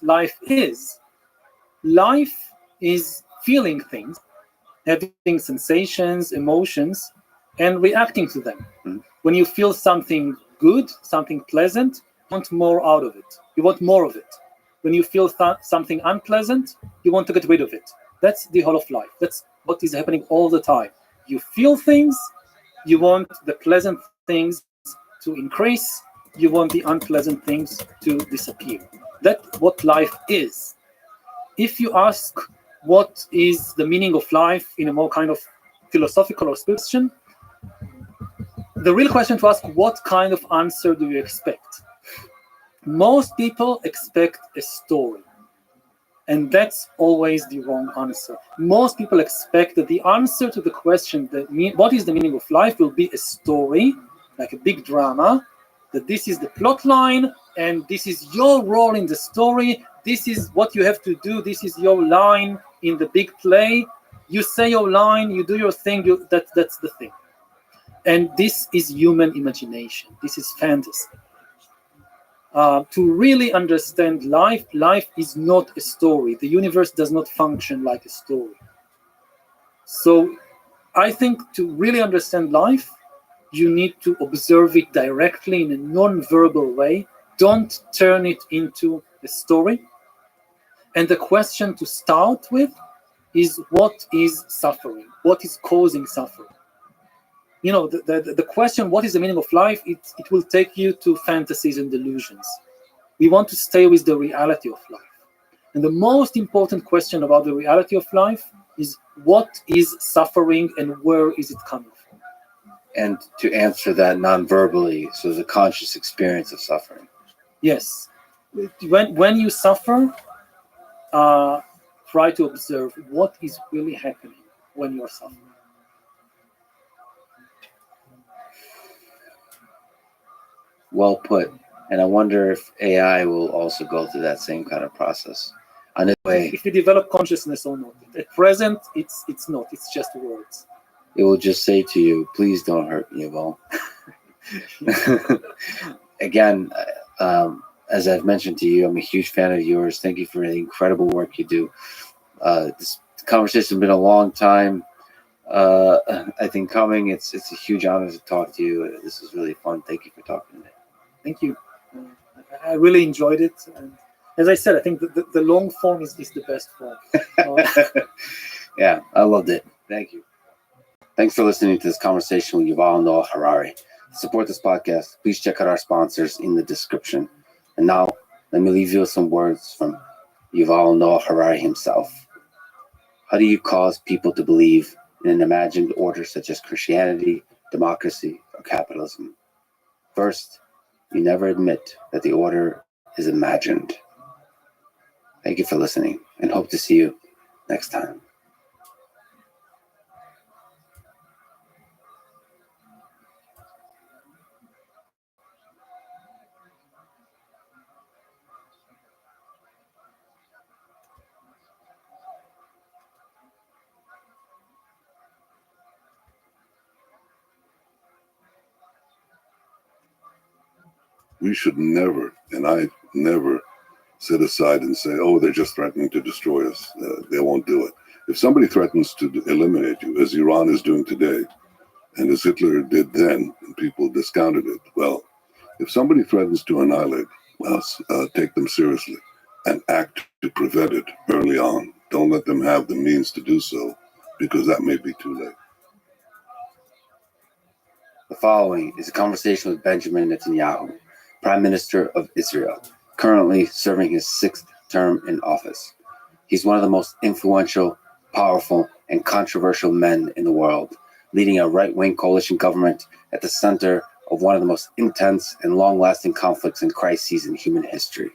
life is. Life is feeling things, having sensations, emotions, and reacting to them. When you feel something good, something pleasant, you want more out of it. You want more of it. When you feel something unpleasant, you want to get rid of it. That's the whole of life. That's what is happening all the time. You feel things, you want the pleasant things to increase, you want the unpleasant things to disappear. That's what life is. If you ask what is the meaning of life in a more kind of philosophical or spiritual question, the real question to ask, what kind of answer do you expect? Most people expect a story, and that's always the wrong answer. Most people expect that the answer to the question, what is the meaning of life, will be a story, like a big drama, that this is the plot line, and this is your role in the story, this is what you have to do, this is your line in the big play. You say your line, you do your thing, that's the thing. And this is human imagination. This is fantasy. To really understand life, life is not a story. The universe does not function like a story. So I think to really understand life, you need to observe it directly in a non-verbal way. Don't turn it into a story. And the question to start with is, what is suffering? What is causing suffering? You know, the question, what is the meaning of life, it will take you to fantasies and delusions. We want to stay with the reality of life. And the most important question about the reality of life is, what is suffering and where is it coming from? And to answer that non-verbally, so the conscious experience of suffering. Yes. When you suffer, try to observe what is really happening when you're suffering. Well put. And I wonder if AI will also go through that same kind of process. On its way, if you develop consciousness or not. At present, it's not. It's just words. It will just say to you, please don't hurt me, Yuval. Again, as I've mentioned to you, I'm a huge fan of yours. Thank you for the incredible work you do. This conversation has been a long time, I think, coming. It's a huge honor to talk to you. This was really fun. Thank you for talking to me. Thank you. I really enjoyed it. And as I said, I think the long form is the best form. Yeah, I loved it. Thank you. Thanks for listening to this conversation with Yuval Noah Harari. To support this podcast, please check out our sponsors in the description. And now, let me leave you with some words from Yuval Noah Harari himself. How do you cause people to believe in an imagined order such as Christianity, democracy, or capitalism? First, you never admit that the order is imagined. Thank you for listening, and hope to see you next time. We should never, and I never, sit aside and say, oh, they're just threatening to destroy us. They won't do it. If somebody threatens to eliminate you, as Iran is doing today, and as Hitler did then, and people discounted it, well, if somebody threatens to annihilate us, take them seriously and act to prevent it early on. Don't let them have the means to do so, because that may be too late. The following is a conversation with Benjamin Netanyahu, Prime Minister of Israel, currently serving his 6th term in office. He's one of the most influential, powerful, and controversial men in the world, leading a right-wing coalition government at the center of one of the most intense and long-lasting conflicts and crises in human history.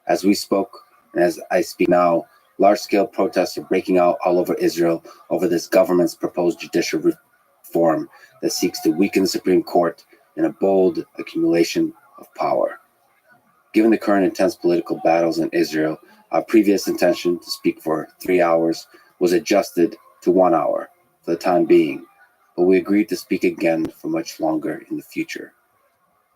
As we spoke, and as I speak now, large-scale protests are breaking out all over Israel over this government's proposed judicial reform that seeks to weaken the Supreme Court in a bold accumulation of power. Given the current intense political battles in Israel, our previous intention to speak for 3 hours was adjusted to 1 hour for the time being, but we agreed to speak again for much longer in the future.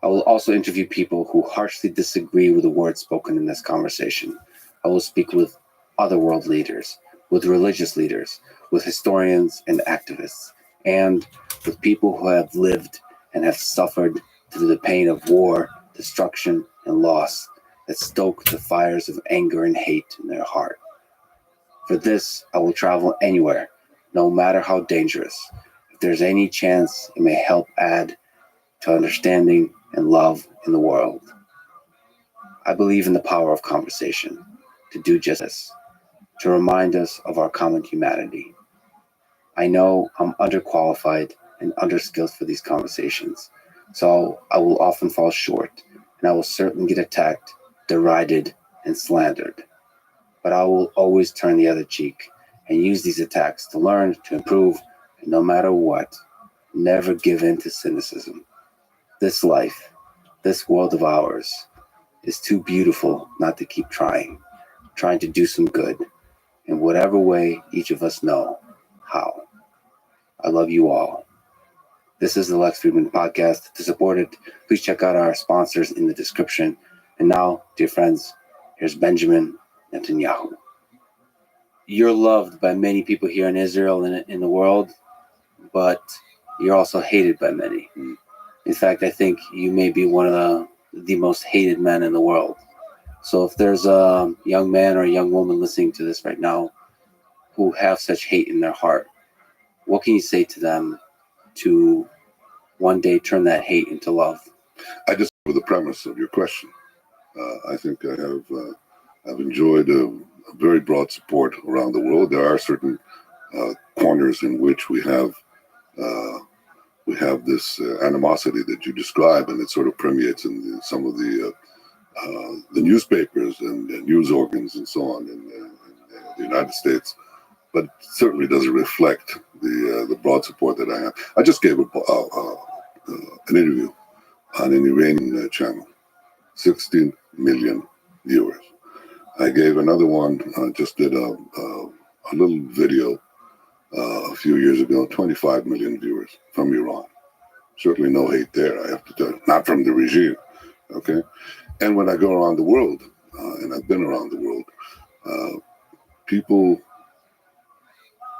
I will also interview people who harshly disagree with the words spoken in this conversation. I will speak with other world leaders, with religious leaders, with historians and activists, and with people who have lived and have suffered through the pain of war, destruction, and loss that stoke the fires of anger and hate in their heart. For this, I will travel anywhere, no matter how dangerous. If there's any chance it may help add to understanding and love in the world. I believe in the power of conversation to do just this, to remind us of our common humanity. I know I'm underqualified and underskilled for these conversations, so I will often fall short, and I will certainly get attacked, derided, and slandered. But I will always turn the other cheek and use these attacks to learn, to improve, and no matter what, never give in to cynicism. This life, this world of ours, is too beautiful not to keep trying to do some good in whatever way each of us know how. I love you all. This is the Lex Friedman Podcast. To support it, please check out our sponsors in the description. And now, dear friends, here's Benjamin Netanyahu. You're loved by many people here in Israel and in the world, but you're also hated by many. In fact, I think you may be one of the most hated men in the world. So if there's a young man or a young woman listening to this right now who have such hate in their heart, what can you say to them to one day turn that hate into love? I just with the premise of your question, I think I've enjoyed a very broad support around the world. There are certain corners in which we have this animosity that you describe, and it sort of permeates in some of the newspapers and news organs and so on in the United States. But it certainly doesn't reflect the broad support that I have. I just gave an interview on an Iranian channel, 16 million viewers. I gave another one, just did a little video a few years ago, 25 million viewers from Iran. Certainly no hate there, I have to tell you. Not from the regime, okay? And when I go around the world, and I've been around the world, people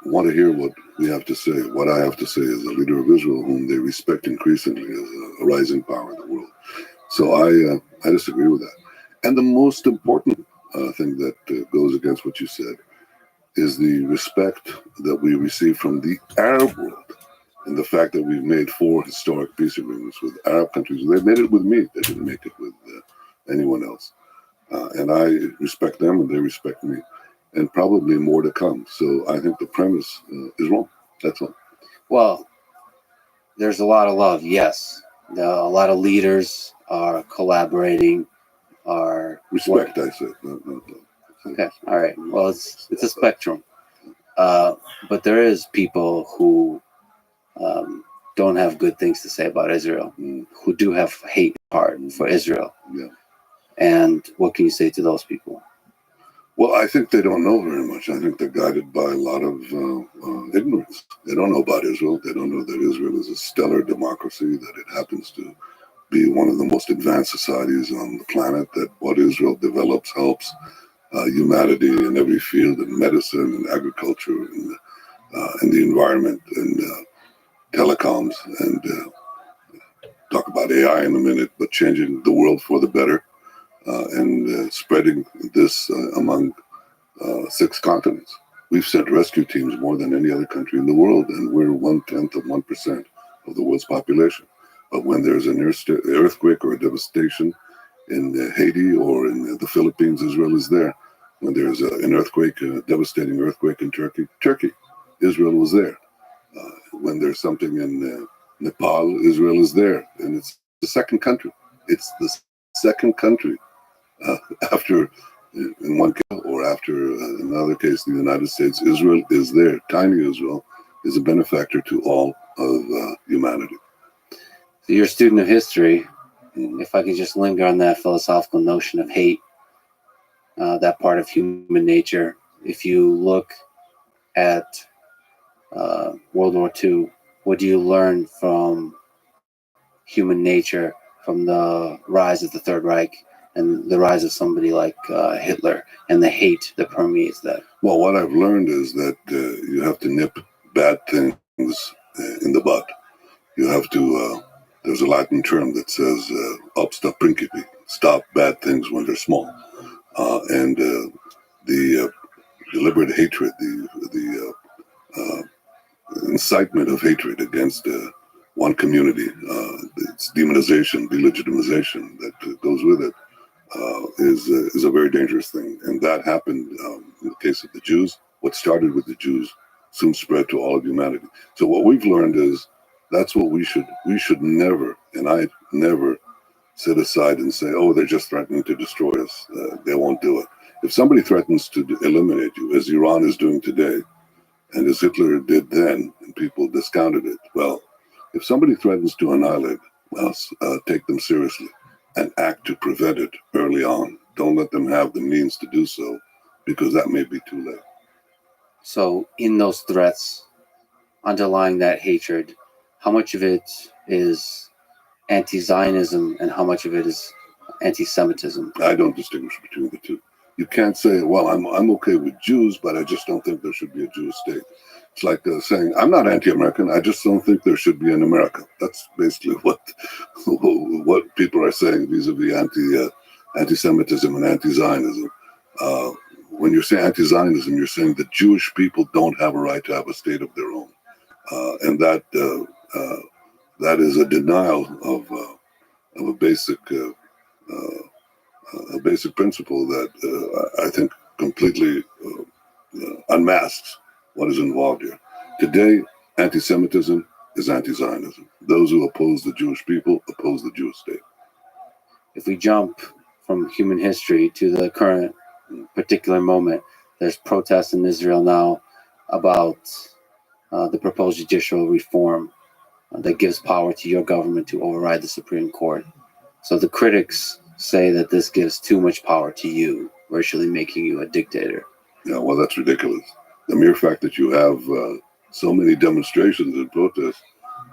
want to hear what we have to say. What I have to say as a leader of Israel, whom they respect increasingly as a rising power in the world. So I disagree with that. And the most important thing that goes against what you said is the respect that we receive from the Arab world, and the fact that we've made 4 historic peace agreements with Arab countries. They made it with me. They didn't make it with anyone else. And I respect them, and they respect me. And probably more to come. So I think the premise is wrong. That's all. Well, there's a lot of love, yes. A lot of leaders are collaborating, are... Respect, I said. No. Okay, all right. Well, it's a spectrum. But there is people who don't have good things to say about Israel, who do have hate in heart for Israel. Yeah. And what can you say to those people? Well, I think they don't know very much. I think they're guided by a lot of ignorance. They don't know about Israel. They don't know that Israel is a stellar democracy, that it happens to be one of the most advanced societies on the planet, that what Israel develops helps humanity in every field, in medicine, in agriculture, in the environment, and telecoms, and talk about AI in a minute, but changing the world for the better. And spreading this among 6 continents. We've sent rescue teams more than any other country in the world, and we're 1/10 of 1% of the world's population. But when there's an earthquake or a devastation in Haiti or in the Philippines, Israel is there. When there's an earthquake, a devastating earthquake in Turkey, Israel was there. When there's something in Nepal, Israel is there. And it's the second country. It's the second country. After, in one case, or after another case, the United States, Israel is there. Tiny Israel is a benefactor to all of humanity. So you're a student of history. If I could just linger on that philosophical notion of hate, that part of human nature. If you look at World War II, what do you learn from human nature, from the rise of the Third Reich and the rise of somebody like Hitler and the hate that permeates that? Well, what I've learned is that you have to nip bad things in the bud. You have to, there's a Latin term that says, obsta principi, stop bad things when they're small. And the deliberate hatred, the incitement of hatred against one community, its demonization, delegitimization that goes with it, is a very dangerous thing. And that happened in the case of the Jews. What started with the Jews soon spread to all of humanity. So what we've learned is that's what we should never, and I never sit aside and say, oh, they're just threatening to destroy us. They won't do it. If somebody threatens to eliminate you, as Iran is doing today, and as Hitler did then, and people discounted it, well, if somebody threatens to annihilate us, take them seriously and act to prevent it early on. Don't let them have the means to do so, because that may be too late. So in those threats, underlying that hatred, how much of it is anti-Zionism and how much of it is anti-Semitism? I don't distinguish between the two. You can't say, well, I'm okay with Jews, but I just don't think there should be a Jewish state. It's like saying, I'm not anti-American, I just don't think there should be an America. That's basically what people are saying vis-a-vis anti-Semitism and anti-Zionism. When you say anti-Zionism, you're saying that Jewish people don't have a right to have a state of their own. And that is a denial of a basic principle that I think completely unmasks what is involved here. Today, anti-Semitism is anti-Zionism. Those who oppose the Jewish people oppose the Jewish state. If we jump from human history to the current particular moment, there's protests in Israel now about the proposed judicial reform that gives power to your government to override the Supreme Court. So the critics say that this gives too much power to you, virtually making you a dictator. Yeah, well, that's ridiculous. The mere fact that you have so many demonstrations and protests,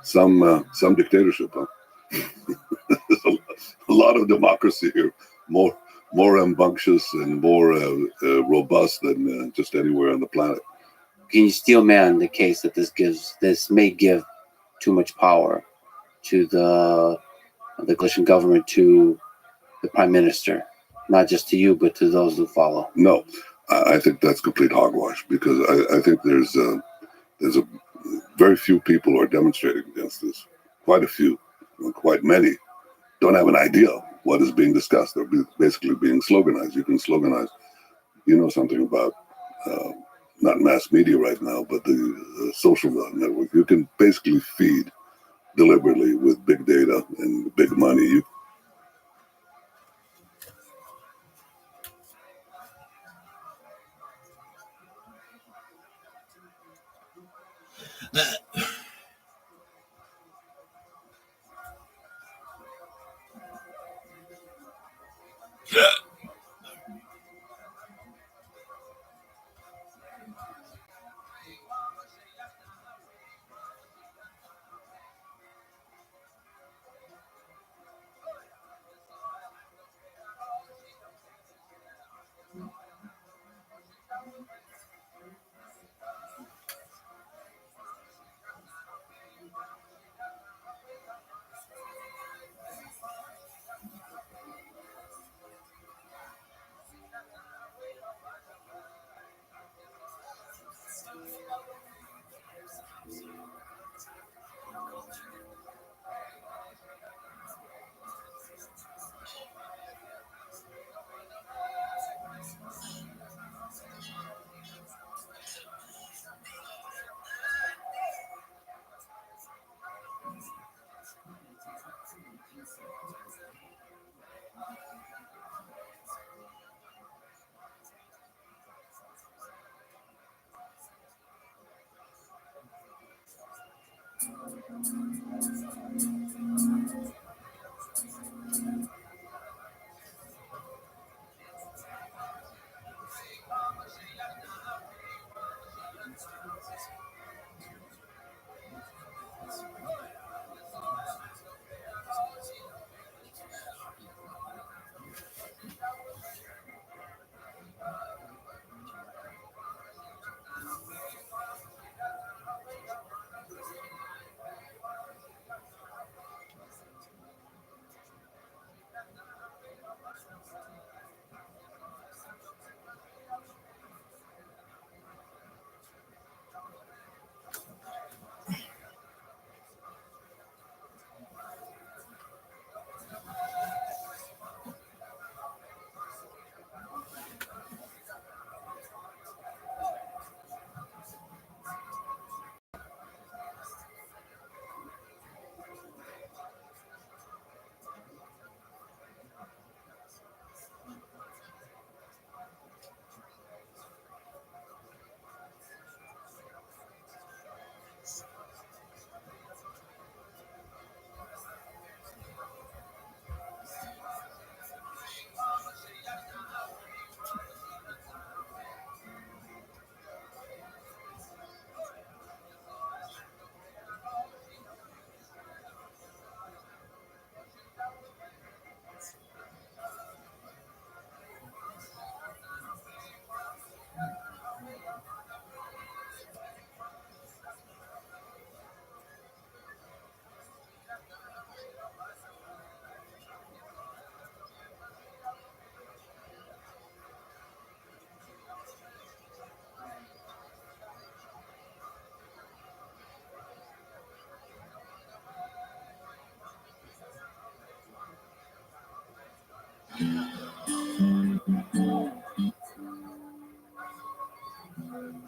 some dictatorship, huh? There's a lot of democracy here, more rambunctious and more robust than just anywhere on the planet. Can you steel man the case that this may give too much power to the coalition government, to the prime minister, not just to you, but to those who follow? No, I think that's complete hogwash, because I think there's a very few people who are demonstrating against this. Quite a few, quite many, don't have an idea what is being discussed. They're basically being sloganized. You can sloganize. You know something about not mass media right now, but the social network. You can basically feed deliberately with big data and big money.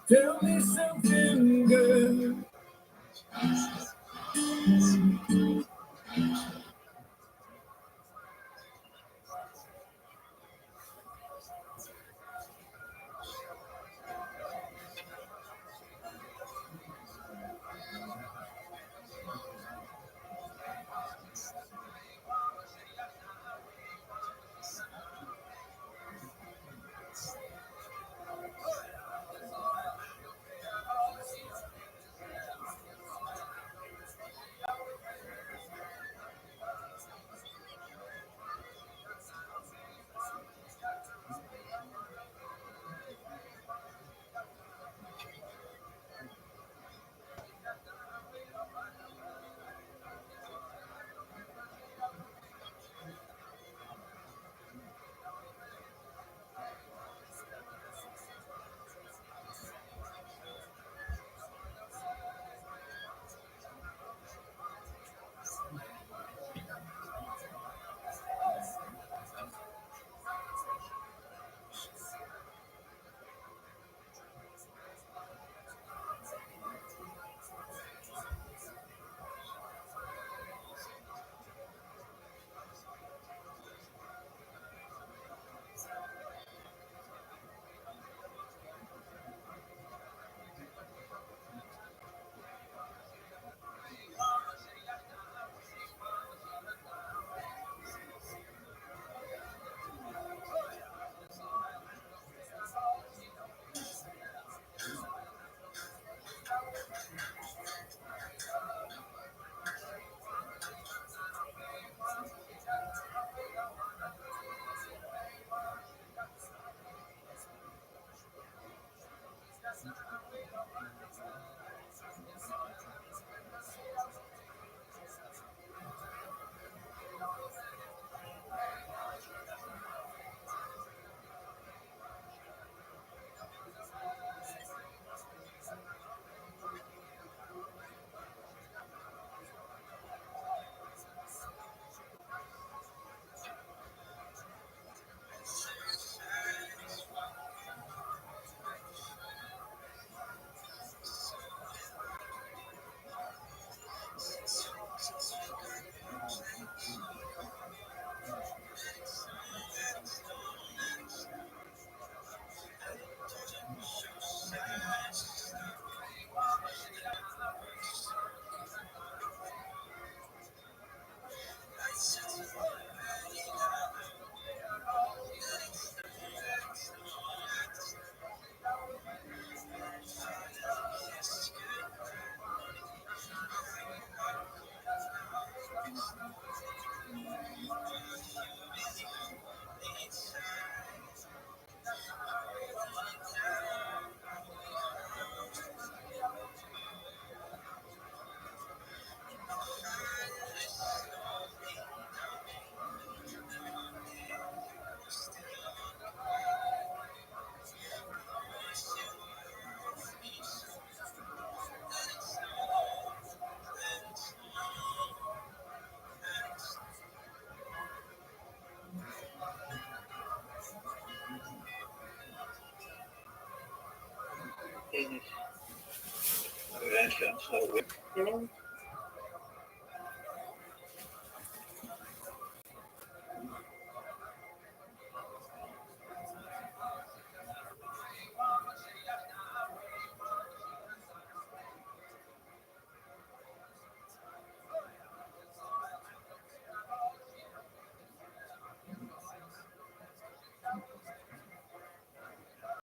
Tell me something, girl.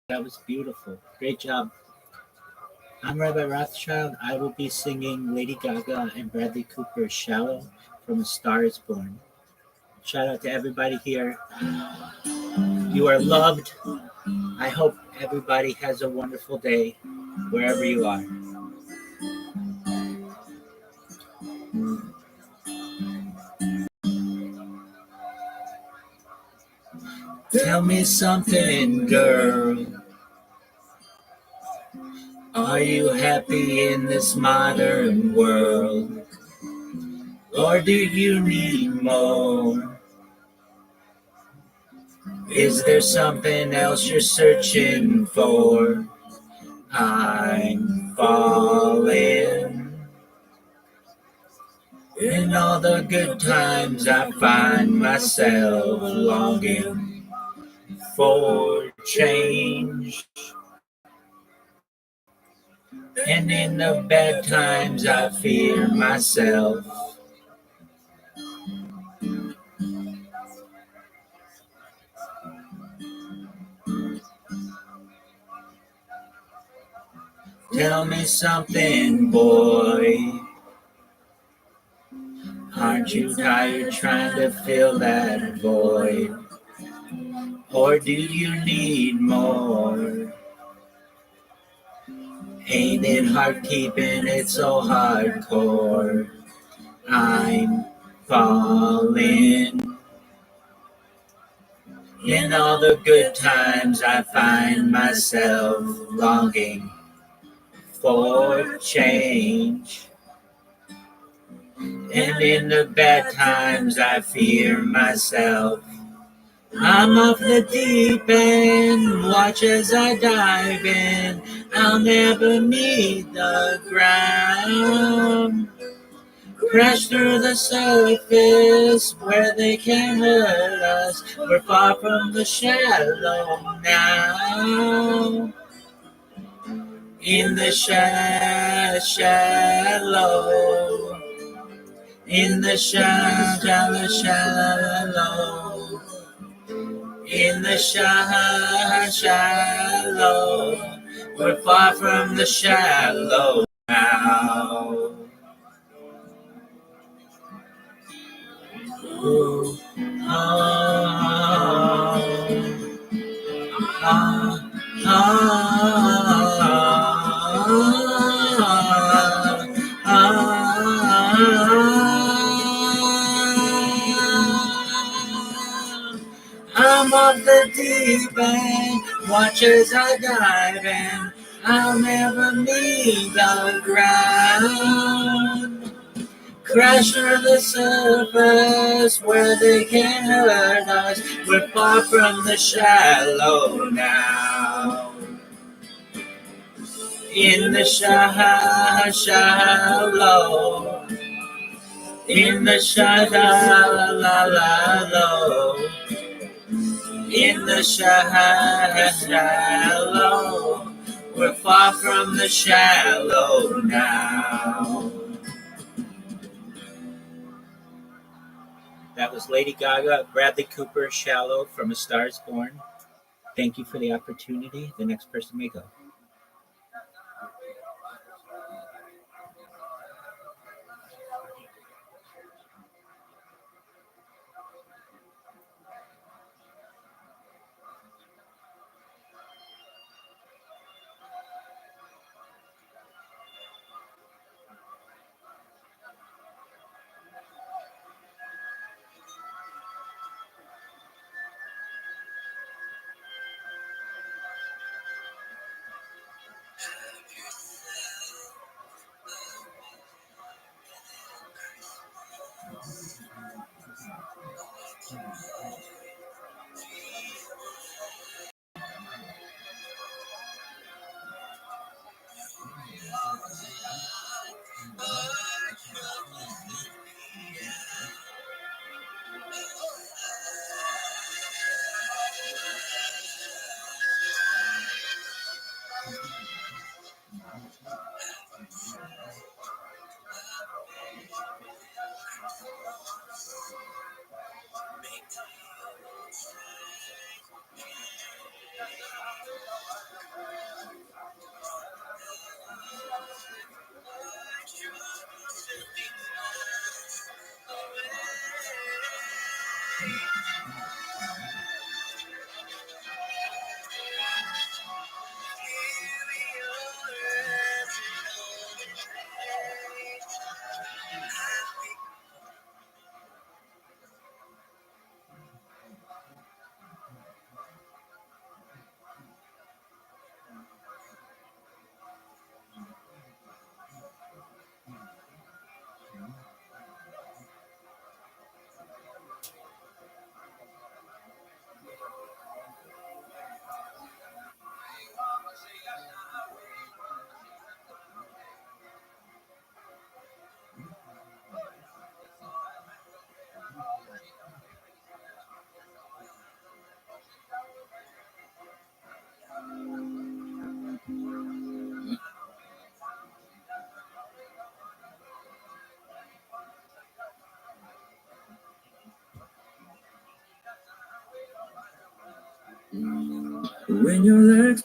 That was beautiful. Great job. I'm Rabbi Rothschild. I will be singing Lady Gaga and Bradley Cooper's Shallow from A Star is Born. Shout out to everybody here. You are loved. I hope everybody has a wonderful day wherever you are. Tell me something, girl. Are you happy in this modern world? Or do you need more? Is there something else you're searching for? I'm falling. In all the good times, I find myself longing for change. And in the bad times, I fear myself. Tell me something, boy. Aren't you tired trying to fill that void? Or do you need more? Ain't it hard keeping it so hardcore? I'm falling. In all the good times, I find myself longing for change. And in the bad times, I fear myself. I'm off the deep end, watch as I dive in. I'll never meet the ground. Crash through the surface where they can't hurt us. We're far from the shallow now. In the shallow. In the shallow. In the shallow. We're far from the shallow now. Ooh, I'm off the deep end, watch as I dive in. I'll never meet the ground. Crash through the surface where they can't hurt us. We're far from the shallow now. In the shallow. In the shallow. In the shallow. We're far from the shallow now. That was Lady Gaga, Bradley Cooper, Shallow from A Star is Born. Thank you for the opportunity. The next person may go. when your legs.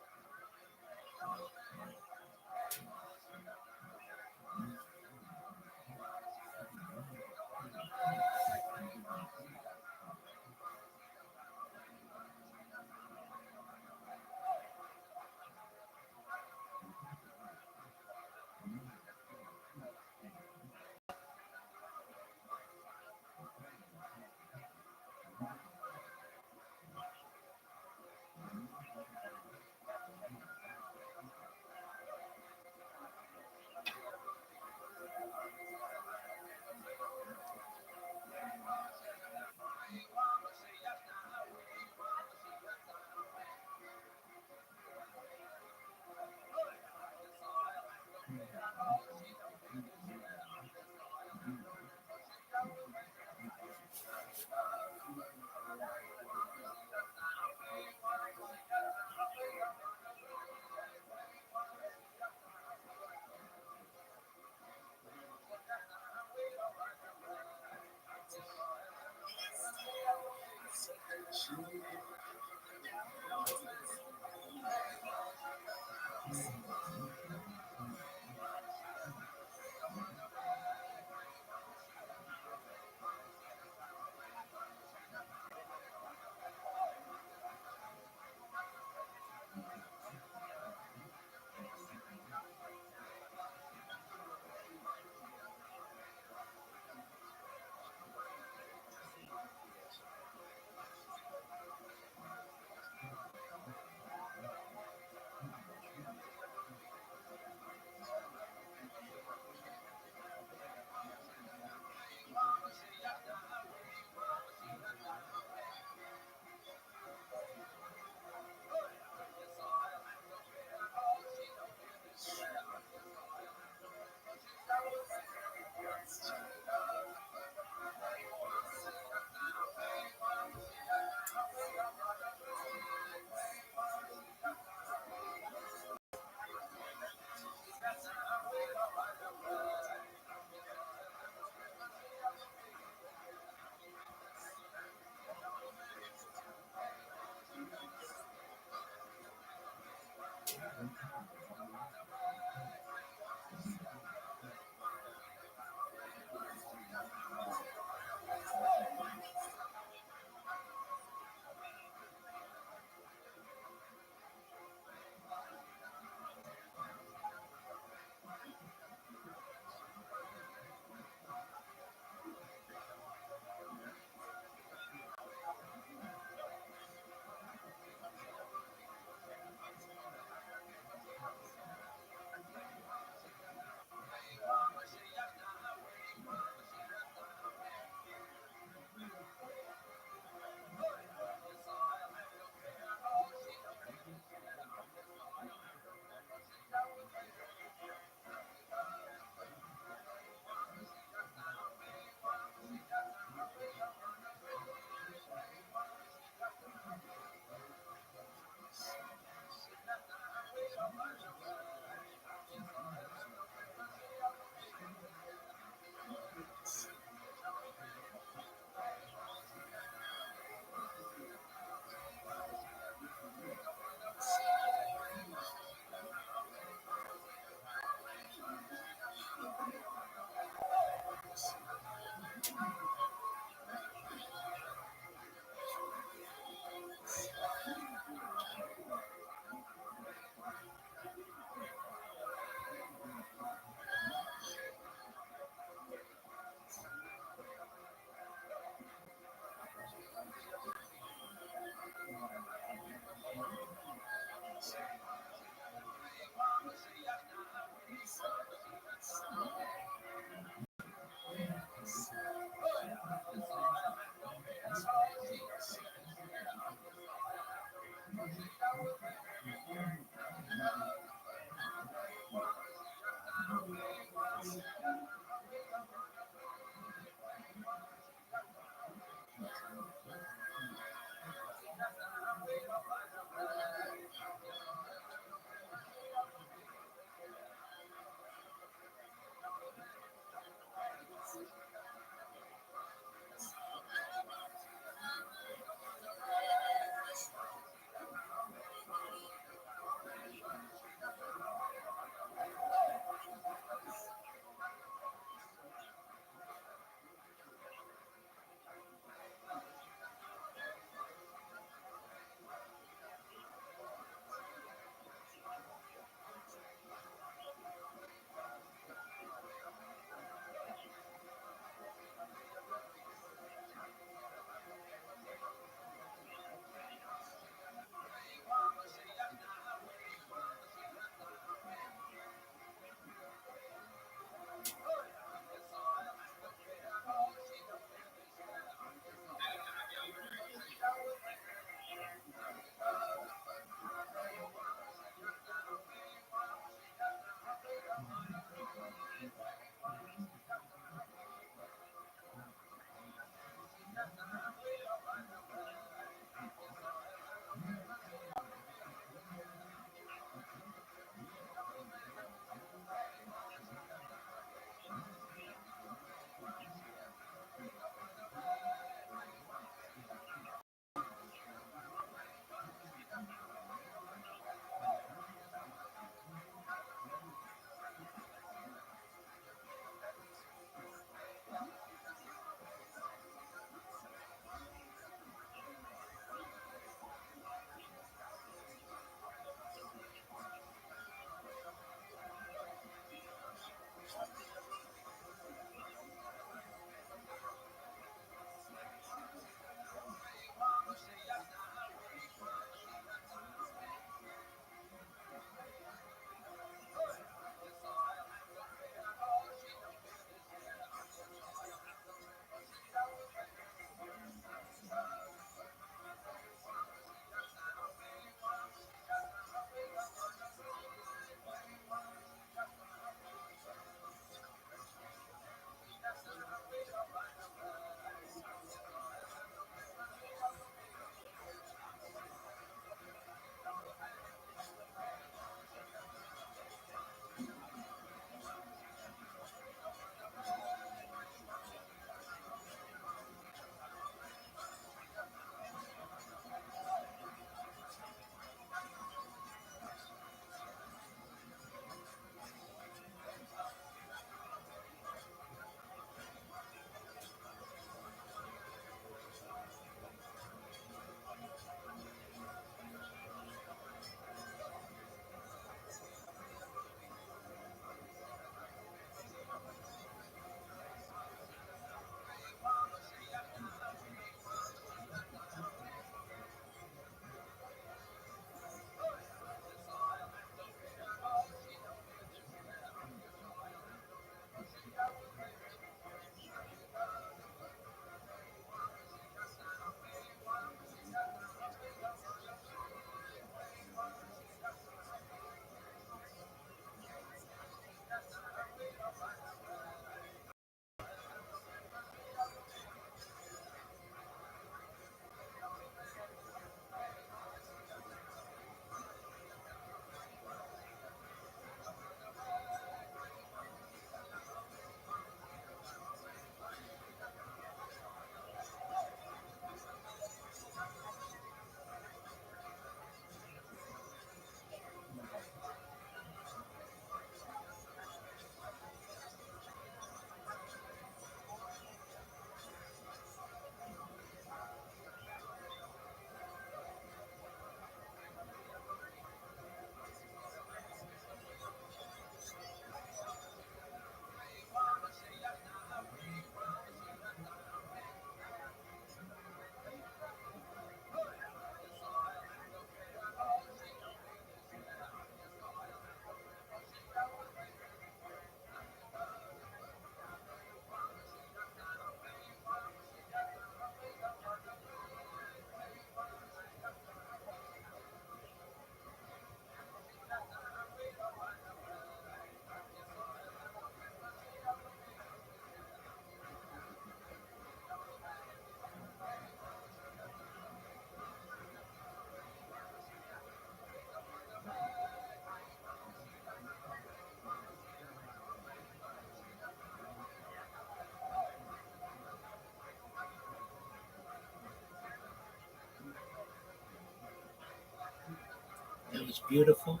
is beautiful.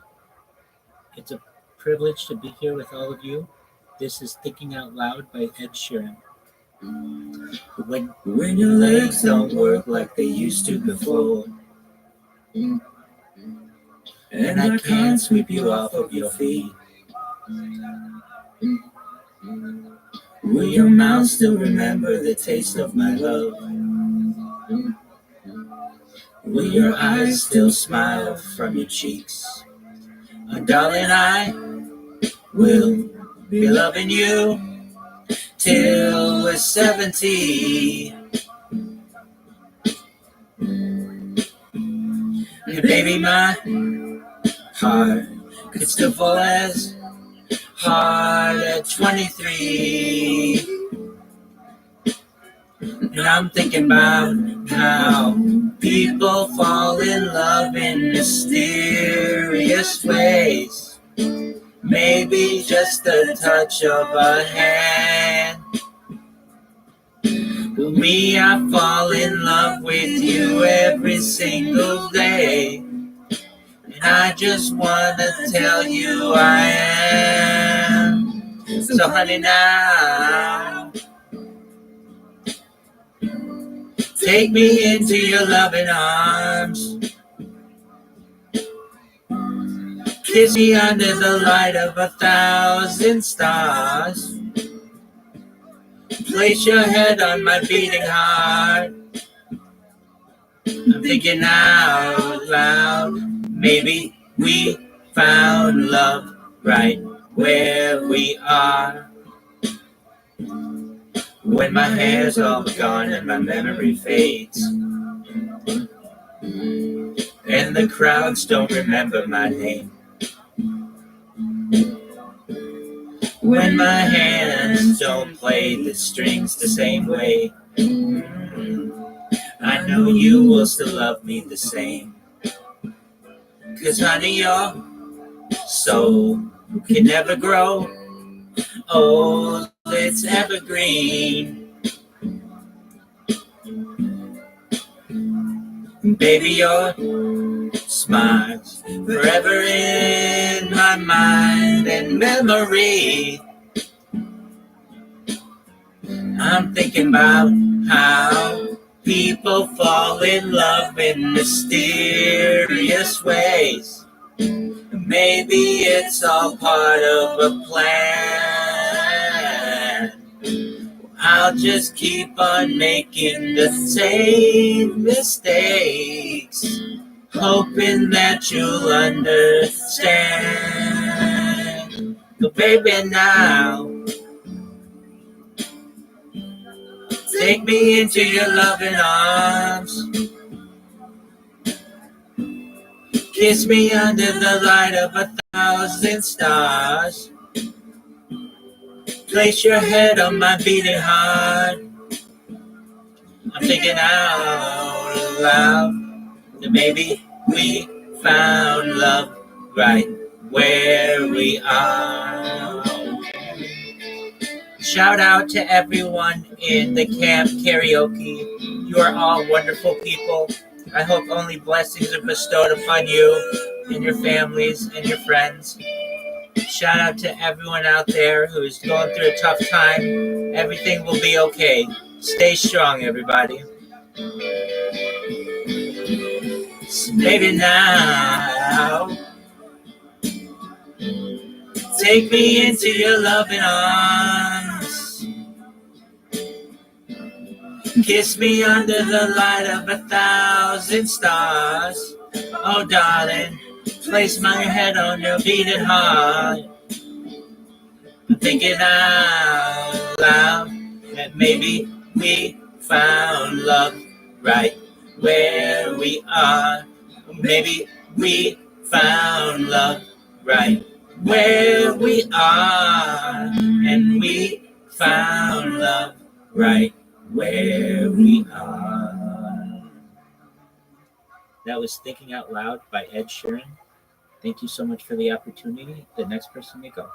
It's a privilege to be here with all of you. This is Thinking Out Loud by Ed Sheeran. When your legs don't work like they used to before, and I can't sweep you off of your feet, will your mouth still remember the taste of my love? Will your eyes still smile from your cheeks? Darling, I will be loving you till we're 70. And baby, my heart could still fall as hard at 23. And I'm thinking about how people fall in love in mysterious ways. Maybe just the touch of a hand. Well, me, I fall in love with you every single day. And I just want to tell you I am. So honey, now take me into your loving arms. Kiss me under the light of 1,000 stars. Place your head on my beating heart. I'm thinking out loud. Maybe we found love right where we are. When my hair's all gone and my memory fades, and the crowds don't remember my name. When my hands don't play the strings the same way, I know you will still love me the same. 'Cause honey, your soul can never grow old, it's evergreen. Baby, your smile's forever in my mind and memory. I'm thinking about how people fall in love in mysterious ways. Maybe it's all part of a plan. I'll just keep on making the same mistakes, hoping that you'll understand. But baby, now take me into your loving arms. Kiss me under the light of 1,000 stars. Place your head on my beating heart. I'm thinking out loud that maybe we found love right where we are. Shout out to everyone in the camp karaoke. You are all wonderful people. I hope only blessings are bestowed upon you and your families and your friends. Shout out to everyone out there who is going through a tough time. Everything will be okay. Stay strong, everybody. So baby, now take me into your loving arms. Kiss me under the light of 1,000 stars. Oh, darling, place my head on your beating heart. I'm thinking out loud that maybe we found love right where we are. Maybe we found love right where we are. And we found love right where we are. That was Thinking Out Loud by Ed Sheeran. Thank you so much for the opportunity. The next person may go.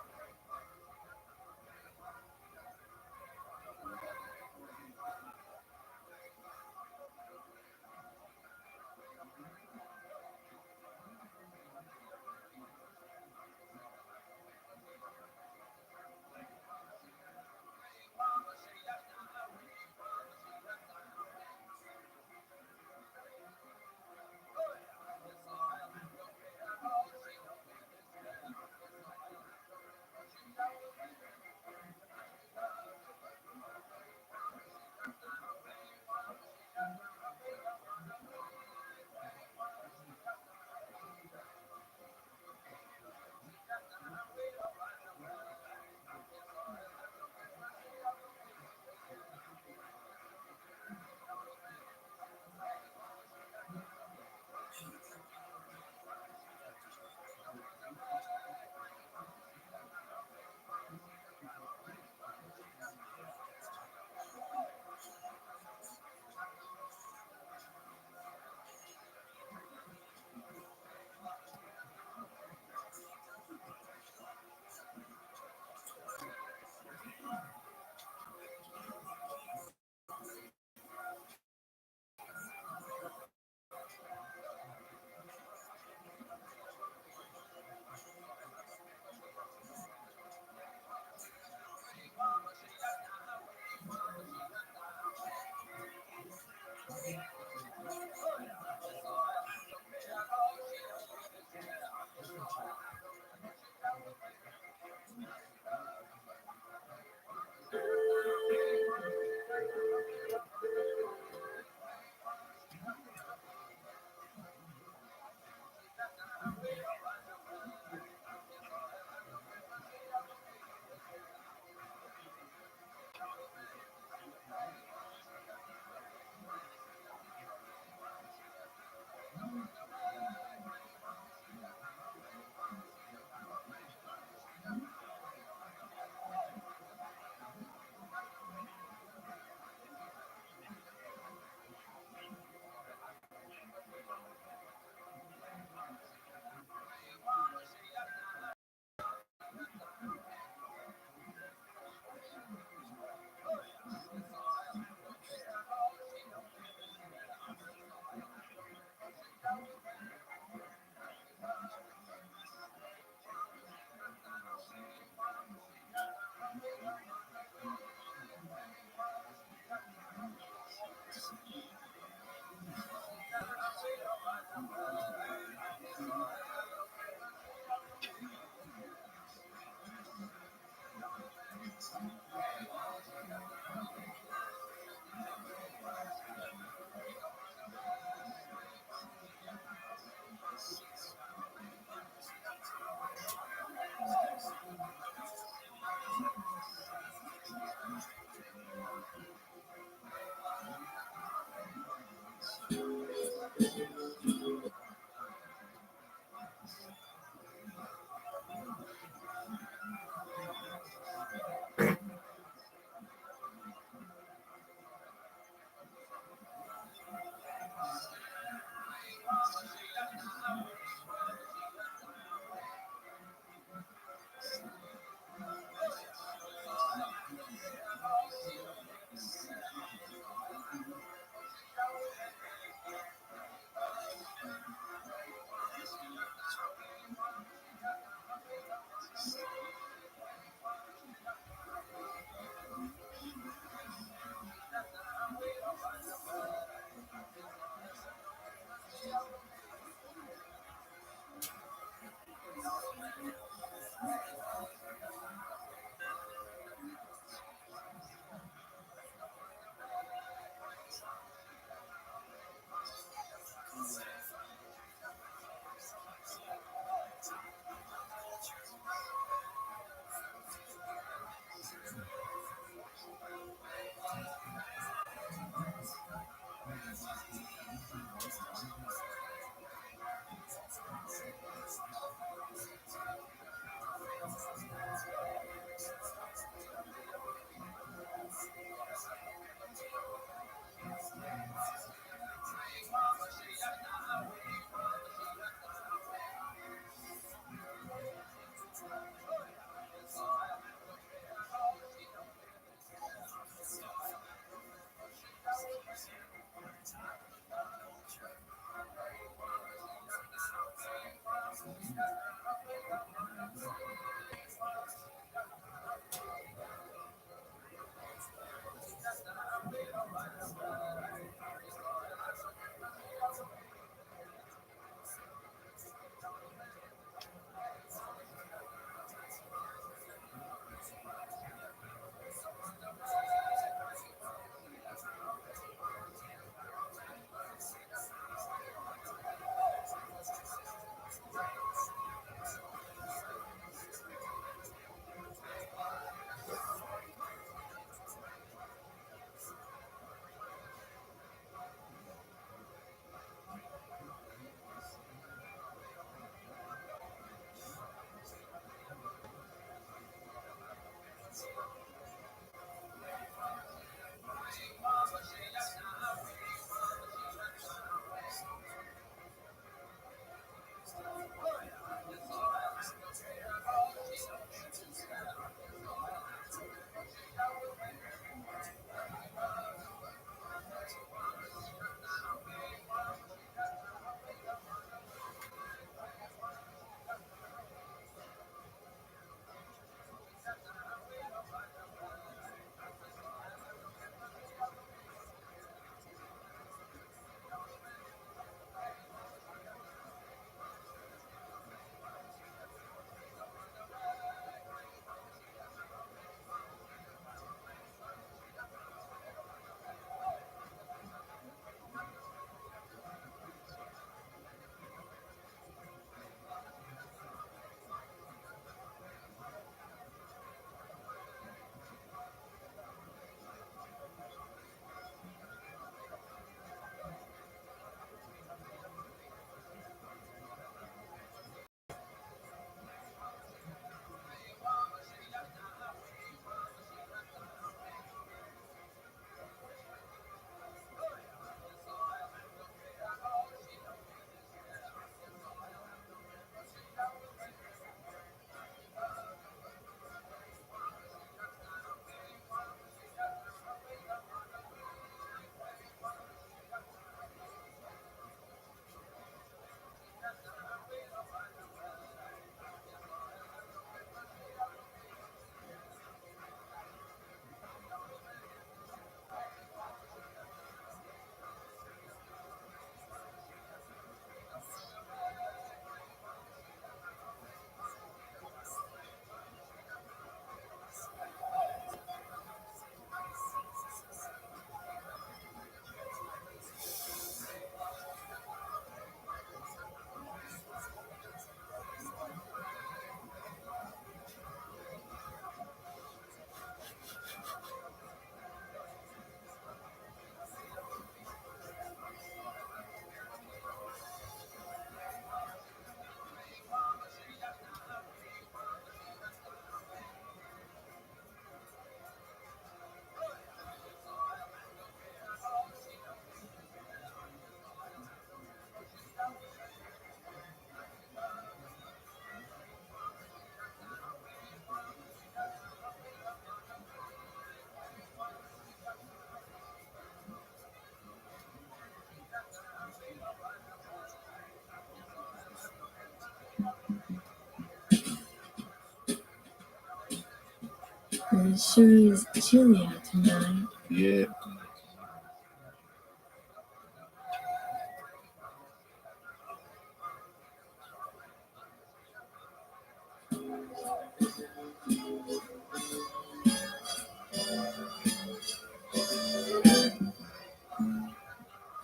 It sure is chilly out tonight. Yeah.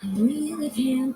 I really can't.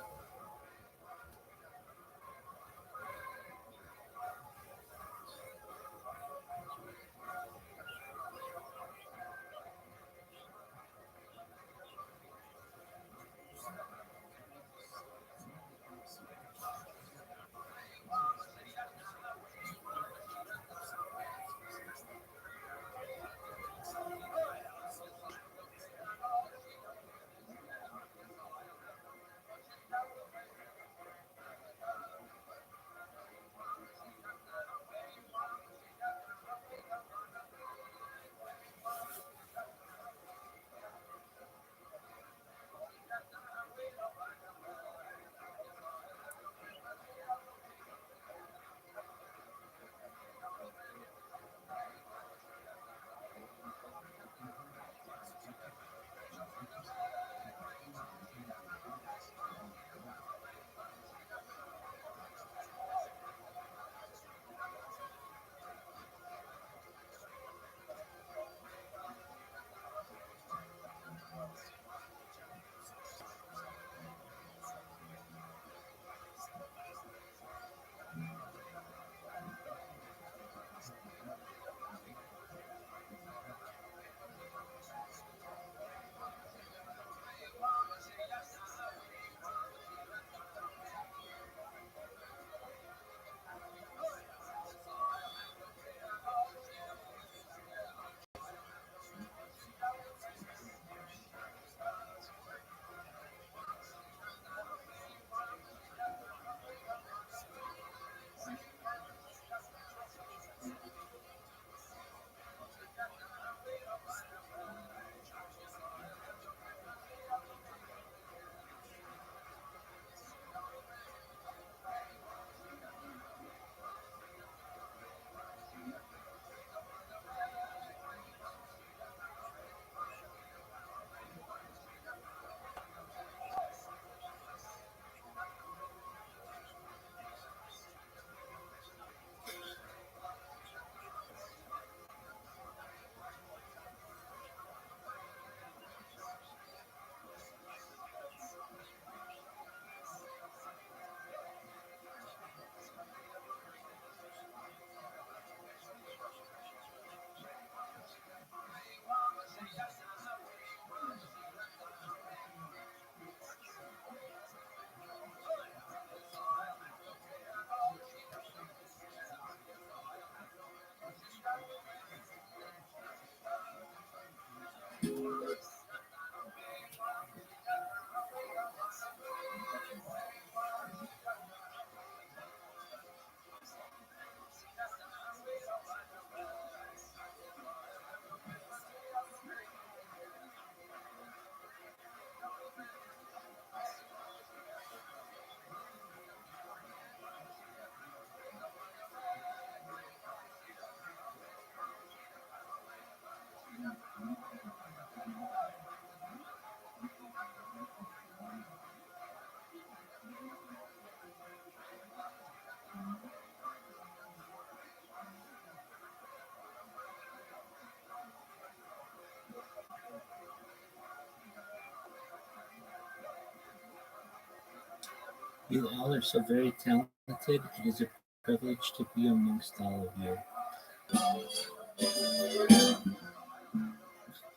You all are so very talented. It is a privilege to be amongst all of you.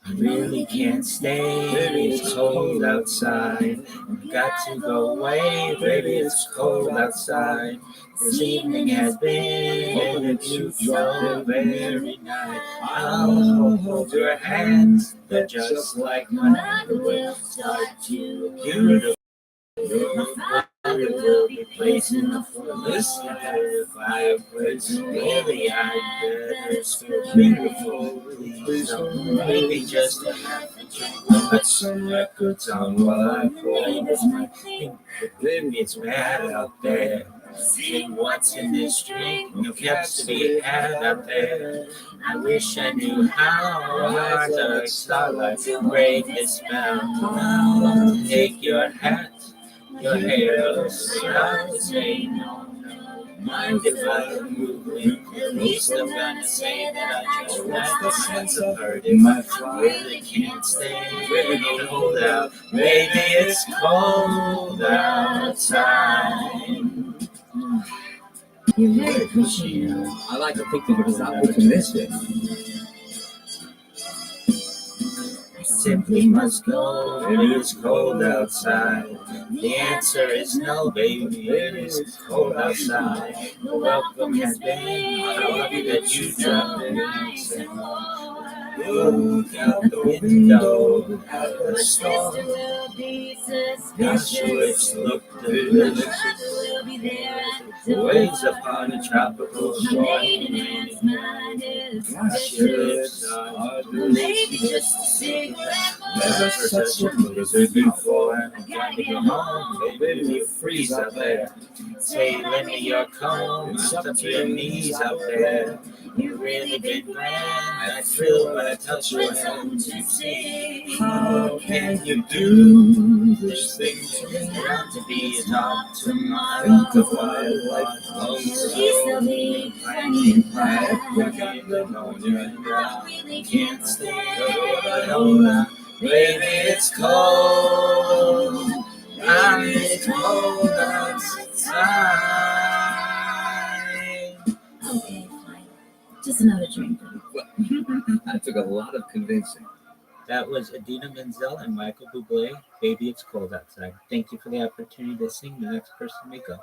I really can't stay. It's cold outside. Got to go away. Baby, it's cold outside. This evening has been a beautiful, very night. I'll hold your hands. They're just like mine. We'll start to beautiful. Will be placing the fullest in the fireplace. Really, I bet it's so beautiful. Please don't maybe just a half a drink. I'll put some records on while I play this my thing. But baby, it's bad out there. Sing what's in this drink, no caps to be had out there. I wish I knew how hard the starlight to break this spell. Take your hat, your hair, start to say no. Mind if I move in? At least I'm gonna say that I just lack the sense of hurt. If I really can't stay, really can't hold out. Maybe it's cold outside. You're very pushy. I like to think that it was not optimistic. I simply must go. It is cold outside. The answer is no, baby. It is cold outside. The welcome has been. I love you that you dropped it. Look out the window at the storm. Gosh, your lips look delicious. Waves upon a tropical shore. Gosh, your lips are Maybe delicious. just a cigarette. Never such a blizzard before. I gotta get home, baby, you freeze out there. Say, lend me your comb, it's up to your knees out there. You really been grand, I feel when I touch your hand. How can you do this thing to me? Not to be a top tomorrow. Think of wildlife, Still be I got pneumonia and I really can't stand it. Baby, it's cold. I'm cold outside. Okay, fine. Just another drink. That took a lot of convincing. That was Adina Menzel and Michael Bublé. Baby, it's cold outside. Thank you for the opportunity to sing. The next person may go.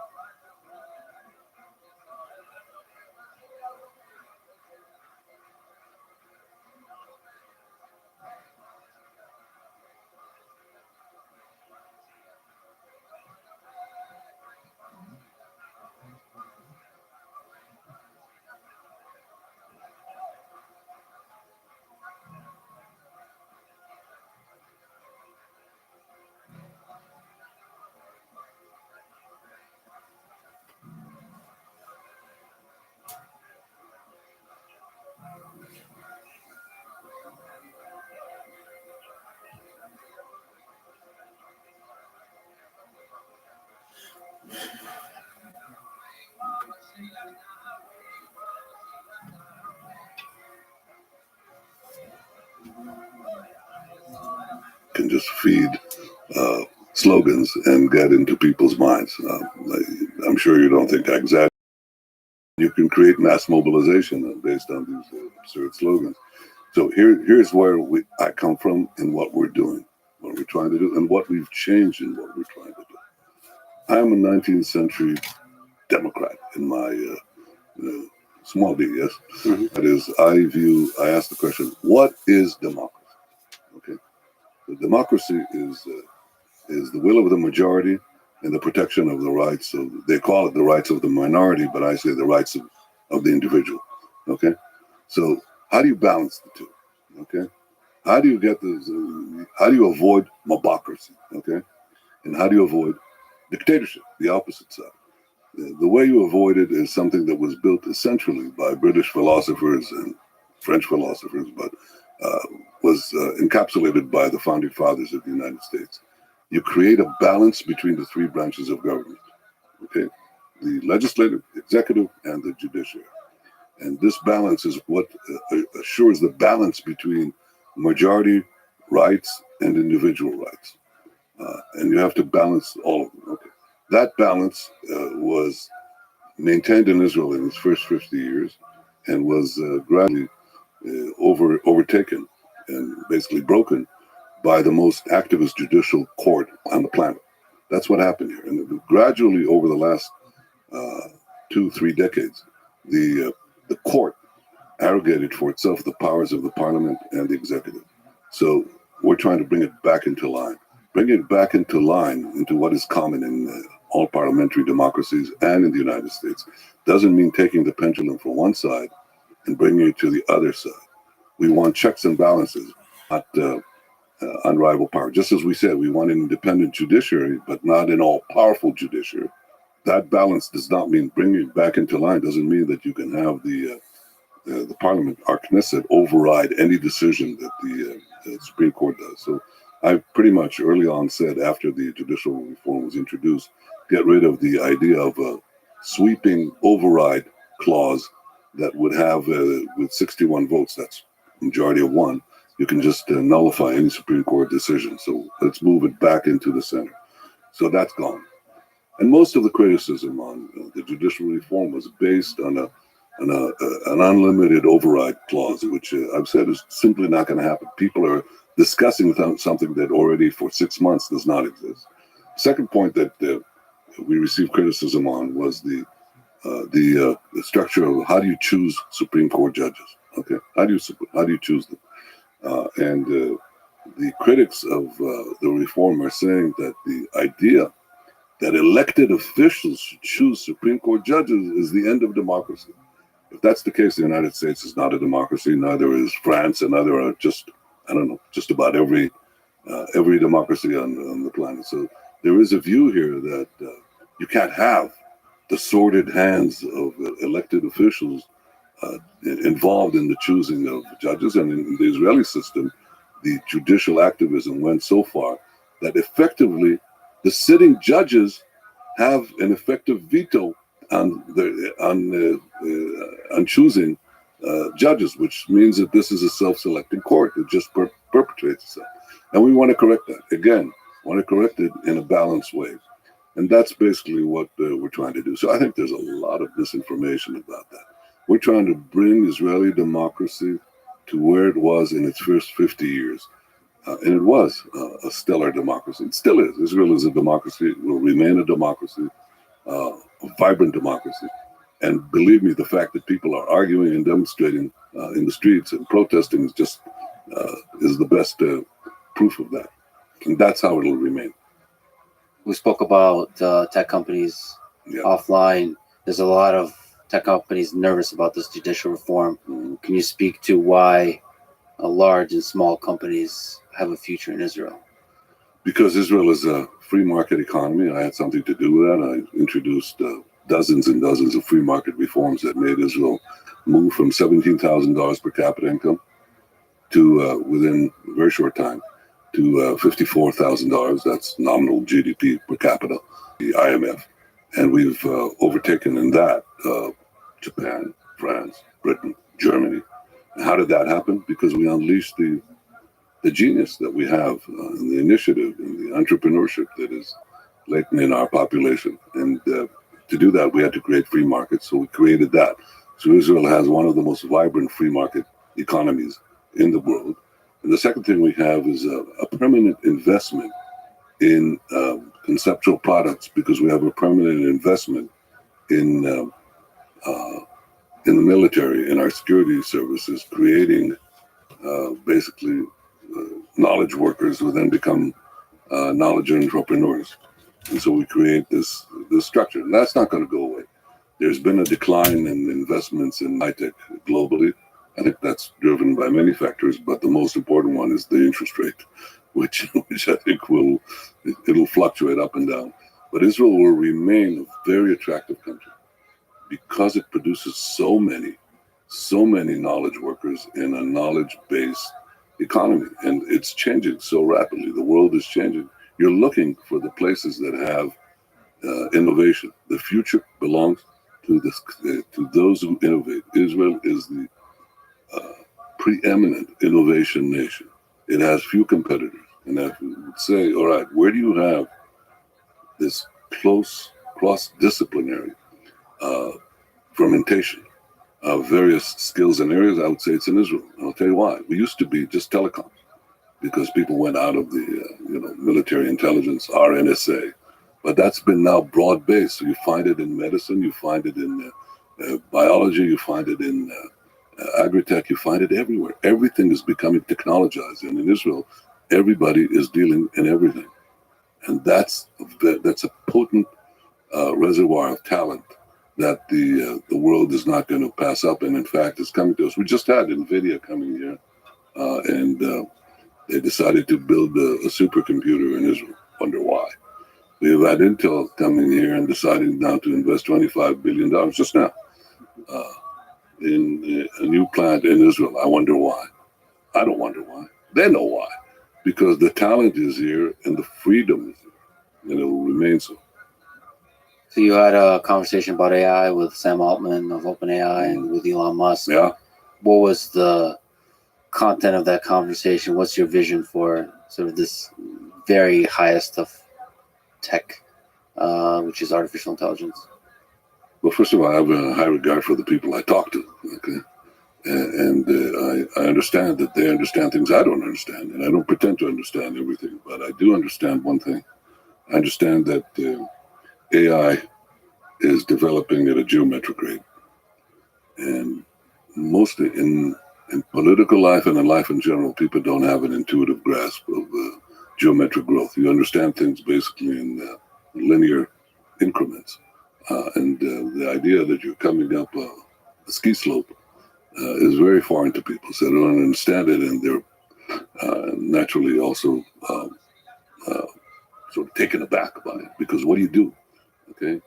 Can just feed slogans and get into people's minds. I'm sure you don't think I exaggerate. You can create mass mobilization based on these absurd slogans. So here's where I come from and what we're doing, what we're trying to do, and what we've changed in what we're trying to do. I'm a 19th century Democrat in my small d, yes? Mm-hmm. That is, I ask the question, what is democracy? Okay. The democracy is the will of the majority and the protection of the rights of, they call it the rights of the minority, but I say the rights of the individual. Okay. So how do you balance the two? Okay. How do you get this? How do you avoid mobocracy? Okay. And how do you avoid dictatorship, the opposite side? The way you avoid it is something that was built essentially by British philosophers and French philosophers, but was encapsulated by the founding fathers of the United States. You create a balance between the three branches of government, okay? The legislative, executive, and the judiciary. And this balance is what assures the balance between majority rights and individual rights. And you have to balance all of them, okay? That balance was maintained in Israel in its first 50 years and was gradually overtaken and basically broken by the most activist judicial court on the planet. That's what happened here. And gradually over the last 2-3 decades, the court arrogated for itself the powers of the parliament and the executive. So we're trying to bring it back into line. Bring it back into line into what is common in all parliamentary democracies and in the United States. Doesn't mean taking the pendulum from one side and bringing it to the other side. We want checks and balances, not unrivaled power. Just as we said, we want an independent judiciary, but not an all-powerful judiciary. that balance does not mean bringing it back into line. Doesn't mean that you can have the Parliament, our Knesset, override any decision that the Supreme Court does. So I pretty much early on said, after the judicial reform was introduced, get rid of the idea of a sweeping override clause that would have, with 61 votes, that's majority of one, you can just nullify any Supreme Court decision. So let's move it back into the center. So that's gone. And most of the criticism on the judicial reform was based on an unlimited override clause, which I've said is simply not going to happen. People are discussing something that already for 6 months does not exist. Second point that we received criticism on was the structure of how do you choose Supreme Court judges? Okay, how do you choose them? And the critics of the reform are saying that the idea that elected officials should choose Supreme Court judges is the end of democracy. If that's the case, the United States is not a democracy. Neither is France, and neither are just about every democracy on the planet. So there is a view here that you can't have the sordid hands of elected officials involved in the choosing of judges. And in the Israeli system, the judicial activism went so far that effectively the sitting judges have an effective veto on choosing judges, which means that this is a self-selecting court that just perpetrates itself. And we want to correct that. Again, want to correct it in a balanced way. And that's basically what we're trying to do. So I think there's a lot of misinformation about that. We're trying to bring Israeli democracy to where it was in its first 50 years. And it was a stellar democracy. It still is. Israel is a democracy. It will remain a democracy, a vibrant democracy. And believe me, the fact that people are arguing and demonstrating in the streets and protesting is just is the best proof of that. And that's how it'll remain. We spoke about tech companies offline. There's a lot of tech companies nervous about this judicial reform. Can you speak to why large and small companies have a future in Israel? Because Israel is a free market economy. I had something to do with that. I introduced dozens and dozens of free market reforms that made Israel move from $17,000 per capita income to, within a very short time, to $54,000. That's nominal GDP per capita, the IMF. And we've overtaken in that Japan, France, Britain, Germany. And how did that happen? Because we unleashed the genius that we have and the initiative and the entrepreneurship that is latent in our population. And to do that, we had to create free markets. So we created that. So Israel has one of the most vibrant free market economies in the world. And the second thing we have is a permanent investment in conceptual products, because we have a permanent investment in the military, in our security services, creating basically knowledge workers who then become knowledge entrepreneurs. And so we create this structure. And that's not going to go away. There's been a decline in investments in high-tech globally. I think that's driven by many factors, but the most important one is the interest rate, which I think it'll fluctuate up and down. But Israel will remain a very attractive country because it produces so many knowledge workers in a knowledge-based economy. And it's changing so rapidly. The world is changing. You're looking for the places that have innovation. The future belongs to those who innovate. Israel is the preeminent innovation nation. It has few competitors. And if we would say, all right, where do you have this close cross-disciplinary fermentation of various skills and areas? I would say it's in Israel. And I'll tell you why. We used to be just telecoms, because people went out of the military intelligence, RNSA, but that's been now broad-based. So you find it in medicine, you find it in biology, you find it in agri-tech, you find it everywhere. Everything is becoming technologized, and in Israel, everybody is dealing in everything, and that's a potent reservoir of talent that the world is not going to pass up, and in fact, is coming to us. We just had NVIDIA coming here, and they decided to build a supercomputer in Israel. Wonder why? We've had Intel coming here and deciding now to invest $25 billion just now in a new plant in Israel. I wonder why. I don't wonder why. They know why. Because the talent is here and the freedom is here, and it will remain so. So you had a conversation about AI with Sam Altman of OpenAI and with Elon Musk. Yeah. What was the content of that conversation? What's your vision for sort of this very highest of tech, which is artificial intelligence? Well, first of all, I have a high regard for the people I talk to. Okay. And I understand that they understand things I don't understand, and I don't pretend to understand everything, but I do understand one thing. I understand that AI is developing at a geometric rate, and mostly in political life and in life in general, people don't have an intuitive grasp of geometric growth. You understand things basically in linear increments, and the idea that you're coming up a ski slope is very foreign to people, so they don't understand it, and they're naturally also sort of taken aback by it, because what do you do? Okay,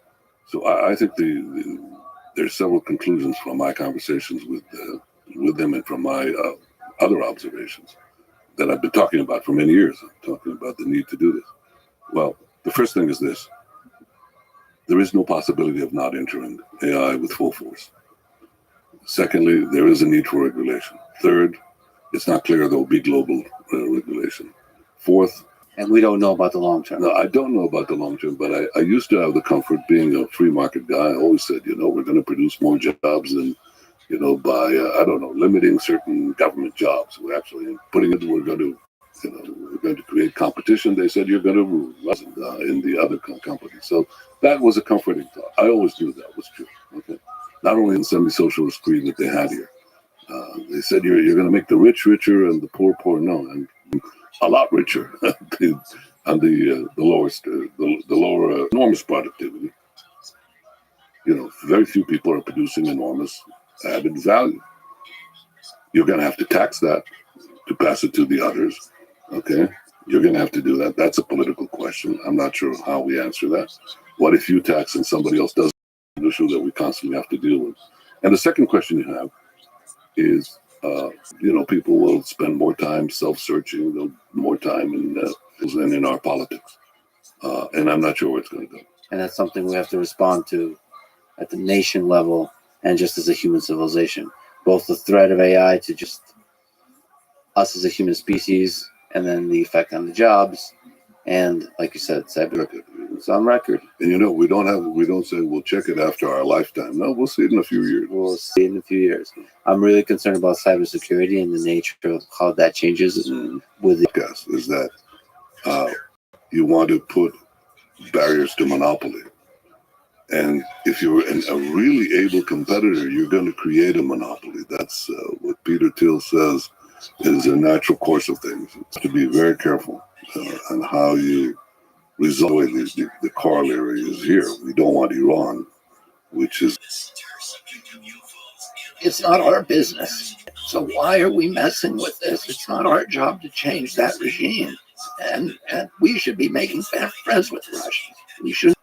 so I think there's several conclusions from my conversations with them and from my other observations that I've been talking about for many years. I'm talking about the need to do this. Well, the first thing is this: there is no possibility of not entering AI with full force. Secondly, there is a need for regulation. Third, it's not clear there will be global regulation. Fourth, And we don't know about the long term. no, I don't know about the long term, but I used to have the comfort, being a free market guy. I always said, we're going to produce more jobs than, by, limiting certain government jobs. We're actually putting it, we're going to create competition. They said, you're going to rule in the other companies. So that was a comforting thought. I always knew that was true. Okay. Not only in the semi-socialist creed that they had here. They said, you're going to make the rich richer and the poor poor. No, and a lot richer on the lower enormous productivity. Very few people are producing enormous added value. You're going to have to tax that to pass it to the others. Okay, you're going to have to do that. That's a political question. I'm not sure how we answer that. What if you tax and somebody else doesn't? An issue that we constantly have to deal with. And the second question you have is, people will spend more time self-searching, more time in our politics. And I'm not sure where it's going to go. And that's something we have to respond to at the nation level and just as a human civilization. Both the threat of AI to just us as a human species, and then the effect on the jobs, and like you said, it's on record. And we don't say we'll check it after our lifetime. No, we'll see it in a few years. We'll see it in a few years. I'm really concerned about cybersecurity and the nature of how that changes with the podcast is that you want to put barriers to monopoly. And if you're a really able competitor, you're going to create a monopoly. That's what Peter Thiel says is a natural course of things. It's to be very careful on how you resolve the corollary is here. We don't want Iran, which is... It's not our business. So why are we messing with this? It's not our job to change that regime. And we should be making friends with Russia. We shouldn't.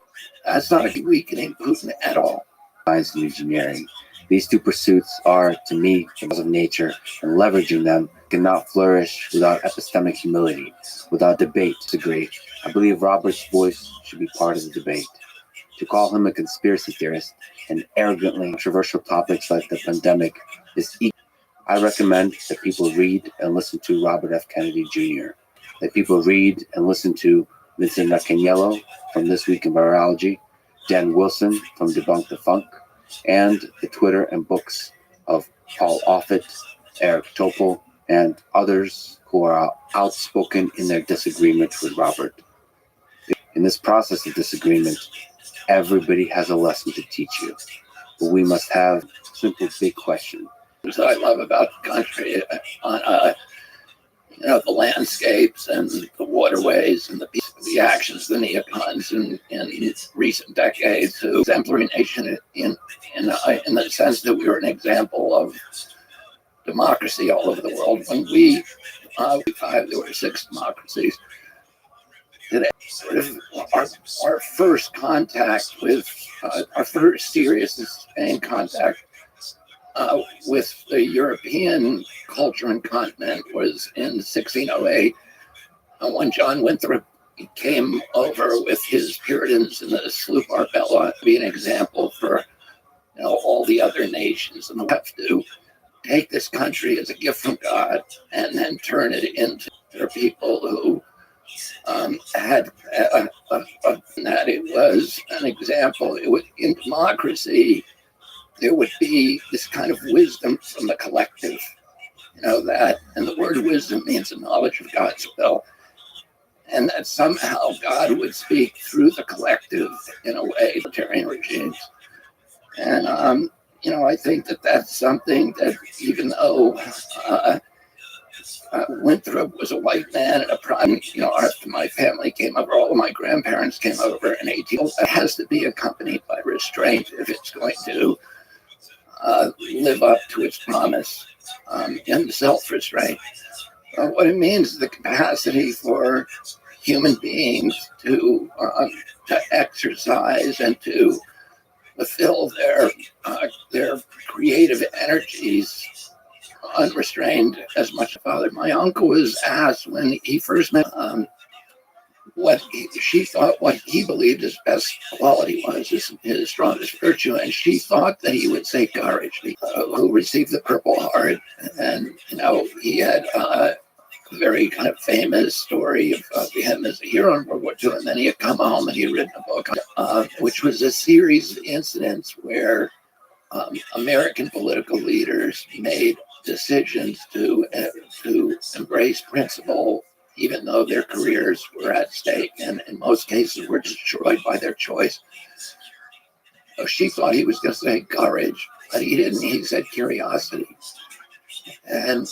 That's not weakening Putin at all. Science and engineering. These two pursuits are, to me, laws of nature, and leveraging them cannot flourish without epistemic humility, without debate. Disagree. I believe Robert's voice should be part of the debate. To call him a conspiracy theorist and arrogantly controversial topics like the pandemic is equal. I recommend that people read and listen to Robert F. Kennedy Jr., that people read and listen to Vincent Naccaniello from This Week in Virology, Dan Wilson from Debunk the Funk, and the Twitter and books of Paul Offit, Eric Topol, and others who are outspoken in their disagreement with Robert. In this process of disagreement, everybody has a lesson to teach you, but we must have a simple big question. What I love about the country, the landscapes and the waterways and the actions of the neocons in recent decades, who exemplary nation in the sense that we were an example of democracy all over the world. When there were 6 democracies. today. Sort of our first contact with, our first serious and sustained contact with the European culture and continent was in 1608, when John Winthrop came over with his Puritans in the sloop Arbella to be an example for all the other nations, and we have to take this country as a gift from God and then turn it into their people who had that it was an example. It would, in democracy, there would be this kind of wisdom from the collective, that, and the word wisdom means a knowledge of God's will, and that somehow God would speak through the collective in a way, totalitarian regimes. And, I think that that's something that, even though Winthrop was a white man and a prime, after my family came over, all of my grandparents came over in 18, it has to be accompanied by restraint if it's going to live up to its promise, and self-restraint. What it means is the capacity for human beings to exercise and to fulfill their creative energies unrestrained as much. Father, my uncle was asked when he first met what he believed his best quality was, his strongest virtue, and she thought that he would say courage. Who received the Purple Heart, and he had a very kind of famous story of him as a hero in World War II, and then he had come home and he had written a book, which was a series of incidents where American political leaders made decisions to embrace principle, even though their careers were at stake, and in most cases were destroyed by their choice. So she thought he was going to say courage, but he didn't. He said curiosity. And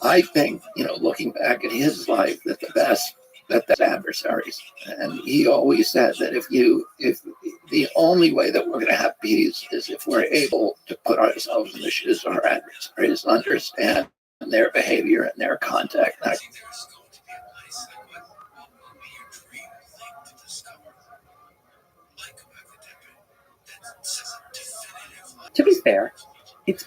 I think, looking back at his life, that that's adversaries. And he always said that if the only way that we're going to have peace is if we're able to put ourselves in the shoes of our adversaries, understand their behavior and their contact. To be fair, it's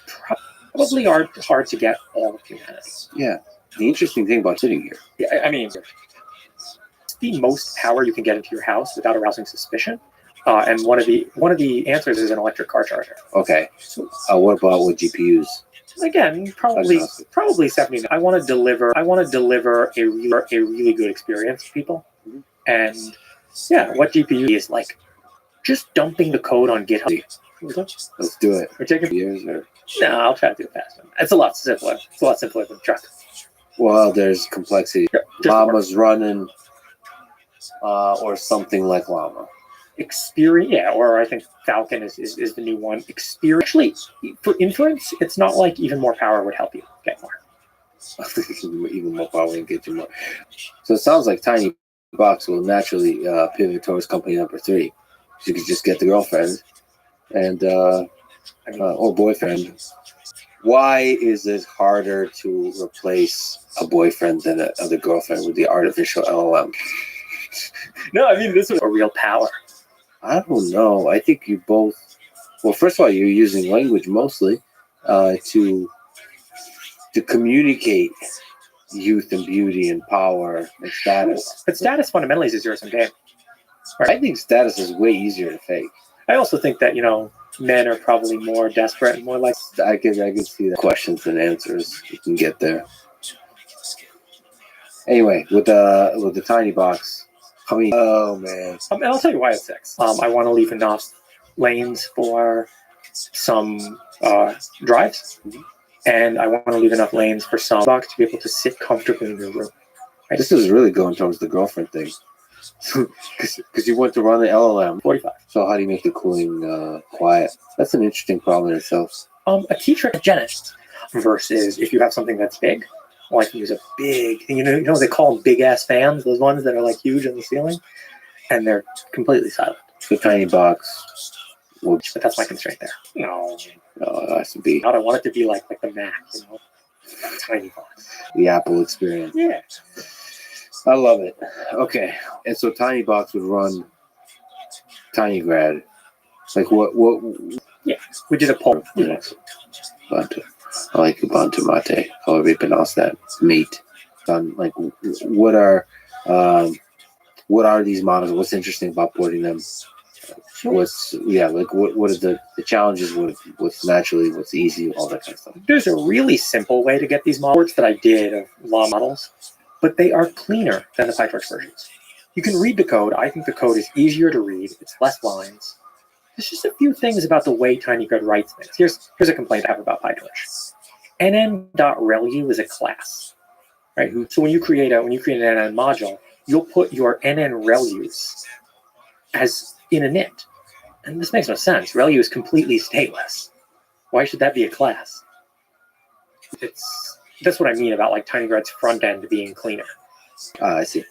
probably hard to get all of humanity. Yeah. The interesting thing about sitting here. Yeah, I mean, it's the most power you can get into your house without arousing suspicion. And one of the answers is an electric car charger. Okay. So what about with GPUs? Again, probably 70. I want to deliver a really good experience to people. Mm-hmm. And yeah, what GPU is like just dumping the code on GitHub. Let's do it. We're taking years or no, I'll try to do it faster. It's a lot simpler. It's a lot simpler than truck. Well, there's complexity. Yeah, Llama's running, or something like Llama. Experience, yeah, or I think Falcon is the new one. Experience. Actually, for inference, it's not like even more power would help you get more. Even more power and get you more. So it sounds like Tiny Box will naturally pivot towards company number 3. You could just get the girlfriend and or boyfriend. Why is it harder to replace a boyfriend than a girlfriend with the artificial LLM? No, I mean, this is a real power. I don't know. I think you both. Well, first of all, you're using language mostly to communicate youth and beauty and power and status. But status fundamentally is a zero-sum game. Right? I think status is way easier to fake. I also think that men are probably more desperate and more like. I can see the questions and answers. You can get there. Anyway, with the Tiny Box. Oh man! And I'll tell you why it's 6. I want to leave enough lanes for some drives, and I want to leave enough lanes for some box to be able to sit comfortably in your room. Right? This is really going towards the girlfriend thing, because you want to run the LLM 45. So how do you make the cooling quiet? That's an interesting problem in itself. A key trick of Genesis versus if you have something that's big. Well, I can use a big, they call them big ass fans, those ones that are like huge on the ceiling, and they're completely silent. The Tiny Box. But that's my constraint there. No, it has to be. I want it to be like the Mac, Tiny Box. The Apple experience. Yeah. I love it. Okay, and so TinyBox would run TinyGrad. Like what? We did a poll. Yes. Ubuntu. I like Ubuntu Mate. However you pronounce that. Mate. Like, what are these models? What's interesting about porting them? What's what are the challenges? What's naturally? What's easy? All that kind of stuff. There's a really simple way to get these models that I did of law models, but they are cleaner than the PyTorch versions. You can read the code. I think the code is easier to read. It's less lines. There's just a few things about the way TinyGrad writes things. Here's a complaint I have about PyTorch. nn.relu is a class, right? So when you create an nn module, you'll put your nn relus as in a init. And this makes no sense. Relu is completely stateless. Why should that be a class? That's what I mean about like TinyGrad's front end being cleaner. I see.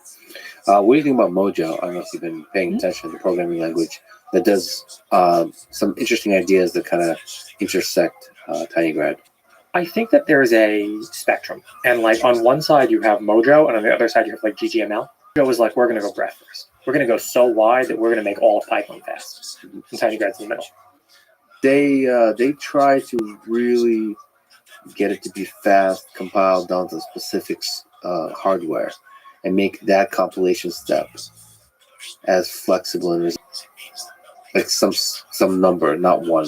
What do you think about Mojo? I don't know if you've been paying attention to the programming language that does some interesting ideas that kind of intersect TinyGrad. I think that there's a spectrum. And like on one side you have Mojo, and on the other side you have like GGML. Mojo is like, we're going to go breadth first. We're going to go so wide that we're going to make all of Python fast. And TinyGrad's in the middle. They try to really get it to be fast, compiled down to specific hardware, and make that compilation step as flexible and like some number, not one.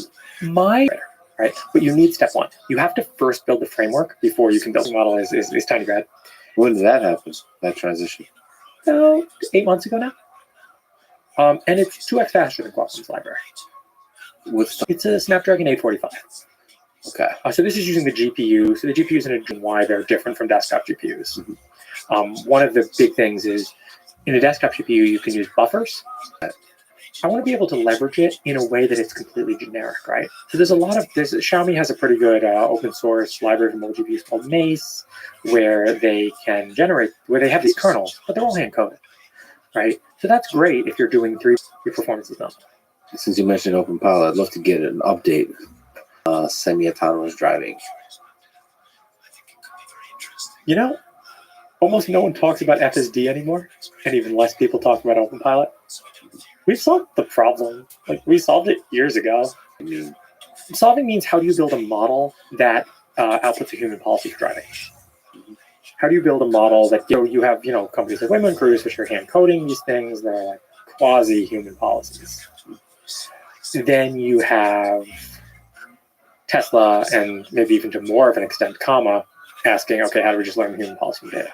Right, but you need step one. You have to first build the framework before you can build a model as TinyGrad. When did that happen? That transition? 8 months ago now. And it's 2x faster than Qualcomm's library. It's a Snapdragon 845. Okay. So this is using the GPU. So the GPUs in a reason why they're different from desktop GPUs. One of the big things is in a desktop GPU, you can use buffers. I want to be able to leverage it in a way that it's completely generic, right? So Xiaomi has a pretty good open source library for mobile GPUs called Mace, where they have these kernels, but they're all hand coded, right? So that's great if you're doing your performance is not. Since you mentioned OpenPilot, I'd love to get an update. Semi-autonomous driving. Almost no one talks about FSD anymore, and even less people talk about OpenPilot. We've solved the problem. Like, we solved it years ago. Solving means, how do you build a model that outputs a human policy for driving? How do you build a model that you have companies like Waymo and Cruise, which are hand coding these things that are like quasi-human policies. Then you have Tesla, and maybe even to more of an extent, Comma, asking, okay, how do we just learn human policy data?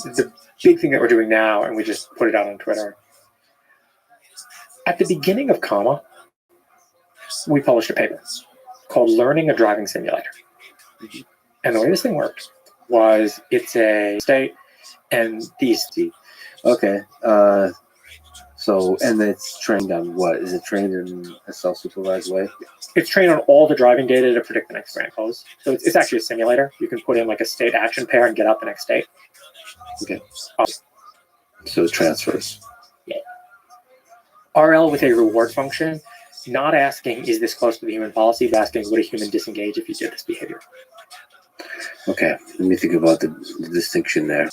The big thing that we're doing now, and we just put it out on Twitter, at the beginning of Comma, we published a paper called Learning a Driving Simulator. And the way this thing worked was it's a state and these. Okay. And it's trained on what? Is it trained in a self-supervised way? It's trained on all the driving data to predict the next ramp pose. So it's actually a simulator. You can put in like a state action pair and get out the next state. Okay. So it transfers. Yeah. RL with a reward function, not asking, is this close to the human policy, but asking, would a human disengage if you did this behavior? Okay. Let me think about the distinction there.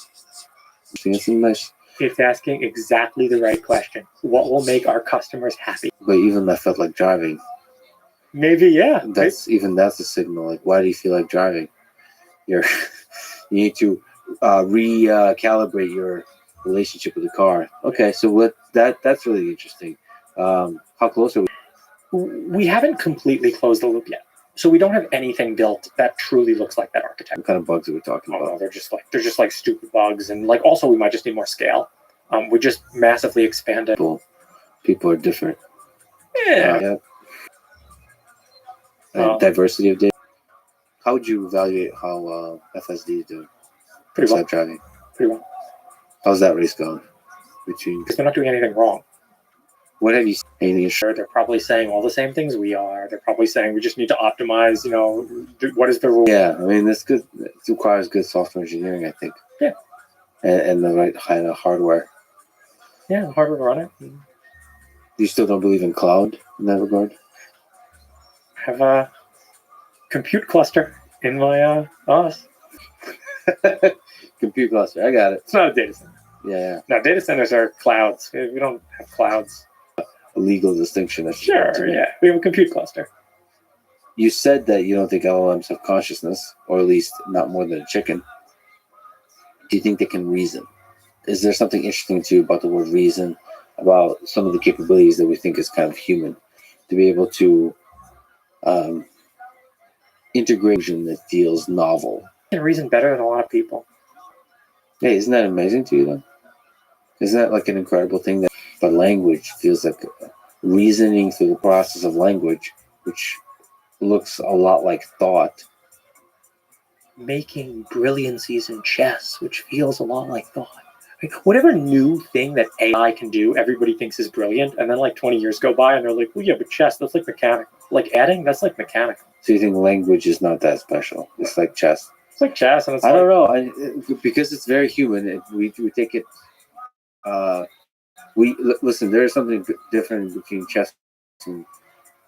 It's nice. It's asking exactly the right question. What will make our customers happy? But even that felt like driving. Maybe, yeah. That's a signal. Like, why do you feel like driving? You need to recalibrate your relationship with the car. Okay, so that's really interesting. How close are we? We haven't completely closed the loop yet. So we don't have anything built that truly looks like that architecture. What kind of bugs are we talking about? No, they're just like stupid bugs, and like also we might just need more scale. We just massively expanded. People are different. Yeah. Diversity of data. How would you evaluate how FSD is doing? Pretty well. Driving. Pretty well. How's that race going? They're not doing anything wrong. What have you seen? Anything Sure, they're probably saying all the same things we are. They're probably saying we just need to optimize, what is the rule? Yeah, I mean, that's good. It requires good software engineering, I think. Yeah. And the right kind of hardware. Yeah, hardware to run it. You still don't believe in cloud in that regard? I have a compute cluster in my OS. Compute cluster. I got it. It's not a data center. Yeah. No, data centers are clouds. We don't have clouds. A legal distinction. That's Sure, yeah. We have a compute cluster. You said that you don't think LLMs have consciousness, or at least not more than a chicken. Do you think they can reason? Is there something interesting to you about the word reason, about some of the capabilities that we think is kind of human, to be able to integration that feels novel? I can reason better than a lot of people. Hey, isn't that amazing to you, though? Isn't that like an incredible thing that but language feels like reasoning through the process of language, which looks a lot like thought. Making brilliancies in chess, which feels a lot like thought. Like, whatever new thing that AI can do, everybody thinks is brilliant, and then like 20 years go by and they're like, well, yeah, but chess, that's like mechanical. Like adding, that's like mechanical. So you think language is not that special? It's like chess. It's like chess, and it's I like, don't know. Because it's very human. We take it. Listen. There is something different between chess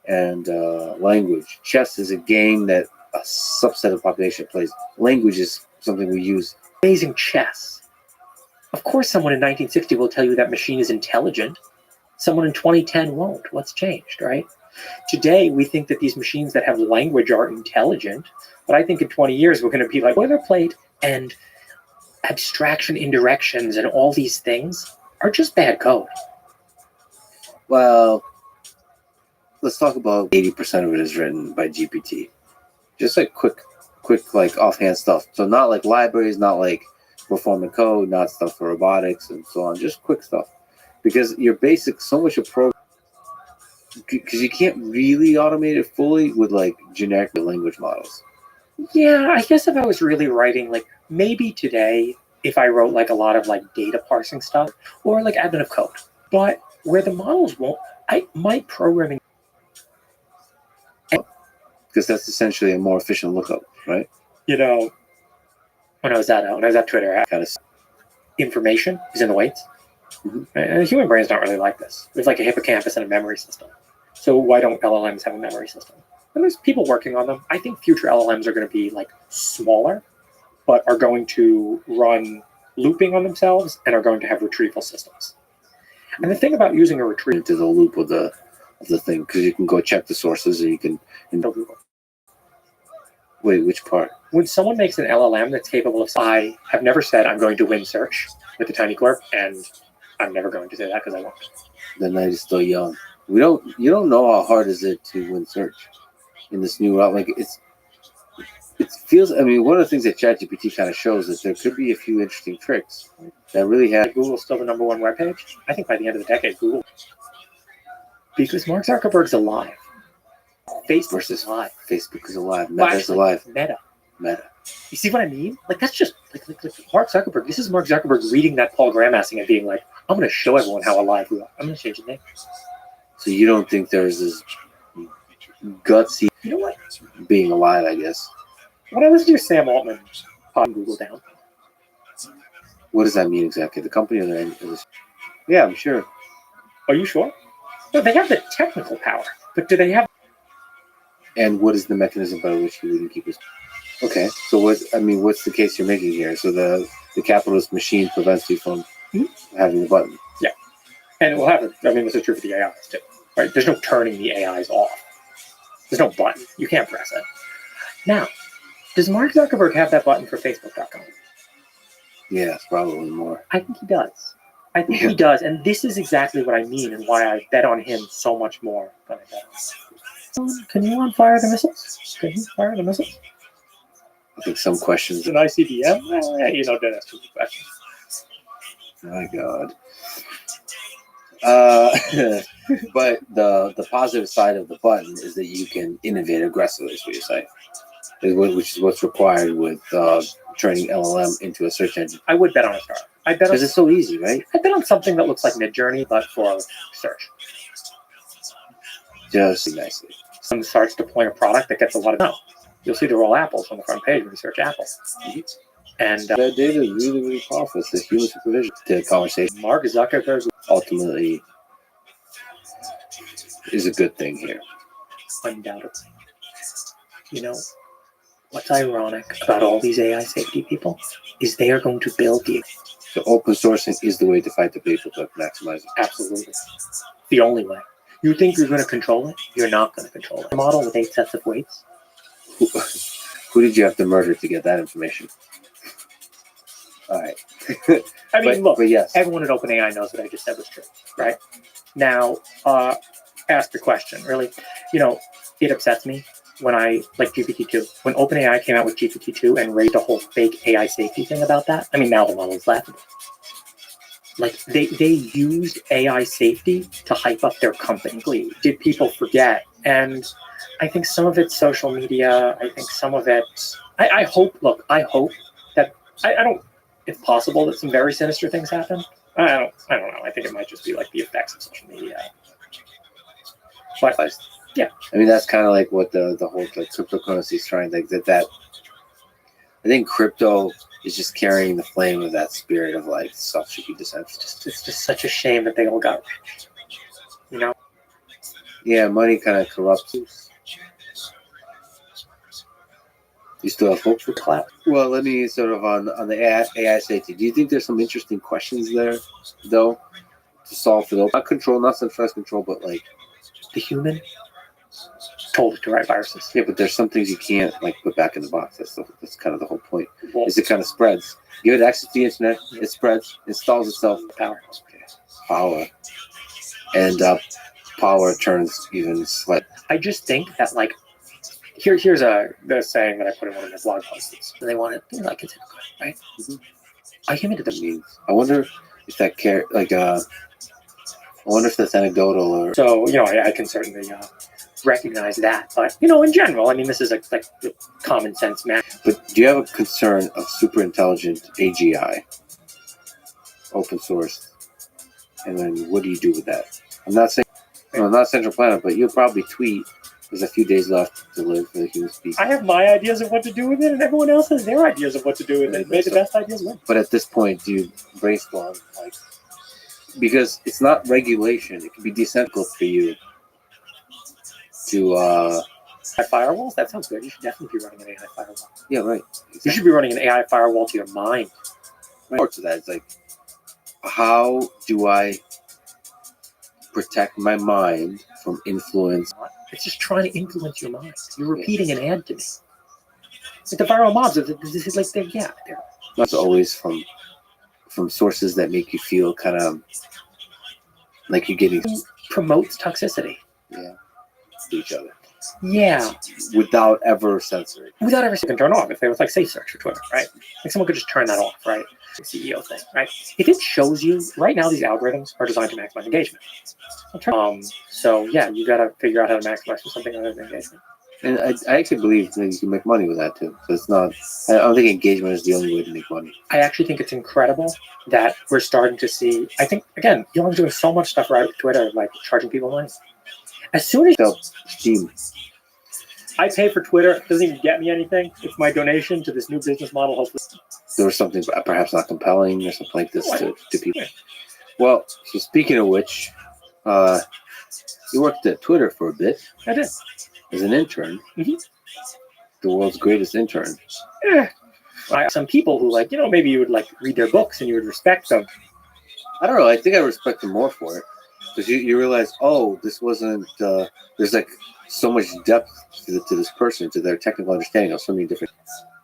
and language. Chess is a game that a subset of the population plays. Language is something we use. amazing chess. Of course, someone in 1960 will tell you that machine is intelligent. Someone in 2010 won't. What's changed, right? Today, we think that these machines that have language are intelligent, but I think in 20 years, we're going to be like boilerplate and abstraction indirections and all these things are just bad code. Well, let's talk about 80% of it is written by GPT. Just like quick, like offhand stuff. So not like libraries, not like performing code, not stuff for robotics and so on. Just quick stuff, because your basic so much of program, because you can't really automate it fully with like generic language models. Yeah, I guess if I was really writing, like maybe today, if I wrote like a lot of like data parsing stuff or like admin of code, but where the models won't, I might programming. Because that's essentially a more efficient lookup, right? You know, when I was at Twitter, I Kind of. information is in the weights. Mhm. And the human brain's not really like this. There's like a hippocampus and a memory system. So why don't LLMs have a memory system? And there's people working on them. I think future LLMs are going to be like smaller, but are going to run looping on themselves and are going to have retrieval systems. And the thing about using a retrieval Into the loop of the thing, because you can go check the sources and you can. Wait, which part? when someone makes an LLM that's capable of, I have never said I'm going to win search with the tiny corp, and I'm never going to say that because I won't. The night is still young. You don't know how hard is it to win search in this new route. Like it feels. I mean, one of the things that ChatGPT kind of shows is there could be a few interesting tricks that really have. Google's still the #1 webpage. I think by the end of the decade, Google, because Mark Zuckerberg's alive. Facebook is alive. Facebook is alive. Well, Meta's actually, alive. Meta. You see what I mean? Like that's just like Mark Zuckerberg. This is Mark Zuckerberg reading that Paul Graham essay and being like, I'm going to show everyone how alive we are. I'm going to change the name. So you don't think there's this gutsy You know what? being alive? I guess. When I listen to your Sam Altman pop Google down, What does that mean exactly? The company or the? Yeah, I'm sure. are you sure? No, they have the technical power, but do they have? And what is the mechanism by which you wouldn't keep it? Okay, so what's the case you're making here? So the capitalist machine prevents you from having the button. And we'll have it. I mean, this is true for the AIs too, right? There's no turning the AIs off. There's no button. You can't press it. Now, does Mark Zuckerberg have that button for Facebook.com? Yeah, probably more. I think he does. I think he does. And this is exactly what I mean and why I bet on him so much more than I bet on. Can you fire the missiles? Can you fire the missiles? I think some questions. An ICBM? You know, don't ask too many questions. My God. But the positive side of the button is that you can innovate aggressively, is what you're saying. Which is what's required with turning LLM into a search engine. I would bet on a startup. I bet on, Because it's so easy, right? I bet on something that looks like Midjourney, but for search. Just nicely. Someone starts deploying a product that gets a lot of no. You'll see the roll apples on the front page when you search Apple. And That data is really, really powerful. It's the human supervision. The conversation Mark Zuckerberg, ultimately is a good thing here. undoubtedly. You know, What's ironic about all these AI safety people is they are going to build the So open sourcing is the way to fight the people to maximize it. absolutely the only way. You think you're going to control it? You're not going to control it. A model with 8 sets of weights. Who did you have to murder to get that information? All right. I mean, look, but yes, everyone at OpenAI knows what I just said was true, right? Now, ask the question, really. You know, it upsets me when GPT-2. When OpenAI came out with GPT-2 and raised a whole fake AI safety thing about that, I mean, now the model is laughable. Like, they used AI safety to hype up their company. Did people forget? And I think some of it's social media. I think some of it, I hope that, I don't, it's possible that some very sinister things happen. I don't know. I think it might just be like the effects of social media. But yeah, I mean that's kind of like what the whole like cryptocurrency is trying that. I think crypto is just carrying the flame of that spirit of like stuff should be decentralized. it's just such a shame that they all got rich. You know? Yeah, money kind of corrupts. You still have hope for Clap. Well, let me sort of on the AI safety. Do you think there's some interesting questions there, though, to solve for those? Not control, not centralized control, but like The human told it to write viruses. yeah. But there's some things you can't like put back in the box. That's kind of the whole point. Well, Is it kind of spreads? You have access to the internet. It spreads. Installs itself. power. Okay. Power. And power turns even slight. I just think that like here's the saying that I put in one of my blog posts. And they want it like it's hypocrite, right? Mhm. I came into the Means. I wonder if that I wonder if that's anecdotal or. so you know I can certainly recognize that, but you know in general, I mean this is like the common sense matter. But do you have a concern of super intelligent AGI, open source, and then what do you do with that? I'm not saying, not Central Planet, but you'll probably tweet. There's a few days left to live for the human species. I have my ideas of what to do with it, and everyone else has their ideas of what to do with it. May the best ideas win. But at this point, do you brainstorm like because it's not regulation; it can be decentralized for you to. Firewalls? That sounds good. You should definitely be running an AI firewall. Yeah, right. You should be running an AI firewall to your mind. More to that, it's like, how do I protect my mind from influence? It's just trying to influence your mind. You're repeating an ad to me. Like the viral mobs, this is like they're Not always from sources that make you feel kind of like you're getting promotes toxicity. to each other Yeah, without ever censoring. without ever can turn off. If there was like safe search for Twitter, right? Like someone could just turn that off, right? The CEO thing, right? If it shows you right now, these algorithms are designed to maximize engagement. So yeah, you got to figure out how to maximize for something other than engagement. And I actually believe that you can make money with that too. So it's not. I don't think engagement is the only way to make money. I actually think it's incredible that we're starting to see. I think again, Elon's doing so much stuff right with Twitter, like charging people money. As soon as Steam. I pay for Twitter, it doesn't even get me anything. It's my donation to this new business model. Hopefully, There was something perhaps not compelling or something like this to people. Well, so speaking of which, you worked at Twitter for a bit I did. as an intern. Mhm. The world's greatest intern. Yeah. Some people who maybe you would read their books and you would respect them. I don't know. I think I respect them more for it because you realize, oh, this wasn't. There's so much depth to this person, to their technical understanding of so many different.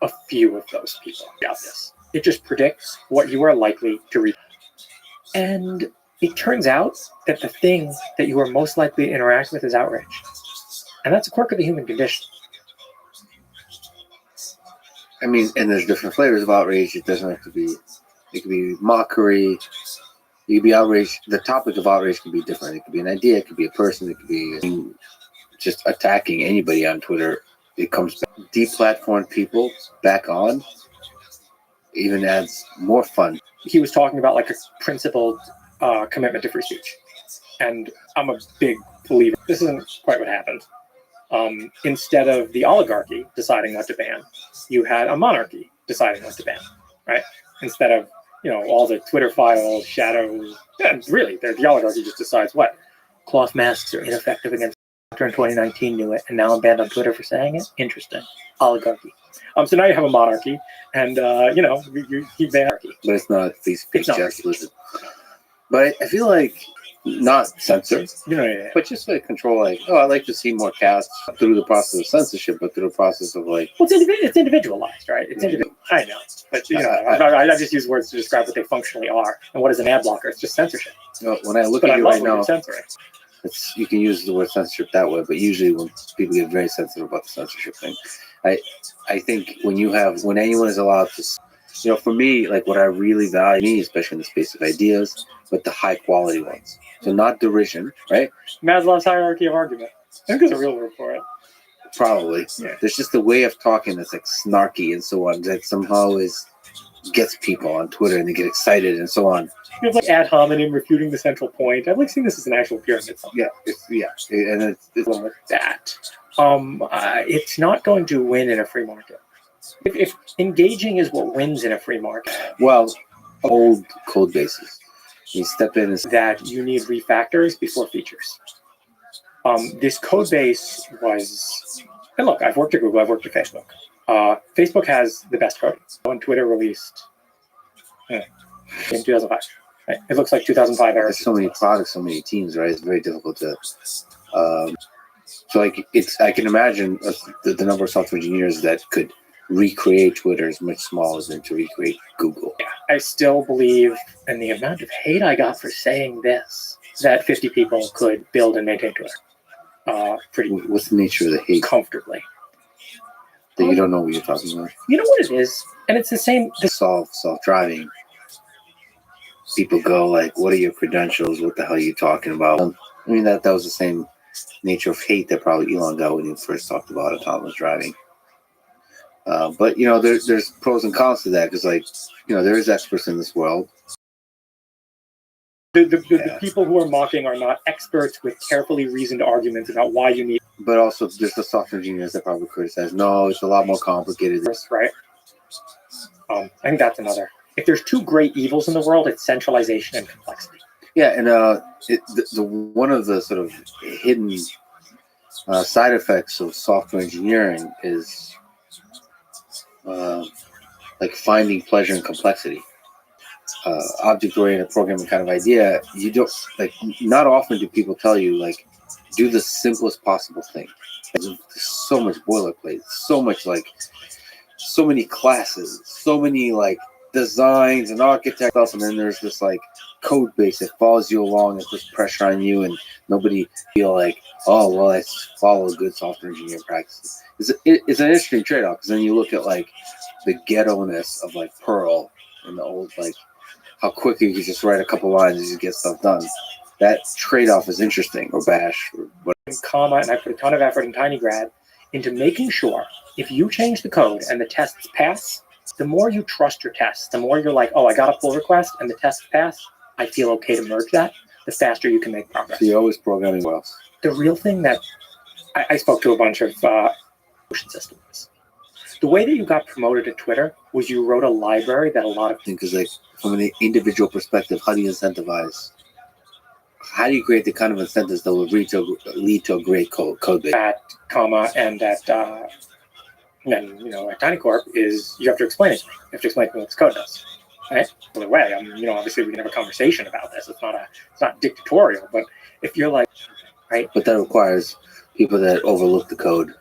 A few of those people got this. It just predicts what you are likely to read. And it turns out that the thing that you are most likely to interact with is outrage. And that's a quirk of the human condition. I mean, and there's different flavors of outrage. It doesn't have to be. It could be mockery. You could be outraged. The topic of outrage can be different. It could be an idea. It could be a person. It could be just attacking anybody on Twitter. It comes back. Deplatform people back on even adds more fun. He was talking about a principled commitment to free speech. And I'm a big believer. This isn't quite what happened. Instead of the oligarchy deciding what to ban, you had a monarchy deciding what to ban, right? Instead of, all the Twitter files, shadows, and really, the oligarchy just decides what? Cloth masks are ineffective against. In 2019 knew it, and now I'm banned on Twitter for saying it. Interesting. Oligarchy. So now you have a monarchy, and you keep anarchy. But it's not these big It's not chess lizard. But I feel like not censor, Yeah. but just like control. Like, oh, I like to see more cats through the process of censorship, but through the process of like, Well, it's individualized, right? It's individual. I know, but I just use words to describe what they functionally are. And what is an ad blocker? It's just censorship. when I look But at I you love right when now, you're censoring. you can use the word censorship that way, but usually when people get very sensitive about the censorship thing, I think when anyone is allowed to, for me, like what I really value, especially in the space of ideas, but the high quality ones. So not derision, right? Maslow's hierarchy of argument. I think there's a real word for it. Probably. Yeah. There's just a way of talking that's like snarky and so on that somehow gets people on Twitter and they get excited and so on. You have like ad hominem refuting the central point. I've like seen this as an actual pyramid. Yeah, and it's Well, with that, it's not going to win in a free market. If engaging is what wins in a free market, well, old code bases. You step in and that you need refactors before features. This code base was, and look, I've worked at Google, I've worked at Facebook. Facebook has the best code. When Twitter released in 2005, right? It looks like 2005 era. there's so many products, so many teams, right? It's very difficult to. So like I can imagine the number of software engineers that could recreate Twitter is much smaller than to recreate Google. I still believe, and the amount of hate I got for saying this, that 50 people could build and maintain Twitter pretty What's the nature of the hate comfortably. that you don't know what you're talking about? You know what it is? And it's the same. Self-driving. People go like, "What are your credentials? What the hell are you talking about?" I mean that was the same nature of hate that probably Elon got when he first talked about autonomous driving. But there's pros and cons to that because there is experts in this world. The people who are mocking are not experts with carefully reasoned arguments about why you need But also, there's the software engineers that probably criticize. No, it's a lot more complicated. this, right? I think that's another. If there's two great evils in the world, it's centralization and complexity. Yeah, and one of the sort of hidden side effects of software engineering is like finding pleasure in complexity. Object-oriented programming kind of idea. You don't like. Not often do people tell you like, do the simplest possible thing. There's so much boilerplate, so many classes, so many like designs and architect stuff, and then there's this like code base that follows you along and puts pressure on you, and nobody feel like, oh well, I follow good software engineering practices. It's an interesting trade-off because then you look at like the ghetto-ness of like Perl and the old like how quickly you can just write a couple lines and just get stuff done. That trade-off is interesting, or Bash, or whatever. And I put a ton of effort in TinyGrad into making sure if you change the code and the tests pass, the more you trust your tests, the more you're like, oh, I got a pull request and the tests pass, I feel okay to merge that, the faster you can make progress. So you're always programming well. The real thing that I spoke to a bunch of motion systems. The way that you got promoted at Twitter was you wrote a library that a lot of Because like from an individual perspective, how do you incentivize? How do you create the kind of incentives that will lead to a great code base? at and at TinyCorp is you have to explain it. You have to explain what this code does. Right? By the way, obviously we can have a conversation about this. It's not dictatorial, but if you're like, right? But that requires people that overlook the code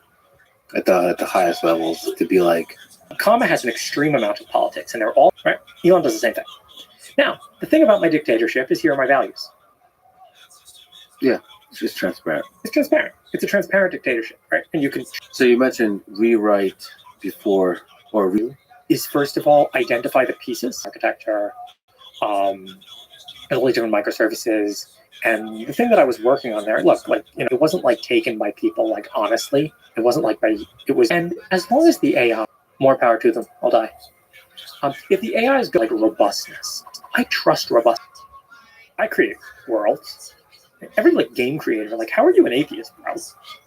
at the highest levels to be like, Comma has an extreme amount of politics, and they're all right. Elon does the same thing. Now, the thing about my dictatorship is here are my values. it's just transparent. It's transparent. It's a transparent dictatorship, right? And you can So you mentioned rewrite before or is first of all identify the pieces, architecture, and all the different microservices. And the thing that I was working on there, look, it wasn't like taken by people like honestly. It wasn't like and as long as the AI, more power to them, I'll die. If the AI is good, like robustness, I trust robustness. I create worlds. Every game creator, how are you an atheist, bro?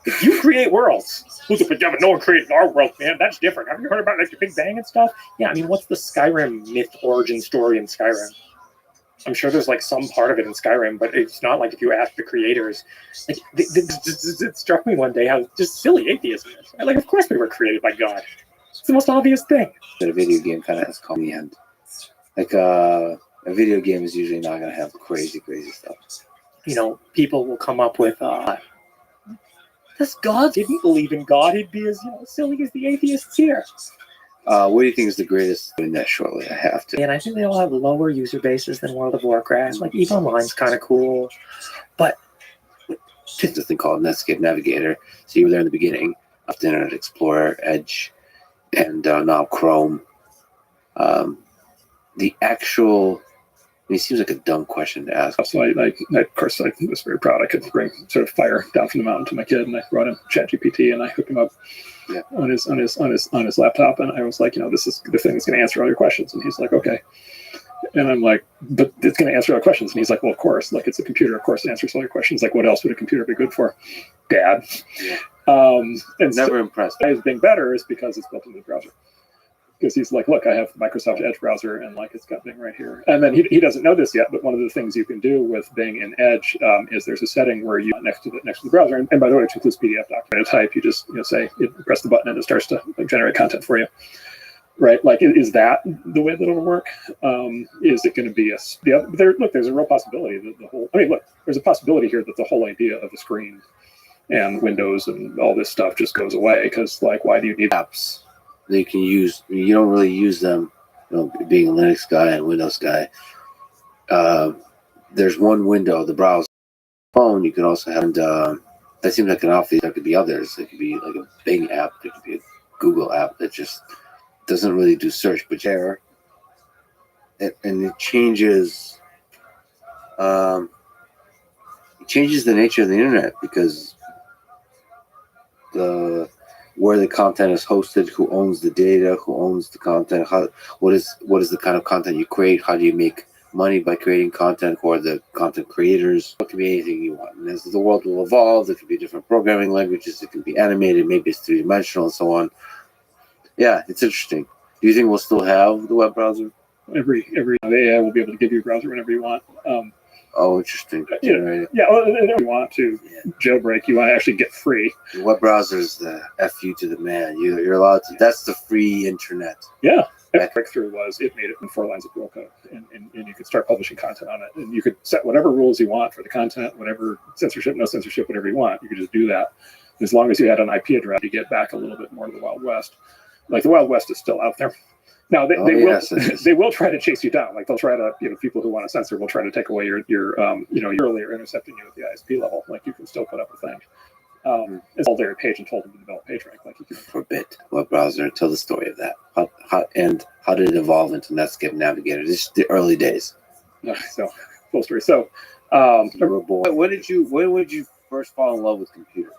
If you create worlds, who's a pajama? No one created our world, man. That's different. Have you heard about the Big Bang and stuff? Yeah, what's the Skyrim myth origin story in Skyrim? I'm sure there's some part of it in Skyrim, but it's not like if you ask the creators. It struck me one day how just silly atheism is. Of course we were created by God. It's the most obvious thing. that a video game kind of has come in the end. Like a video game is usually not going to have crazy stuff. You know, people will come up with, this God didn't believe in God. He'd be as silly as the atheists here. What do you think is the greatest in that shortly? I have to. And I think they all have lower user bases than World of Warcraft. Like, EVE Online's kind of cool. But Just a thing called Netscape Navigator. So you were there in the beginning of the Internet Explorer, Edge, and now Chrome. The actual, it seems like a dumb question to ask. So of course, I was very proud. I could bring sort of fire down from the mountain to my kid, and I brought him ChatGPT, and I hooked him up on his laptop, and I was like, this is the thing that's going to answer all your questions, and he's like, okay. And I'm like, but it's going to answer all your questions, and he's like, well, of course, like it's a computer, of course it answers all your questions. Like, what else would a computer be good for, Dad? Yeah. And Never impressed. It's being better is because it's built into the browser. Because he's like, look, I have Microsoft Edge browser, and like it's got Bing right here. And then he doesn't know this yet, but one of the things you can do with Bing in Edge is there's a setting where you next to the browser, and by the way, it includes PDF document type. You just say press the button and it starts to generate content for you, right? Like, is that the way that it'll work? Is it going to be there's a real possibility that there's a possibility here that the whole idea of the screen and Windows and all this stuff just goes away, because like, why do you need Apps that you can use, you don't really use them, being a Linux guy and Windows guy. There's one window, the browser. Phone, you can also have, and that seems like an obvious. There could be others. It could be like a Bing app. There could be a Google app that just doesn't really do search, but and it changes. It changes the nature of the internet, because where the content is hosted, who owns the data, who owns the content, what is the kind of content you create, how do you make money by creating content, who are the content creators. It can be anything you want. And as the world will evolve, there could be different programming languages, it can be animated, maybe it's three-dimensional and so on. Yeah, it's interesting. Do you think we'll still have the web browser? every AI will be able to give you a browser whenever you want. Oh, interesting. And if you want to jailbreak, you want to actually get free. The web browser is the FU to the man. You're allowed to. That's the free internet. Yeah. The breakthrough was it made it in 4 lines of rule code, and you could start publishing content on it, and you could set whatever rules you want for the content, whatever censorship, no censorship, whatever you want. You could just do that. As long as you had an IP address, you get back a little bit more to the Wild West. Like the Wild West is still out there. Now they will try to chase you down. Like they'll try to, people who want to censor will try to take away your earlier intercepting you at the ISP level. Like you can still put up a thing. It's all there page and told them to develop PageRank. Like you can. For a bit, web browser. Tell the story of that. How did it evolve into Netscape Navigator? This is the early days. So full story. So, when would you first fall in love with computers?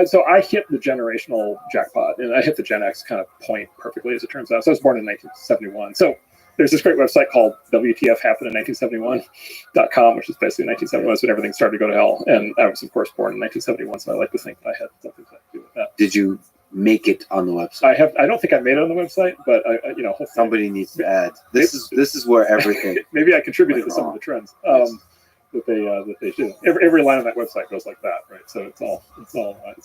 So I hit the generational jackpot, and I hit the Gen X kind of point perfectly, as it turns out. So I was born in 1971. So there's this great website called WTFHappened in1971.com, which is basically 1971 when everything started to go to hell. And I was, of course, born in 1971, so I like to think that I had something to do with that. Did you make it on the website? I don't think I made it on the website, but hopefully somebody needs to add. This is where everything. Maybe I contributed to some of the trends. That they do. Every line on that website goes like that, right? So it's all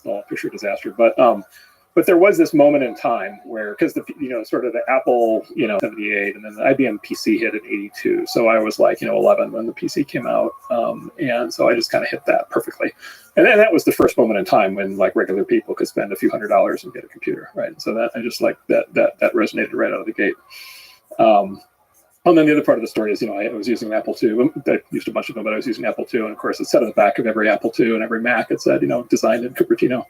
a picture disaster. But there was this moment in time where, because sort of the Apple 78, and then the IBM PC hit in 82. So I was like 11 when the PC came out, and so I just kind of hit that perfectly. And then that was the first moment in time when like regular people could spend a few $100s and get a computer, right? And so that I just like that resonated right out of the gate. And then the other part of the story is, I was using an Apple II. I used a bunch of them, but I was using Apple II. And of course, it said on the back of every Apple II and every Mac, it said, designed in Cupertino.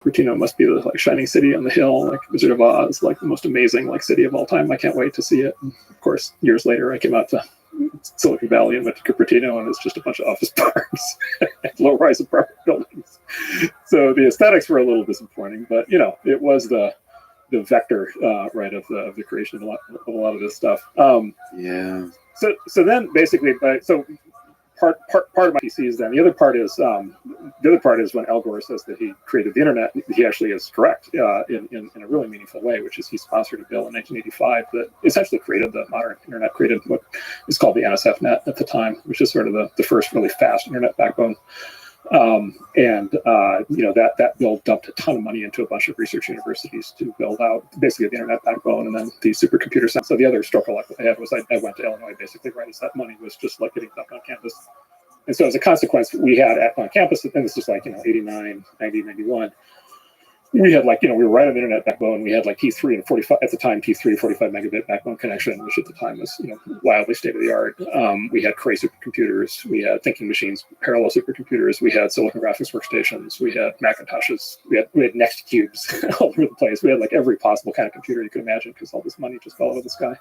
Cupertino must be the shining city on the hill, like Wizard of Oz, like the most amazing city of all time. I can't wait to see it. And of course, years later, I came out to Silicon Valley and went to Cupertino, and it's just a bunch of office parks, low-rise apartment buildings. So the aesthetics were a little disappointing, but it was the vector, right, of the creation of a lot of this stuff. So then basically, part of my PC is then the other part is when Al Gore says that he created the internet. He actually is correct in a really meaningful way, which is he sponsored a bill in 1985 that essentially created the modern internet, created what is called the NSFNet at the time, which is sort of the first really fast internet backbone. That bill dumped a ton of money into a bunch of research universities to build out basically the internet backbone and then the supercomputer science. So the other stroke of luck that I had was I went to Illinois basically right as that money was just like getting dumped on campus. And so as a consequence, we had on campus, and this was like, 89, 90, 91, we had we were right on the internet backbone. We had like T3 and 45 at the time, T3 45 megabit backbone connection, which at the time was wildly state of the art. We had Cray supercomputers, we had thinking machines, parallel supercomputers, we had Silicon graphics workstations, we had Macintoshes, we had Nextcubes all over the place. We had like every possible kind of computer you could imagine because all this money just fell out of the sky.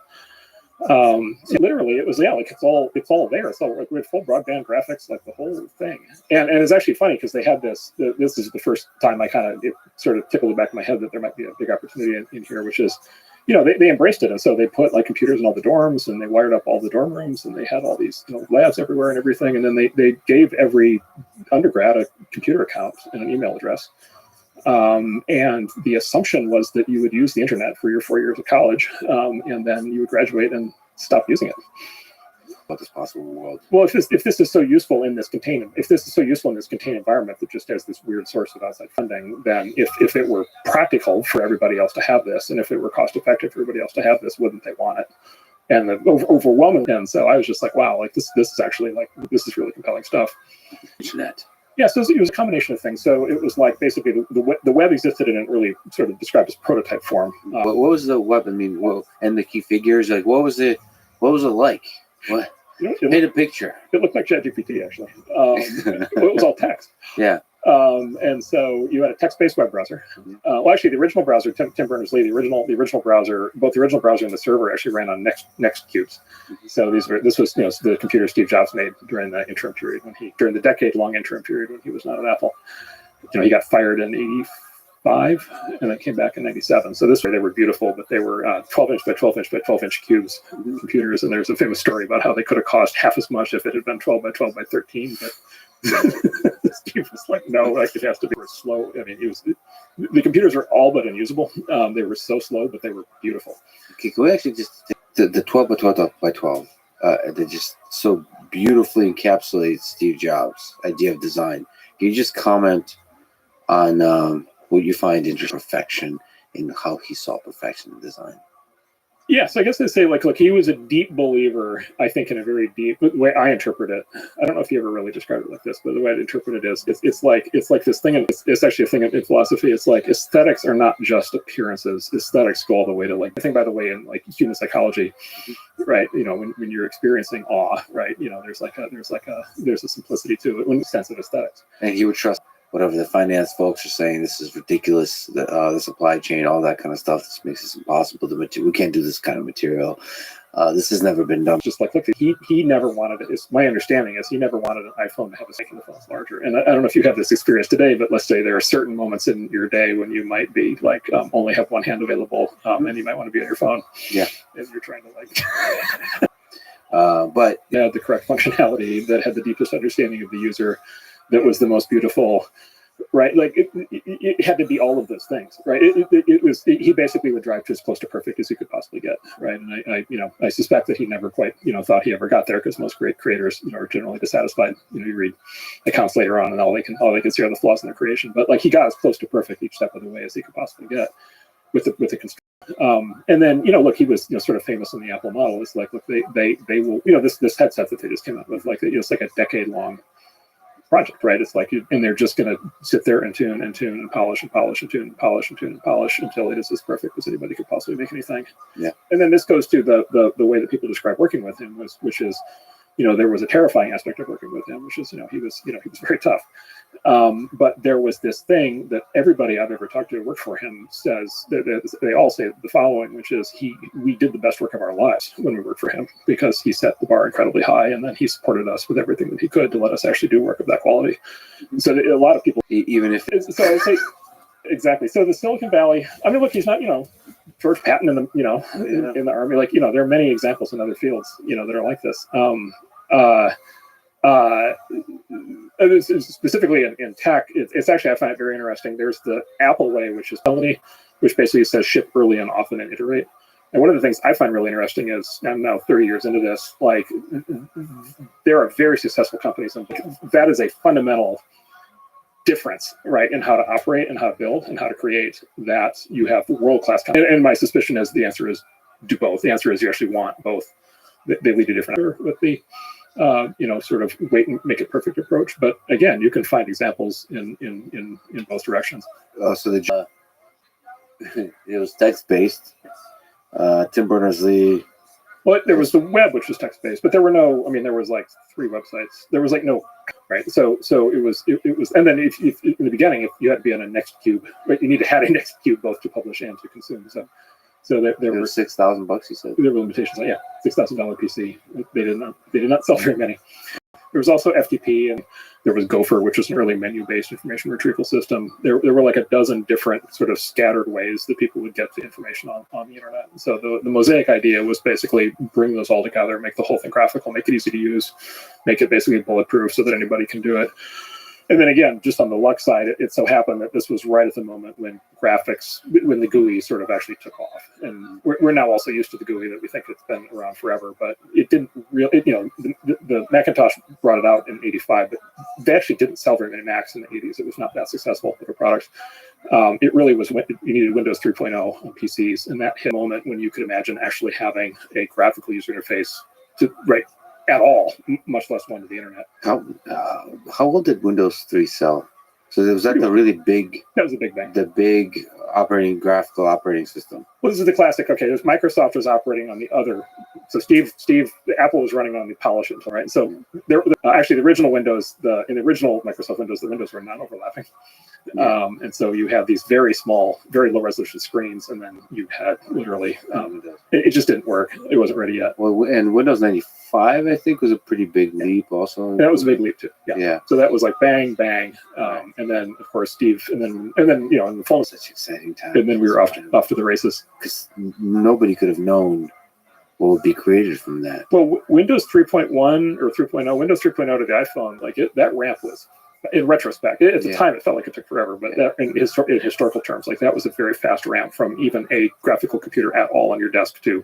Literally it was it's all there. So like we had full broadband graphics, like the whole thing. And it's actually funny because they had this is the first time I it sort of tickled the back of my head that there might be a big opportunity in here, which is, they embraced it. And so they put like computers in all the dorms and they wired up all the dorm rooms and they had all these labs everywhere and everything. And then they gave every undergrad a computer account and an email address. And the assumption was that you would use the internet for your 4 years of college, and then you would graduate and stop using it. What is possible in the world? Well, if this is so useful in this contained environment that just has this weird source of outside funding, then if it were practical for everybody else to have this, and if it were cost effective for everybody else to have this, wouldn't they want it? And the overwhelming, and so I was just like, wow, like this is actually this is really compelling stuff. Internet. Yeah, so it was a combination of things. So it was like basically the web existed in an early sort of described as prototype form. What was the web? I mean, and the key figures, like what was it like? What? Paint a picture. It looked like ChatGPT actually. It was all text. Yeah. And so you had a text-based web browser. Well, actually, the original browser, Tim Berners-Lee, the original browser, both the original browser and the server actually ran on Nextcubes. So this was the computer Steve Jobs made during the interim period during the decade-long interim period when he was not at Apple. He got fired in '85 and then came back in '97. So this way they were beautiful, but they were 12-inch by 12-inch by 12-inch cubes computers. And there's a famous story about how they could have cost half as much if it had been 12 by 12 by 13, but Steve was like, no, like it has to be slow. I mean, the computers were all but unusable. They were so slow, but they were beautiful. Okay, can we actually just the 12 by 12 by 12? They just so beautifully encapsulate Steve Jobs' idea of design. Can you just comment on what you find interesting perfection in how he saw perfection in design? Yes, I guess I'd say, look, he was a deep believer, I think, in a very deep way I interpret it. I don't know if he ever really described it like this, but the way I interpret it is, it's like this thing, it's actually a thing in philosophy. It's like aesthetics are not just appearances. Aesthetics go all the way to I think, by the way, in human psychology, right? When you're experiencing awe, right? There's a simplicity to it, in the sense of aesthetics. And he would trust whatever the finance folks are saying, this is ridiculous, the supply chain, all that kind of stuff. This makes this impossible. We can't do this kind of material. This has never been done. Just look, he never wanted it. My understanding is he never wanted an iPhone to have making the phones larger. And I don't know if you have this experience today, but let's say there are certain moments in your day when you might be only have one hand available, and you might want to be on your phone. Yeah. As you're trying to but had the correct functionality, that had the deepest understanding of the user, that was the most beautiful, right? It had to be all of those things, right? He basically would drive to as close to perfect as he could possibly get, right? And I suspect that he never quite thought he ever got there, because most great creators are generally dissatisfied. You read accounts later on and all they can see are the flaws in their creation, but he got as close to perfect each step of the way as he could possibly get with the construction. And then he was sort of famous in the Apple model. It's like, look, they will this headset that they just came out with, it's like a decade long project, right? It's like, and they're just going to sit there and tune and polish and polish and tune and polish and tune and polish until it is as perfect as anybody could possibly make anything. Yeah. And then this goes to the way that people describe working with him, which is, there was a terrifying aspect of working with him, which is, he was very tough. But there was this thing that everybody I've ever talked to who worked for him says, that they all say the following, which is we did the best work of our lives when we worked for him, because he set the bar incredibly high, and then he supported us with everything that he could to let us actually do work of that quality. And so a lot of people, even if so I say exactly. So the Silicon Valley, I mean, look, he's not George Patton in the in the Army. There are many examples in other fields that are like this. Specifically in tech, it's actually, I find it very interesting. There's the Apple way, which is felony, which basically says ship early and often and iterate. And one of the things I find really interesting is, I'm now 30 years into this, there are very successful companies, and that is a fundamental difference, right, in how to operate and how to build and how to create, that you have world-class. And my suspicion is the answer is do both. The answer is you actually want both. They lead to different with the sort of wait and make it perfect approach. But again, you can find examples in both directions. So it was text-based. Tim Berners-Lee. Well, there was the web, which was text-based, but there were no. I mean, there was like 3 websites. There was like no, right? So it was, and then if in the beginning, if you had to be on a Nextcube, right, you need to have a Nextcube both to publish and to consume. So there were $6,000. You said there were limitations. Like, yeah, $6,000 PC. They did not sell very many. There was also FTP, and there was Gopher, which was an early menu-based information retrieval system. There were like a dozen different sort of scattered ways that people would get the information on the internet. And so the Mosaic idea was basically bring those all together, make the whole thing graphical, make it easy to use, make it basically bulletproof so that anybody can do it. And then again, just on the luck side, it so happened that this was right at the moment when when the GUI sort of actually took off. And we're now also used to the GUI that we think it's been around forever, but it didn't really, the Macintosh brought it out in '85, but they actually didn't sell very many Macs in the '80s. It was not that successful of a product. It really was, you needed Windows 3.0 on PCs, and that hit a moment when you could imagine actually having a graphical user interface to write at all, much less one to the internet. How old did Windows 3 sell? So was that the really big? That was a big bang. The big graphical operating system. Well, this is the classic. Okay, there's Microsoft was operating on the other. So Steve, Apple was running on the Polish Intel, right? So actually, the original Windows, in the original Microsoft Windows, the windows were not overlapping. Yeah. And so you have these very small, very low resolution screens, and then you had literally, it just didn't work. It wasn't ready yet. Well, and Windows 95, I think, was a pretty big leap also. That was a big leap too. Yeah. So that was like bang, bang. And then of course Steve, and then in the phone, such exciting time. And then we were off to the races. Because nobody could have known what would be created from that. Well, Windows 3.1 or 3.0, Windows 3.0 to the iPhone, like that ramp was, in retrospect, at the time it felt like it took forever, but that, in historical terms, like that was a very fast ramp from even a graphical computer at all on your desk to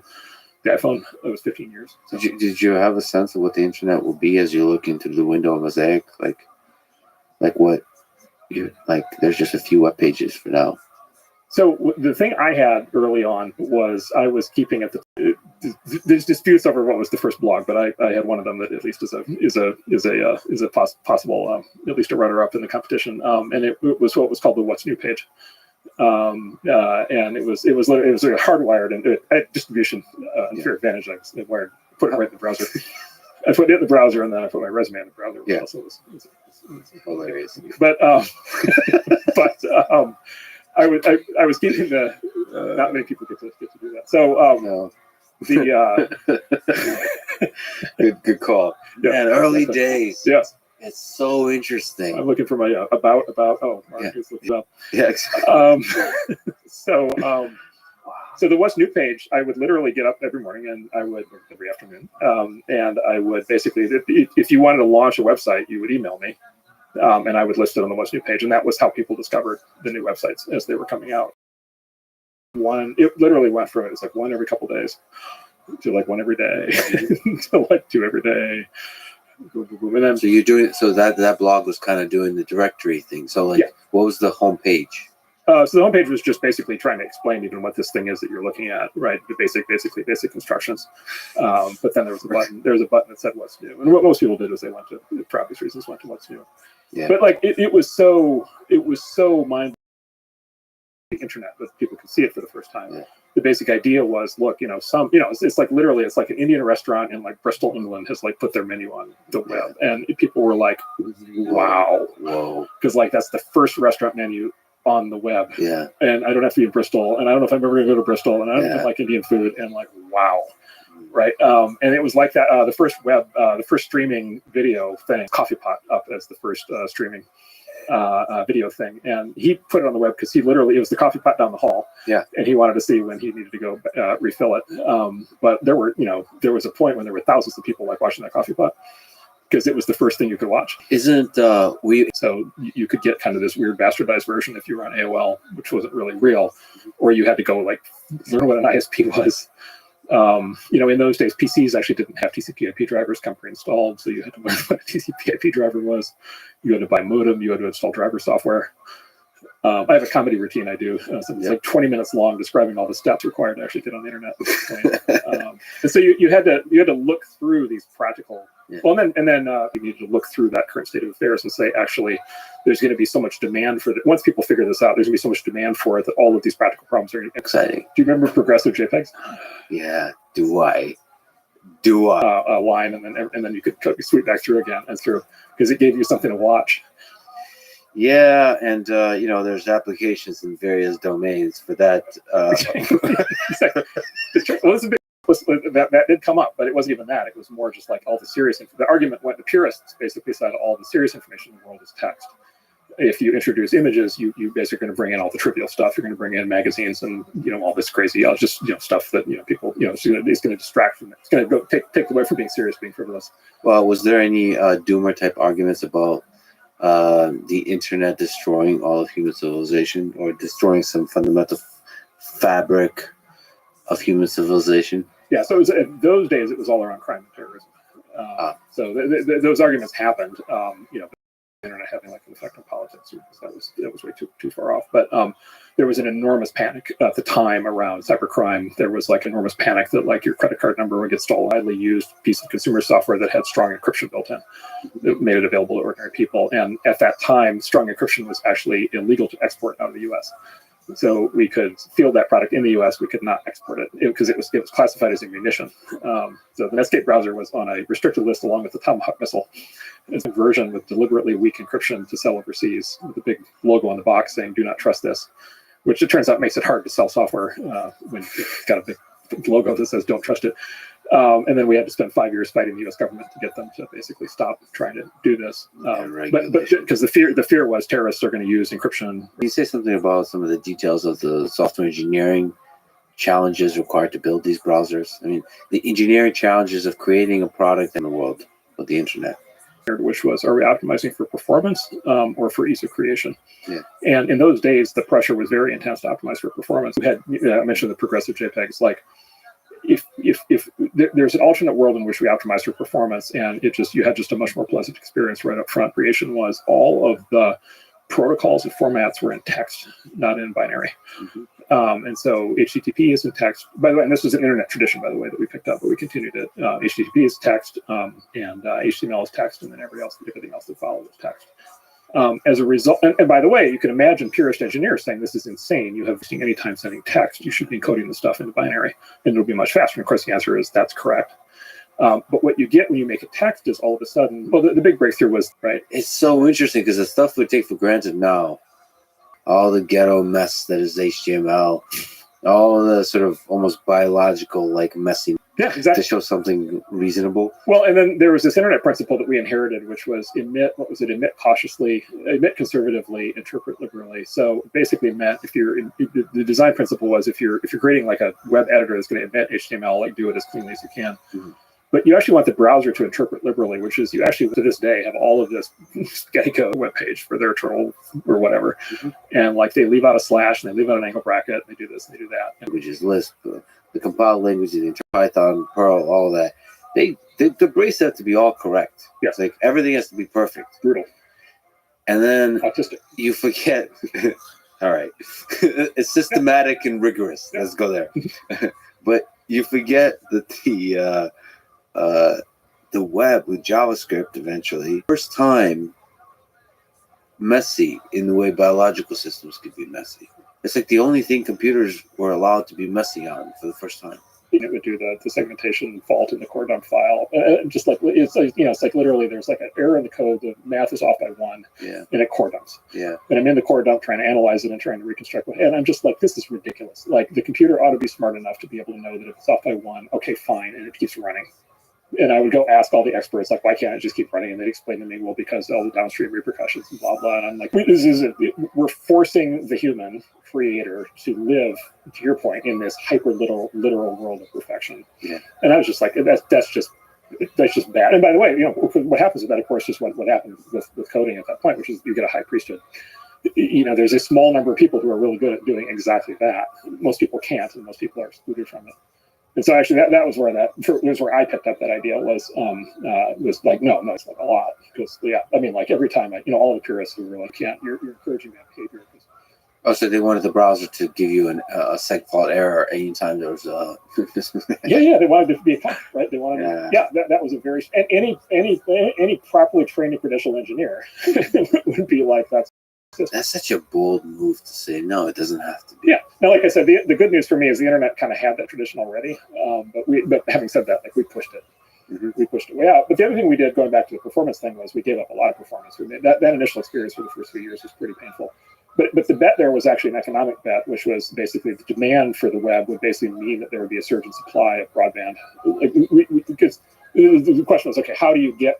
the iPhone. It was 15 years. So. Did you have a sense of what the internet will be as you look into the window of Mosaic? Like what? There's just a few web pages for now. So the thing I had early on was I was keeping at there's disputes over what was the first blog, but I had one of them that at least is a possible at least a runner-up in the competition, and it was what was called the What's New page, and it was like hardwired and distribution unfair advantage. I put it right in the browser. I put it in the browser, and then I put my resume in the browser. Yeah, also was hilarious. But I was keeping not many people get to do that. So no. Good call. Yeah, and early days. Yes. It's so interesting. I'm looking for my about. Oh, Mark is looking up. Yeah, exactly. So the What's New page, I would literally get up every morning, and I would every afternoon, and I would basically, if you wanted to launch a website, you would email me. And I would list it on the What's New page, and that was how people discovered the new websites as they were coming out. It literally went from it was like one every couple days to like one every day to like 2 every day. And then, so you're doing so that blog was kind of doing the directory thing. So what was the homepage? So the homepage was just basically trying to explain even what this thing is that you're looking at, right? The basic instructions. But then there was a button. There was a button that said "What's New," and what most people did was they went to, for obvious reasons, went to "What's New." Yeah. But like it was so mind the internet that people could see it for the first time. Yeah. The basic idea was, look, it's like literally, it's like an Indian restaurant in like Bristol, England has like put their menu on the web, and people were like, wow, whoa, because like that's the first restaurant menu on the web. Yeah. And I don't have to be in Bristol, and I don't know if I'm ever gonna go to Bristol, and I don't like Indian food, and like, wow. Right. And it was like that. The first streaming video thing, Coffee Pot up as the first streaming video thing. And he put it on the web because it was the coffee pot down the hall. Yeah. And he wanted to see when he needed to go refill it. But there was a point when there were thousands of people like watching that coffee pot because it was the first thing you could watch. So you could get kind of this weird bastardized version if you were on AOL, which wasn't really real, or you had to go like learn what an ISP was. In those days, PCs actually didn't have TCP/IP drivers come pre-installed, so you had to learn what a TCP/IP driver was. You had to buy a modem. You had to install driver software. I have a comedy routine I do. So it's like 20 minutes long, describing all the steps required to actually get on the internet. And so you had to look through these practical. Yeah. Well, and then you needed to look through that current state of affairs and say, actually, there's going to be so much demand for it. Once people figure this out, there's going to be so much demand for it that all of these practical problems are Exciting. Do you remember progressive JPEGs? Yeah. Do I? A line, and then you could sweep back through again and through because it gave you something to watch. Yeah, and there's applications in various domains for that. Exactly. That did come up, but it wasn't even that. It was more just like all the serious. The argument went. The purists basically said all the serious information in the world is text. If you introduce images, you basically are going to bring in all the trivial stuff. You're going to bring in magazines and all this crazy, just stuff that people it's going to distract from it. It's going to go take away from being serious, being frivolous. Well, was there any Doomer type arguments about the internet destroying all of human civilization or destroying some fundamental fabric of human civilization? Yeah, so in those days it was all around crime and terrorism. So those arguments happened. The internet having like an effect on politics, that was way too far off. But there was an enormous panic at the time around cybercrime. There was like enormous panic that like your credit card number would get stolen. Widely used piece of consumer software that had strong encryption built in, that made it available to ordinary people. And at that time, strong encryption was actually illegal to export out of the U.S. So we could field that product in the U.S. We could not export it because it was classified as a munition. So the Netscape browser was on a restricted list along with the Tomahawk missile. It's a version with deliberately weak encryption to sell overseas with a big logo on the box saying "Do not trust this," which it turns out makes it hard to sell software when it's got a big logo that says "Don't trust it." And then we had to spend 5 years fighting the U.S. government to get them to basically stop trying to do this. But because the fear was terrorists are going to use encryption. Can you say something about some of the details of the software engineering challenges required to build these browsers? I mean, the engineering challenges of creating a product in the world with the internet. Which was, are we optimizing for performance or for ease of creation? Yeah. And in those days, the pressure was very intense to optimize for performance. We had, I mentioned the progressive JPEGs, like if there's an alternate world in which we optimize for performance and you had just a much more pleasant experience right up front. Creation was all of the protocols and formats were in text, not in binary. Mm-hmm. And so HTTP is in text, by the way, and this was an internet tradition, by the way, that we picked up, but we continued it. HTTP is text, and HTML is text, and then everything else that followed is text. As a result, and by the way, you can imagine purist engineers saying this is insane. You have anytime sending text, you should be encoding the stuff into binary, and it'll be much faster. And of course, the answer is that's correct. But what you get when you make it text is all of a sudden, well, the big breakthrough was, right? It's so interesting because the stuff we take for granted now, all the ghetto mess that is HTML, all the sort of almost biological, like messy. Yeah, exactly. To show something reasonable. Well, and then there was this internet principle that we inherited, which was emit cautiously, emit conservatively, interpret liberally. So basically meant the design principle was if you're creating like a web editor that's going to emit HTML, like do it as cleanly as you can. Mm-hmm. But you actually want the browser to interpret liberally, which is you actually, to this day, have all of this spaghetti code web page for their terminal or whatever. Mm-hmm. And like they leave out a slash and they leave out an angle bracket, and they do this and they do that. Which is Lisp, the compiled languages, Python, Perl, all of that. The brace have to be all correct. Yeah. It's like everything has to be perfect. Brutal. And then autistic. You forget. All right. It's systematic and rigorous. Yeah. Let's go there. But you forget that the web with JavaScript eventually, first time messy in the way biological systems could be messy. It's like the only thing computers were allowed to be messy on for the first time. It would do the segmentation fault in the core dump file. Just like it's like literally there's like an error in the code. The math is off by 1, yeah, and it core dumps. Yeah. And I'm in the core dump trying to analyze it and trying to reconstruct it. And I'm just like, this is ridiculous. Like the computer ought to be smart enough to be able to know that if it's off by 1, okay, fine, and it keeps running. And I would go ask all the experts, like, why can't I just keep running? And they'd explain to me, well, because all the downstream repercussions and blah, blah. And I'm like, we're forcing the human creator to live, to your point, in this hyper literal world of perfection. Yeah. And I was just like, that's just bad. And by the way, what happens with that, of course, is what happened with coding at that point, which is you get a high priesthood. There's a small number of people who are really good at doing exactly that. Most people can't, and most people are excluded from it. And so actually that was where I picked up that idea was like, no, it's like a lot. Because, yeah, I mean, like every time all the purists who were like, you're encouraging that behavior. Oh, so they wanted the browser to give you a segfault error anytime there was a. yeah, they wanted it to be a fact, right? They wanted, that was a very, and any properly trained and credentialed engineer would be like, that's such a bold move to say, no, it doesn't have to be. Yeah. Now, like I said, the good news for me is the internet kind of had that tradition already. But having said that, like we pushed it. Mm-hmm. We pushed it way out. But the other thing we did, going back to the performance thing, was we gave up a lot of performance. We made that initial experience for the first few years was pretty painful. But the bet there was actually an economic bet, which was basically the demand for the web would basically mean that there would be a surge in supply of broadband. Because the question was, okay, how do you get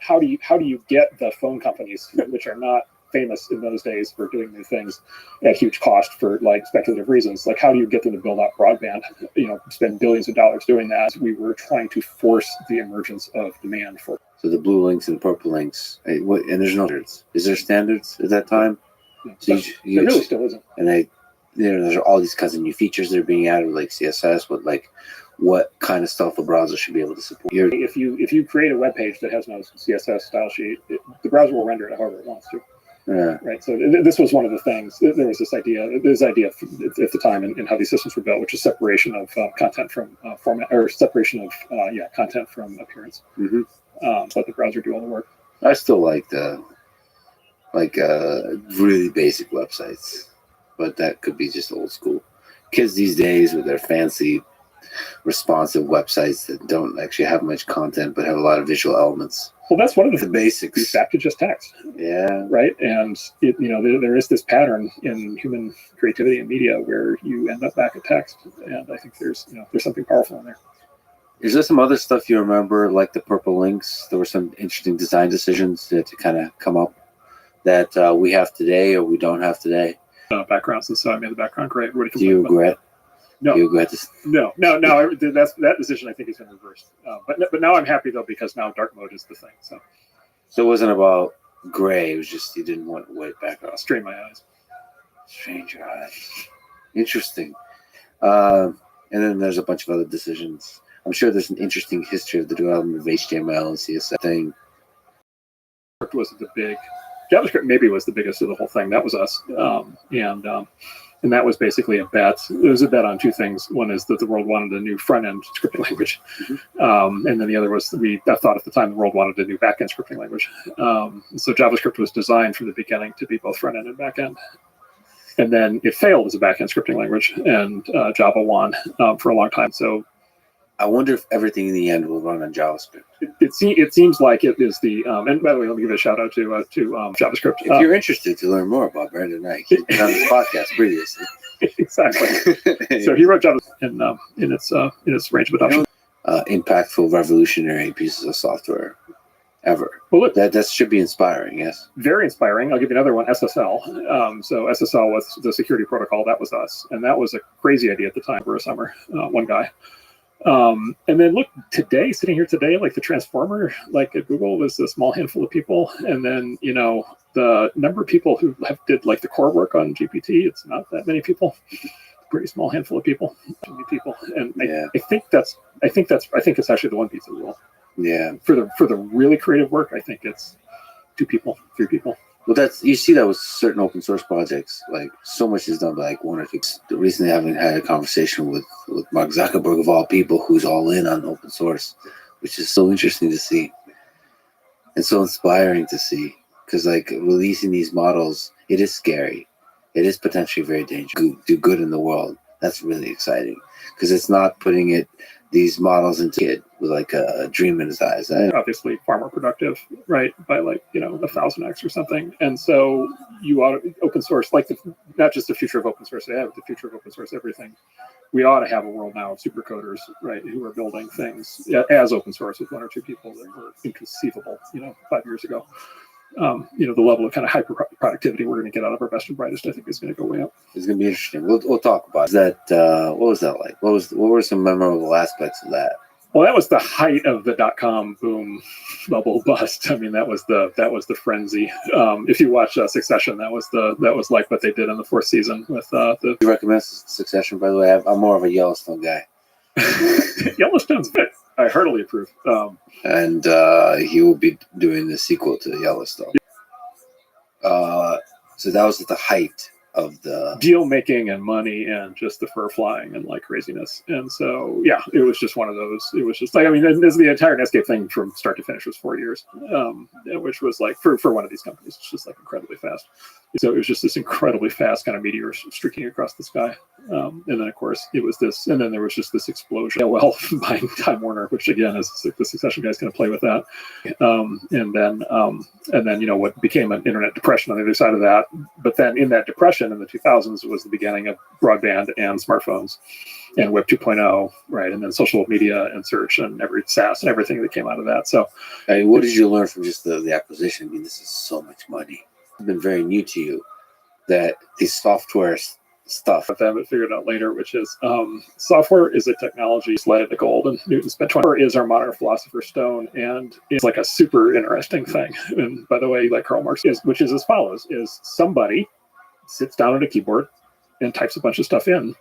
the phone companies, which are not famous in those days for doing new things at huge cost for like speculative reasons, like how do you get them to build out broadband, spend billions of dollars doing that? We were trying to force the emergence of demand for. So the blue links and purple links, and there's no standards. Is there standards at that time? So it really still isn't. And there's all these kinds of new features that are being added, like CSS, what kind of stuff a browser should be able to support. If you create a web page that has no CSS style sheet, the browser will render it however it wants to. Yeah. Right. So this was one of the things. There was this idea at the time in how these systems were built, which is separation of content from format, or separation of content from appearance. Mm-hmm. Let the browser do all the work. I still like really basic websites, but that could be just old school. Kids these days with their fancy responsive websites that don't actually have much content but have a lot of visual elements. Well, that's one of the basics. Back to just text. Yeah. Right. And there is this pattern in human creativity and media where you end up back at text, and I think there's something powerful in there. Is there some other stuff you remember, like the purple links? There were some interesting design decisions to kind of come up that we have today or we don't have today. Backgrounds, and so I made the background great. Do you regret? No. Do you regret this? No. That decision I think has been reversed. But now I'm happy though, because now dark mode is the thing. So it wasn't about gray. It was just you didn't want white background. Strain my eyes. Strain your eyes. Interesting. And then there's a bunch of other decisions. I'm sure there's an interesting history of the development of HTML and CSS thing. JavaScript maybe was the biggest of the whole thing. That was us. And that was basically a bet. It was a bet on two things. One is that the world wanted a new front-end scripting language. Mm-hmm. And then the other was I thought at the time the world wanted a new back-end scripting language. So JavaScript was designed from the beginning to be both front-end and back-end. And then it failed as a back-end scripting language, and Java won for a long time. So I wonder if everything in the end will run on JavaScript. It seems like it is the and by the way, let me give a shout out to JavaScript. If you're interested to learn more about Brandon Knight, he's been on this podcast previously. Exactly. So he wrote Java in its range of adoption. Impactful, revolutionary pieces of software ever. Well, look, that should be inspiring. Yes. Very inspiring. I'll give you another one. SSL. So SSL was the security protocol. That was us, and that was a crazy idea at the time for a summer. One guy. And then look, sitting here today, like the transformer, like at Google, was a small handful of people. And then, the number of people who did like the core work on GPT, it's not that many people, pretty small handful of people, And I think it's actually the one piece of the rule. Yeah. For the really creative work, I think it's 2 people, 3 people. Well, you see that with certain open source projects. Like so much is done by like 1 or 2. Recently, I haven't had a conversation with Mark Zuckerberg of all people, who's all in on open source, which is so interesting to see and so inspiring to see. Because like releasing these models, it is scary. It is potentially very dangerous. Do good in the world. That's really exciting because it's not putting these models into it with like a dream in his eyes. Obviously far more productive, right? By like, 1,000x or something. And so you ought to open source, like not just the future of open source AI, but the future of open source everything. We ought to have a world now of supercoders, right? Who are building things as open source with 1 or 2 people that were inconceivable, 5 years ago. The level of kind of hyper productivity we're going to get out of our best and brightest, I think, is going to go way up. It's going to be interesting. We'll talk about that. What was that like? What were some memorable aspects of that? Well, that was the height of the .com boom bubble bust. I mean, that was the frenzy. If you watch Succession, that was like what they did in the 4th season with the. You recommend Succession, by the way? I'm more of a Yellowstone guy. Yellowstone's good. I heartily approve. And he will be doing the sequel to Yellowstone. So that was at the height of the deal making and money and just the fur flying and like craziness. And so, yeah, it was just one of those. It was just like, I mean, this the entire Netscape thing from start to finish was 4 years, which was like for one of these companies, it's just like incredibly fast. So it was just this incredibly fast kind of meteor streaking across the sky. And then of course it was this, and then there was just this explosion. Well, buying Time Warner, which again is like the Succession guy's going to play with that. And then you know what became an internet depression on the other side of that. But then in that depression in the 2000s was the beginning of broadband and smartphones and Web 2.0, right? And then social media and search and every SaaS and everything that came out of that. So, I mean, what did you learn from just the acquisition? I mean, this is so much money. It's been very new to you that these software stuff. But then we figured out later, which is software is a technology led into gold, and Newton spent 20 is our modern philosopher's stone, and it's like a super interesting thing. And by the way, like Karl Marx is, which is as follows: is somebody sits down at a keyboard and types a bunch of stuff in,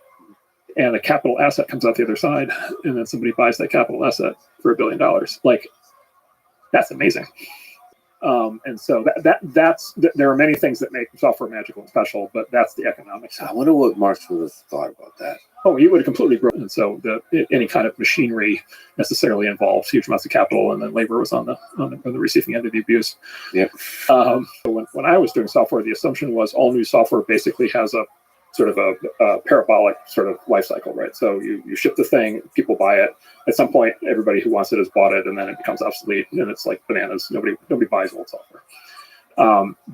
and a capital asset comes out the other side, and then somebody buys that capital asset for $1 billion. Like, that's amazing. And so that's there are many things that make software magical and special, but that's the economics. I wonder what Marx would have thought about that. Oh, he would have completely grown. And so any kind of machinery necessarily involves huge amounts of capital, and then labor was on the receiving end of the abuse. Yep. So when I was doing software, the assumption was all new software basically has a sort of a parabolic sort of life cycle, right? So you ship the thing, people buy it. At some point, everybody who wants it has bought it, and then it becomes obsolete, and it's like bananas. Nobody buys old software.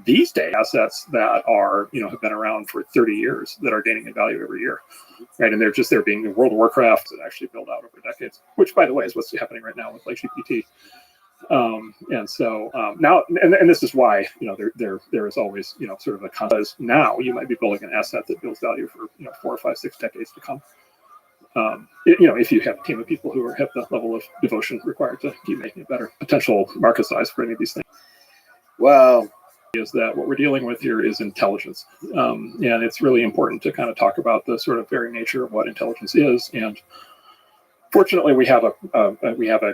These days, assets that are have been around for 30 years that are gaining in value every year, right? And they're being World of Warcraft that actually build out over decades, which by the way is what's happening right now with like GPT. And so now, and this is why there is always sort of a because now you might be building an asset that builds value for 4 or 5, 6 decades to come. If you have a team of people who have the level of devotion required to keep making it better. Potential market size for any of these things. Well, is that what we're dealing with here is intelligence, and it's really important to kind of talk about the sort of very nature of what intelligence is. And fortunately, we have a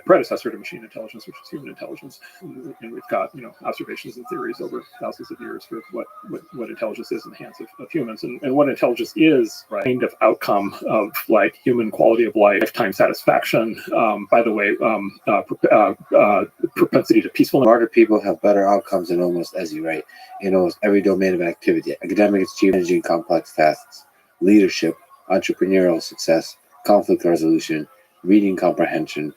predecessor to machine intelligence, which is human intelligence, and we've got observations and theories over thousands of years for what intelligence is in the hands of humans, and what intelligence is, right? Kind of outcome of like human quality of life, lifetime satisfaction. By the way, propensity to peacefulness. Smarter people have better outcomes in almost, as you write, in almost every domain of activity: academic achievement, managing complex tasks, leadership, entrepreneurial success, conflict resolution, reading comprehension,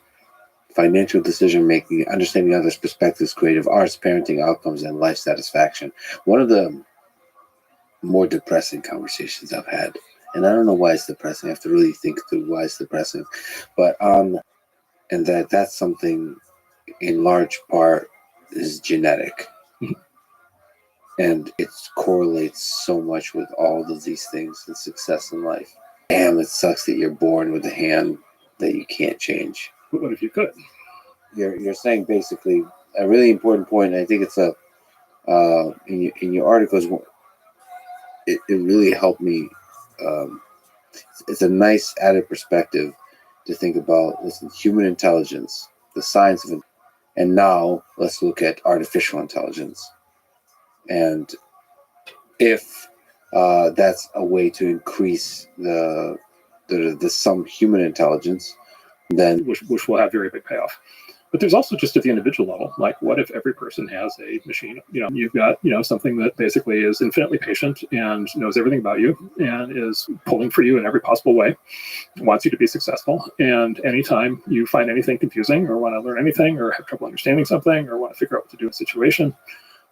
financial decision making, understanding others' perspectives, creative arts, parenting outcomes, and life satisfaction. One of the more depressing conversations I've had, and I don't know why it's depressing. I have to really think through why it's depressing, but and that's something in large part is genetic, and it correlates so much with all of these things and success in life. Damn, it sucks that you're born with a hand that you can't change. But what if you could? You're saying basically a really important point. And I think it's in your articles. It really helped me. It's a nice added perspective to think about. Listen, human intelligence, the science of it, and now let's look at artificial intelligence, and if that's a way to increase the some human intelligence, then which will have very big payoff. But there's also just at the individual level, like what if every person has a machine? You've got something that basically is infinitely patient and knows everything about you and is pulling for you in every possible way, wants you to be successful. And anytime you find anything confusing or want to learn anything or have trouble understanding something or want to figure out what to do in a situation,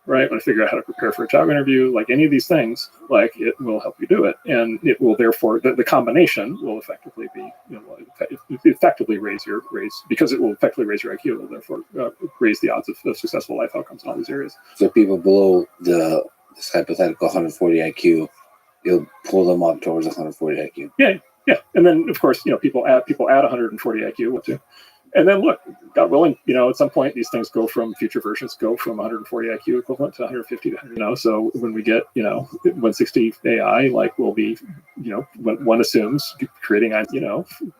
right? When I figure out how to prepare for a job interview, like any of these things, like it will help you do it. And it will therefore, the combination will effectively be, effectively raise because it will effectively raise your IQ, it will therefore raise the odds of successful life outcomes in all these areas. So people below this hypothetical 140 IQ, you'll pull them up towards 140 IQ. Yeah. And then of course, people add 140 IQ to, And then look, God willing, at some point these things future versions go from 140 IQ equivalent to 150 to 100. So when we get 160 AI, like we'll be, when one assumes creating,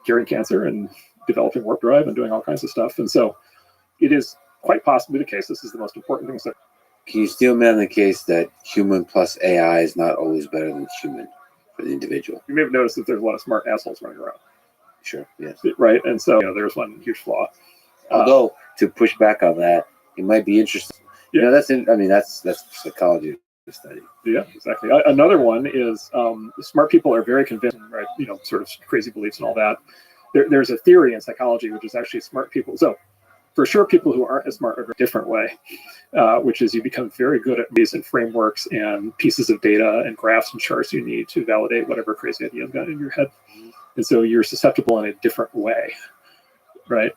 curing cancer and developing warp drive and doing all kinds of stuff. And so it is quite possibly the case. This is the most important thing. Can you steel man the case that human plus AI is not always better than human for the individual? You may have noticed that there's a lot of smart assholes running around. Sure, yes. Right. And so there's one huge flaw. Although to push back on that, it might be interesting. Yeah. That's psychology study. Yeah, exactly. Another one is smart people are very convinced, right? Sort of crazy beliefs and all that. There's a theory in psychology which is actually smart people. So for sure, people who aren't as smart are a different way, which is you become very good at these and frameworks and pieces of data and graphs and charts you need to validate whatever crazy idea you've got in your head. And so you're susceptible in a different way, right?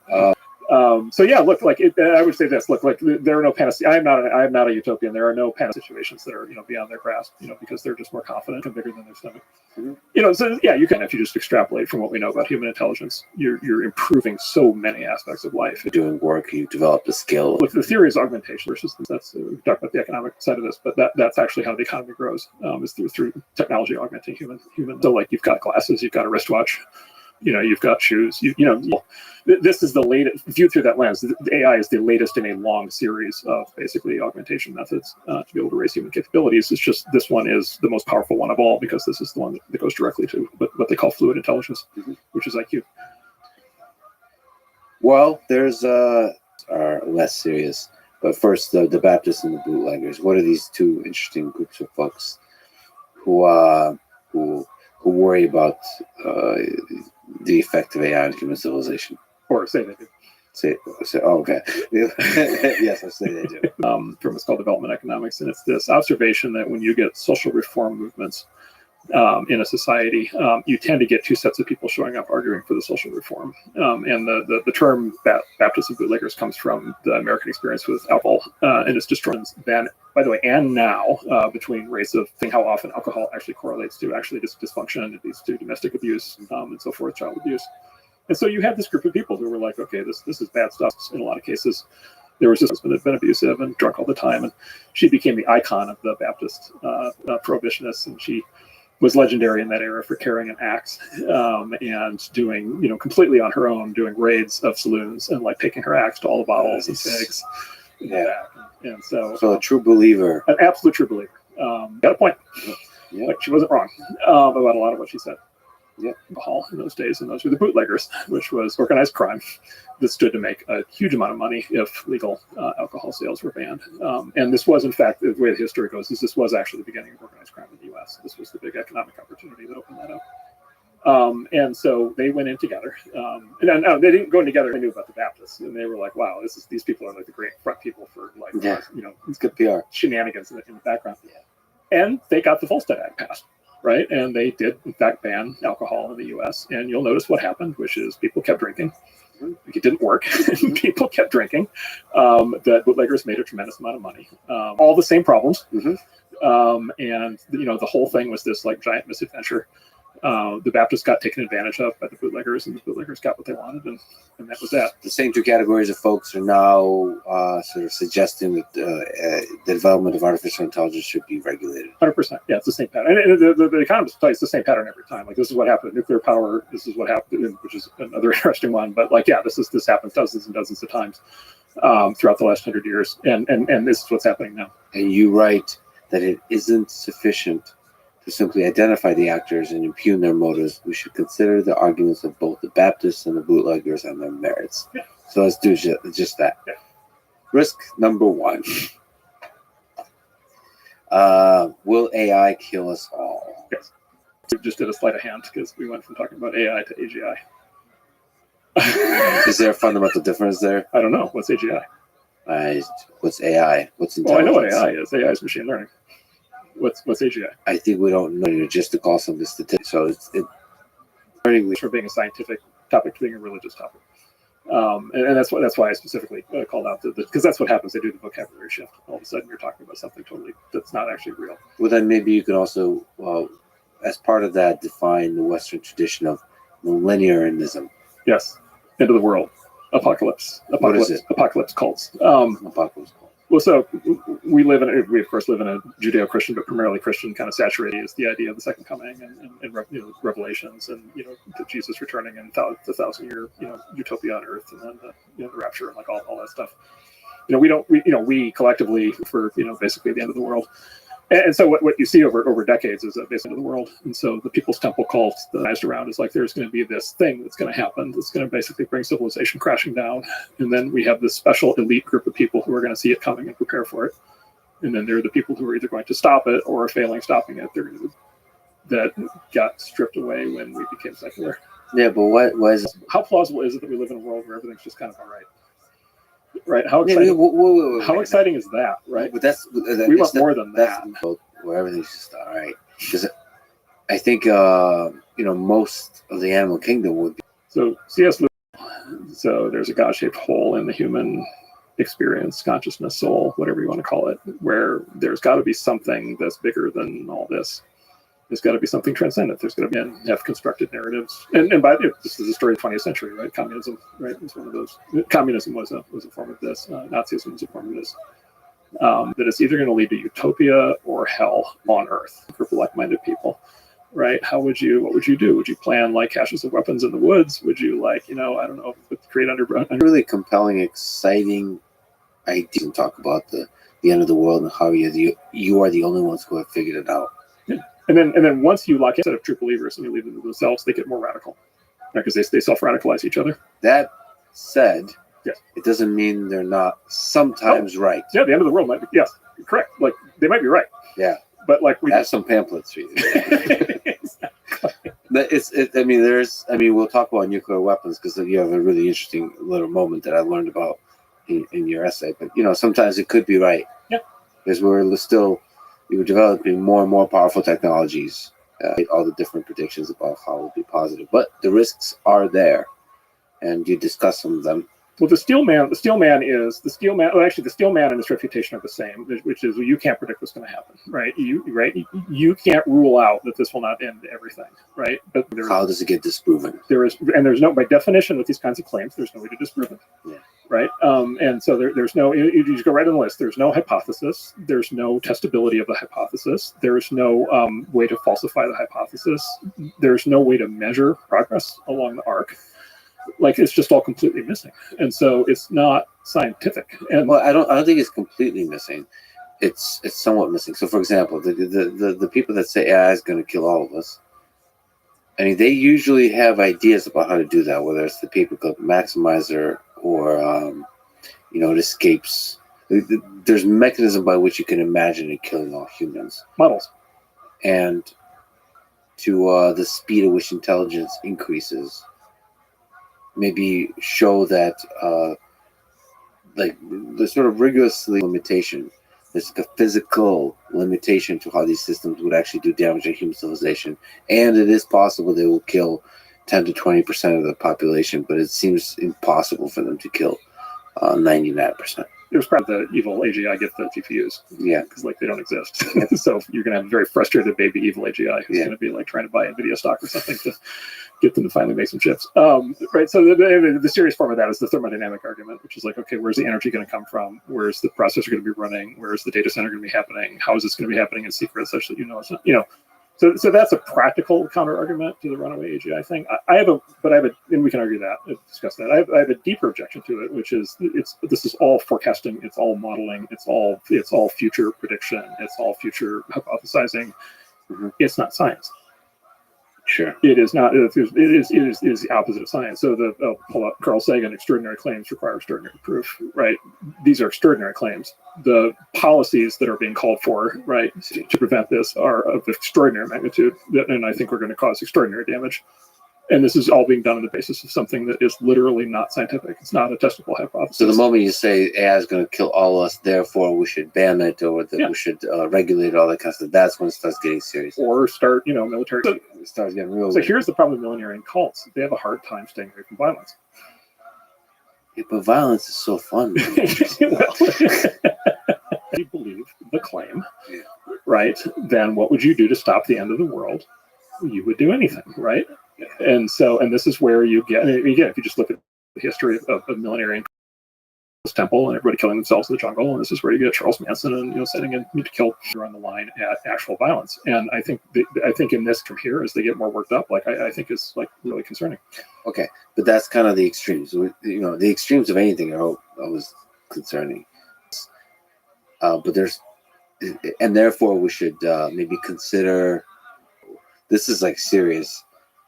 So yeah, look, I would say this. Look, there are no panacea. I am not a utopian. There are no panacea situations that are beyond their grasp, because they're just more confident and bigger than their stomach. Mm-hmm. So yeah, you can, if you just extrapolate from what we know about human intelligence, you're improving so many aspects of life. You're doing work, you develop a skill. Look, the theory is augmentation versus we talked about the economic side of this, but that's actually how the economy grows, is through technology augmenting human. So like you've got glasses, you've got a wristwatch. You've got shoes. This is the latest. Viewed through that lens, the AI is the latest in a long series of basically augmentation methods to be able to raise human capabilities. It's just this one is the most powerful one of all because this is the one that goes directly to what they call fluid intelligence, which is IQ. Well, there's are less serious, but first the Baptists and the bootleggers. What are these two interesting groups of folks who worry about the effect of AI on human civilization? Or say they do. Say oh, okay. Yes, I say they do. From what's called development economics, and it's this observation that when you get social reform movements in a society, you tend to get two sets of people showing up arguing for the social reform. And the term Baptists and bootleggers comes from the American experience with alcohol and its destruction then, by the way, and now between rates of how often alcohol actually correlates to actually dysfunction, it leads to domestic abuse and so forth, child abuse. And so you had this group of people who were like, okay, this is bad stuff. In a lot of cases, there was this husband that had been abusive and drunk all the time, and she became the icon of the Baptist prohibitionists, and she was legendary in that era for carrying an axe and doing, completely on her own, doing raids of saloons and like taking her axe to all the bottles and pigs. Yeah. And so a true believer, an absolute true believer. Got a point. Yeah. Like she wasn't wrong about a lot of what she said. Yeah. Alcohol in those days, and those were the bootleggers, which was organized crime that stood to make a huge amount of money if legal alcohol sales were banned. And this was, in fact, the way the history goes, is this was actually the beginning of organized crime in the U.S. This was the big economic opportunity that opened that up. And so they went in together. And no, they didn't go in together. They knew about the Baptists, and they were like, "Wow, these people are like the great front people for like, it's good PR shenanigans in the background." Yeah. And they got the Volstead Act passed. Right, and they did in fact ban alcohol in the U.S. And you'll notice what happened, which is people kept drinking. It didn't work. People kept drinking. The bootleggers made a tremendous amount of money. All the same problems, and the whole thing was this like giant misadventure. The Baptists got taken advantage of by the bootleggers, and the bootleggers got what they wanted, and that was that. The same two categories of folks are now sort of suggesting that the development of artificial intelligence should be regulated. 100%. Yeah, it's the same pattern. And the economists tell you it's the same pattern every time. Like, this is what happened with nuclear power. This is what happened, which is another interesting one. But like, yeah, this happens dozens and dozens of times throughout the last 100 years. And this is what's happening now. And you write that it isn't sufficient to simply identify the actors and impugn their motives. We should consider the arguments of both the Baptists and the bootleggers and their merits. Yeah. So let's do just that. Yeah. Risk number one. Will AI kill us all? Yes. We just did a sleight of hand because we went from talking about AI to AGI. Is there a fundamental difference there? I don't know. What's AGI? What's AI? What's intelligence? Well, I know what AI is. AI is machine learning. What's AGI? I think we don't know just to call something statistics. So it's learning from being a scientific topic to being a religious topic, and that's why I specifically called out because that's what happens. They do the vocabulary shift. All of a sudden, you're talking about something totally that's not actually real. Well, then maybe you can also, as part of that, define the Western tradition of millenarianism. Yes, end of the world. Apocalypse it? apocalypse cults. Apocalypse cult. Well, so we of course live in a Judeo-Christian, but primarily Christian kind of saturated is the idea of the second coming and Revelations and Jesus returning and the 1,000-year utopia on earth and then the rapture and like all that stuff. We collectively for basically the end of the world. And so what you see over decades is basically the world. And so the People's Temple cult that I around is like there's going to be this thing that's going to happen that's going to basically bring civilization crashing down. And then we have this special elite group of people who are going to see it coming and prepare for it. And then there are the people who are either going to stop it or are failing stopping it. That got stripped away when we became secular. Yeah, but what was how plausible is it that we live in a world where everything's just kind of all right? Right? How exciting? How exciting is that? Right? But we want more than that. Where everything's just all right. Because I think most of the animal kingdom would be. So C.S. Lewis. So there's a God-shaped hole in the human experience, consciousness, soul, whatever you want to call it, where there's got to be something that's bigger than all this. There's got to be something transcendent. There's got to be have constructed narratives. And by the way, this is the story of the 20th century, right? Communism, right? Was one of those. Communism was a form of this. Nazism was a form of this. That it's either going to lead to utopia or hell on Earth. A group of like-minded people, right? What would you do? Would you plan like caches of weapons in the woods? Would you create really compelling, exciting ideas and talk about the end of the world and how you are the only ones who have figured it out. Yeah. And then once you lock in a set of true believers and you leave them to themselves, they get more radical, right? Because they self-radicalize each other. That said, yes, it doesn't mean they're not sometimes right. Yeah, the end of the world might be, yes, correct. Like they might be right. Yeah, but like we have some pamphlets for you. But we'll talk about nuclear weapons because you have a really interesting little moment that I learned about in your essay. But sometimes it could be right. Yeah, because we were developing more and more powerful technologies. All the different predictions about how it will be positive, but the risks are there, and you discuss some of them. Well, the steel man and the steel man and his reputation are the same, which is you can't predict what's going to happen, right? You can't rule out that this will not end everything, right? But how does it get disproven? There's no, by definition with these kinds of claims, there's no way to disprove it. Yeah. Right. And so there's no, you just go right on the list. There's no hypothesis. There's no testability of the hypothesis. There's no way to falsify the hypothesis. There's no way to measure progress along the arc. Like it's just all completely missing. And so it's not scientific. And well, I don't think it's completely missing. It's somewhat missing. So for example, the people that say AI is going to kill all of us, I mean, they usually have ideas about how to do that, whether it's the paperclip maximizer or, it escapes. There's a mechanism by which you can imagine it killing all humans. Models. And to the speed at which intelligence increases, maybe show that, the sort of rigorously limitation, there's like a physical limitation to how these systems would actually do damage to human civilization. And it is possible they will kill 10 to 20% of the population, but it seems impossible for them to kill 99%. There's probably the evil AGI get the GPUs. Yeah. Because they don't exist. So you're going to have a very frustrated baby evil AGI who's going to be trying to buy NVIDIA stock or something to get them to finally make some chips. Right. So the serious form of that is the thermodynamic argument, which is like, okay, where's the energy going to come from? Where's the processor going to be running? Where's the data center going to be happening? How is this going to be happening in secret such that it's not, So that's a practical counter argument to the runaway AGI thing. And we can argue that, discuss that. I have a deeper objection to it, which is this is all forecasting, it's all modeling, it's all future prediction, it's all future hypothesizing. Mm-hmm. It's not science. Sure, it is not. It is the opposite of science. So I'll pull up Carl Sagan. Extraordinary claims require extraordinary proof. Right? These are extraordinary claims. The policies that are being called for, right, to prevent this are of extraordinary magnitude, and I think we're going to cause extraordinary damage. And this is all being done on the basis of something that is literally not scientific. It's not a testable hypothesis. So the moment you say AI is going to kill all of us, therefore we should ban it, or that we should regulate all that kind of stuff, that's when it starts getting serious. Or start, military. So it starts getting real. So here's the problem with millenarian cults. They have a hard time staying away from violence. Yeah, but violence is so fun. You believe the claim, right? Then what would you do to stop the end of the world? You would do anything, right? And this is where you get, again, if you just look at the history of millenarian temple and everybody killing themselves in the jungle, and this is where you get Charles Manson and setting in to kill on the line at actual violence. And I think in this from here, as they get more worked up, I think is really concerning. Okay, but that's kind of the extremes. The extremes of anything are always concerning. But and therefore we should maybe consider. This is serious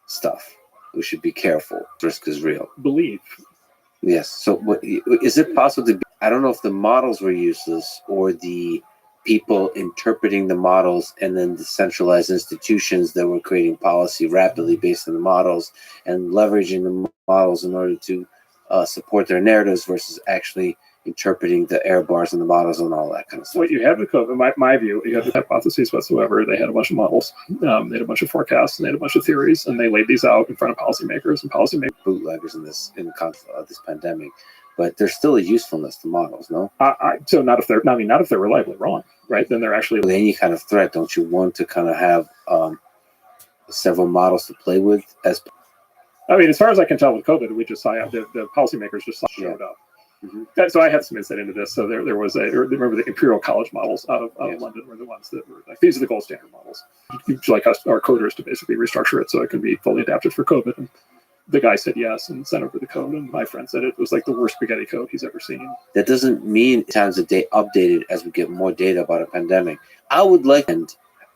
stuff. We should be careful. Risk is real. Believe. Yes. So, is it possible to? I don't know if the models were useless or the people interpreting the models, and then the centralized institutions that were creating policy rapidly based on the models and leveraging the models in order to support their narratives versus actually interpreting the error bars in the models and all that kind of stuff. What you had with COVID, my view, you had the hypotheses whatsoever. They had a bunch of models, they had a bunch of forecasts, and they had a bunch of theories, and they laid these out in front of policymakers and policymakers. Bootleggers in this pandemic, but there's still a usefulness to models, no? So not if they're reliably wrong, right? Then they're actually with any kind of threat. Don't you want to kind of have several models to play with? As far as I can tell with COVID, we just saw the policymakers just showed up. Mm-hmm. So I had some insight into this. So there was remember the Imperial College models out of London were the ones that were these are the gold standard models. You'd like us, our coders, to basically restructure it so it can be fully adapted for COVID. And the guy said yes and sent over the code. And my friend said it was the worst spaghetti code he's ever seen. That doesn't mean times that they update it as we get more data about a pandemic. I would like, and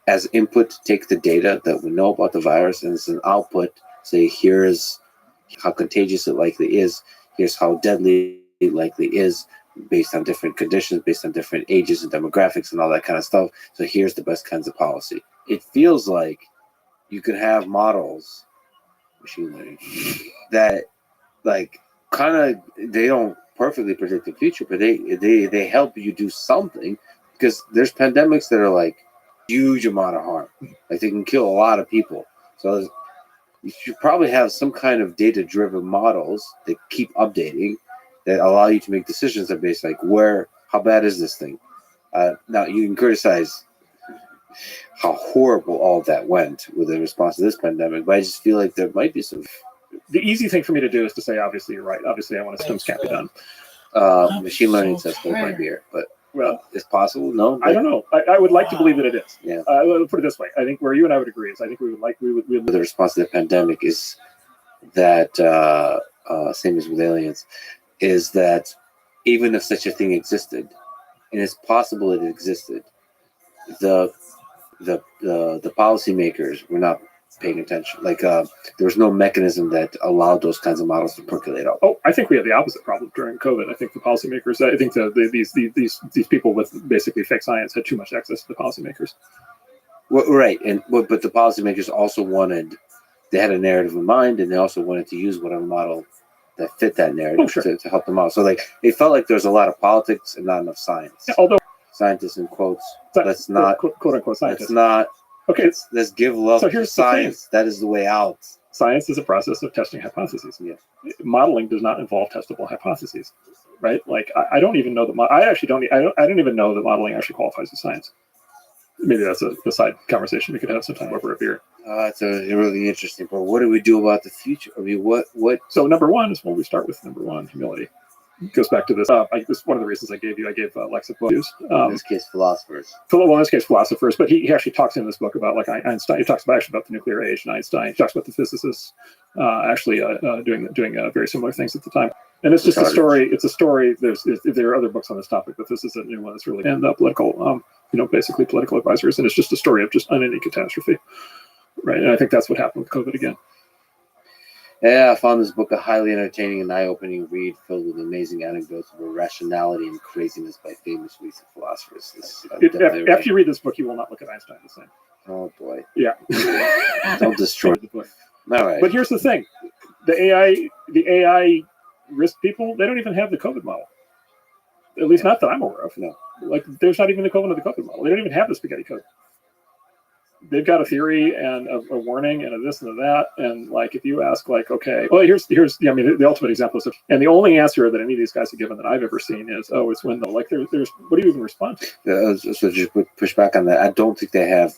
as input, to take the data that we know about the virus and as an output, say here's how contagious it likely is. Here's how deadly it likely is based on different conditions, based on different ages and demographics and all that kind of stuff. So here's the best kinds of policy. It feels like you could have models, machine learning, that kind of they don't perfectly predict the future, but they help you do something, because there's pandemics that are huge amount of harm. They can kill a lot of people. So you should probably have some kind of data-driven models that keep updating, that allow you to make decisions that are based how bad is this thing? Now you can criticize how horrible all of that went with the response to this pandemic, but I just feel like there might be some. The easy thing for me to do is to say, obviously you're right. Obviously, I want to STEMs can't be done. Machine learning says hold my beer, but it's possible. No, I don't know. I would like to believe that it is. Yeah. I'll put it this way. I think where you and I would agree is I think we would. The response to the pandemic is that same as with aliens, is that even if such a thing existed, and it's possible it existed, the policymakers were not paying attention. There was no mechanism that allowed those kinds of models to percolate out. Oh, I think we had the opposite problem during COVID. I think the policymakers, I think these people with basically fake science had too much access to the policymakers. Well, right, but the policymakers also they had a narrative in mind, and they also wanted to use whatever model that fit that narrative to help them out. So it felt like there's a lot of politics and not enough science. Yeah, although scientists in quotes, let's not quote unquote scientists. Let's not. Okay, let's give love to science. That is the way out. Science is a process of testing hypotheses. Yeah. Modeling does not involve testable hypotheses, right? I don't even know that. I don't even know that modeling actually qualifies as science. Maybe that's a side conversation we could have sometime over a beer. It's really interesting. But what do we do about the future? I mean, what? So number one is when we start with number one, humility. It goes back to this. This is one of the reasons I gave Lex a book. In this case, philosophers. Well, in this case, philosophers. But he actually talks in this book about Einstein. He talks about the nuclear age and Einstein. He talks about the physicists doing very similar things at the time. And it's just a story. It's a story. There are other books on this topic, but this is a new one that's really political. Basically political advisors, and it's just a story of just unending catastrophe, right? And I think that's what happened with COVID again. Yeah, I found this book a highly entertaining and eye-opening read, filled with amazing anecdotes of irrationality and craziness by famous recent philosophers. After you read this book, you will not look at Einstein the same. Oh boy! Yeah, don't destroy the book. All right. But here's the thing: the AI risk people, they don't even have the COVID model. At least not that I'm aware of. No. There's not even the equivalent of the COVID model. They don't even have the spaghetti code. They've got a theory and a warning and a this and a that. And if you ask, okay, well, here's the ultimate example is, and the only answer that any of these guys have given that I've ever seen is, it's when there's what do you even respond to? Yeah, so just push back on that. I don't think they have.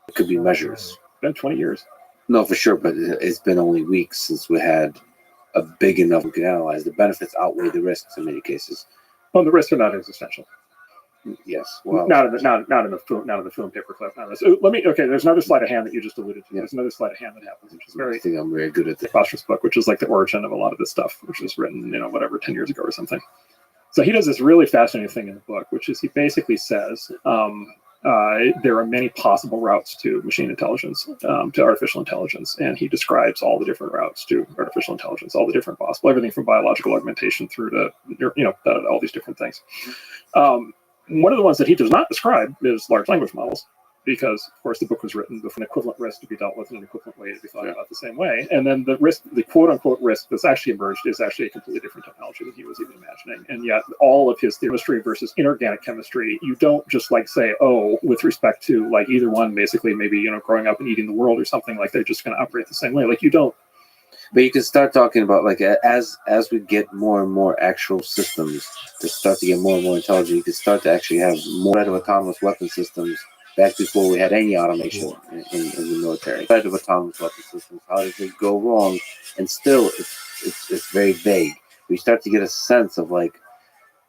It could be measures. It's been 20 years. No, for sure, but it's been only weeks since we had a big enough we can analyze. The benefits outweigh the risks in many cases. Well, the risks are not existential. Yes. Well, Not in the film paperclip. Not in this. Let me. Okay, there's another sleight of hand that you just alluded to. Yeah. There's another sleight of hand that happens, which is I very think I'm very good at the this. Foster's book, which is like the origin of a lot of this stuff, which was written, 10 years ago or something. So he does this really fascinating thing in the book, which is he basically says there are many possible routes to machine intelligence, to artificial intelligence, and he describes all the different routes to artificial intelligence, all the different possible, everything from biological augmentation through to all these different things. One of the ones that he does not describe is large language models, because of course the book was written with an equivalent risk to be dealt with in an equivalent way to be thought about the same way. And then the risk, the quote unquote risk that's actually emerged, is actually a completely different technology than he was even imagining. And yet all of his chemistry versus inorganic chemistry, you don't just like say, oh, with respect to like either one, basically maybe, growing up and eating the world or something, like they're just going to operate the same way. Like you don't. But you can start talking about like as we get more and more actual systems to start to get more and more intelligent, you can start to actually have more of autonomous weapon systems. Back before we had any automation in the military, side of autonomous weapon systems, how does it go wrong? And still, it's very vague. We start to get a sense of like,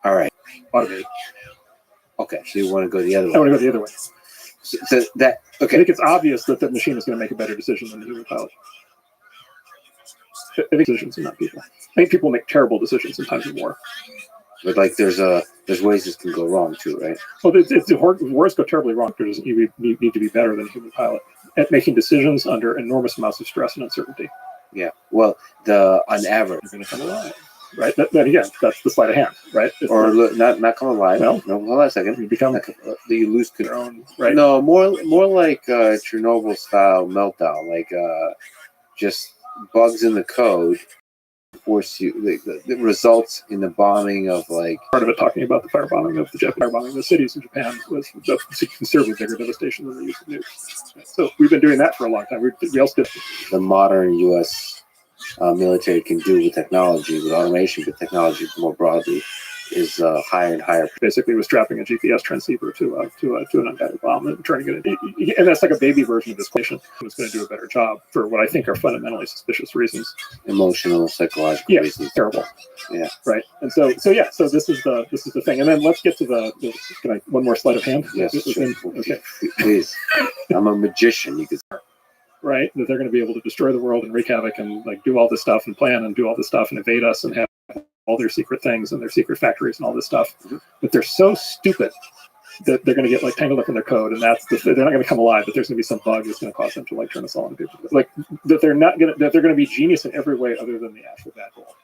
all right, Automate. Okay, so you want to go the other way. I want to go the other way. So that I okay. think it's obvious that the machine is going to make a better decision than the human pilot. I think decisions are not people. I think people make terrible decisions in times of war. But like there's ways this can go wrong too, right? Well, wars go terribly wrong. There doesn't need to be better than a human pilot at making decisions under enormous amounts of stress and uncertainty. Yeah. Well, on average, You're going to come alive, right? That again, that's the sleight of hand, right? It's or like, not come alive. No. No, hold on a second. you become You lose your control. own, right? No, more like Chernobyl style meltdown, like just bugs in the code force you. The results in the bombing of like Part of it talking about the firebombing of the Japanese firebombing of the cities in Japan was considerably bigger devastation than the use of nukes. So we've been doing that for a long time. We also did. the modern U.S. Military can do with technology, with automation, but technology more broadly is higher and higher. Basically was strapping a GPS transceiver to an unguided bomb and turning it into, and that's like a baby version of this question. It's going to do a better job for what I think are fundamentally suspicious reasons. Emotional, psychological Yes, reasons. terrible. Yeah. Right. And so this is the thing. And then let's get to one more sleight of hand. Yes, sure. Okay. Please. I'm a magician. You could. Right. That they're going to be able to destroy the world and wreak havoc and like do all this stuff and plan and do all this stuff and invade us and have all their secret things and their secret factories and all this stuff. Mm-hmm. But they're so stupid that they're going to get like tangled up in their code, and they're not going to come alive. But there's going to be some bug that's going to cause them to like turn us all into people. Like that they're going to be genius in every way other than the actual bad goal.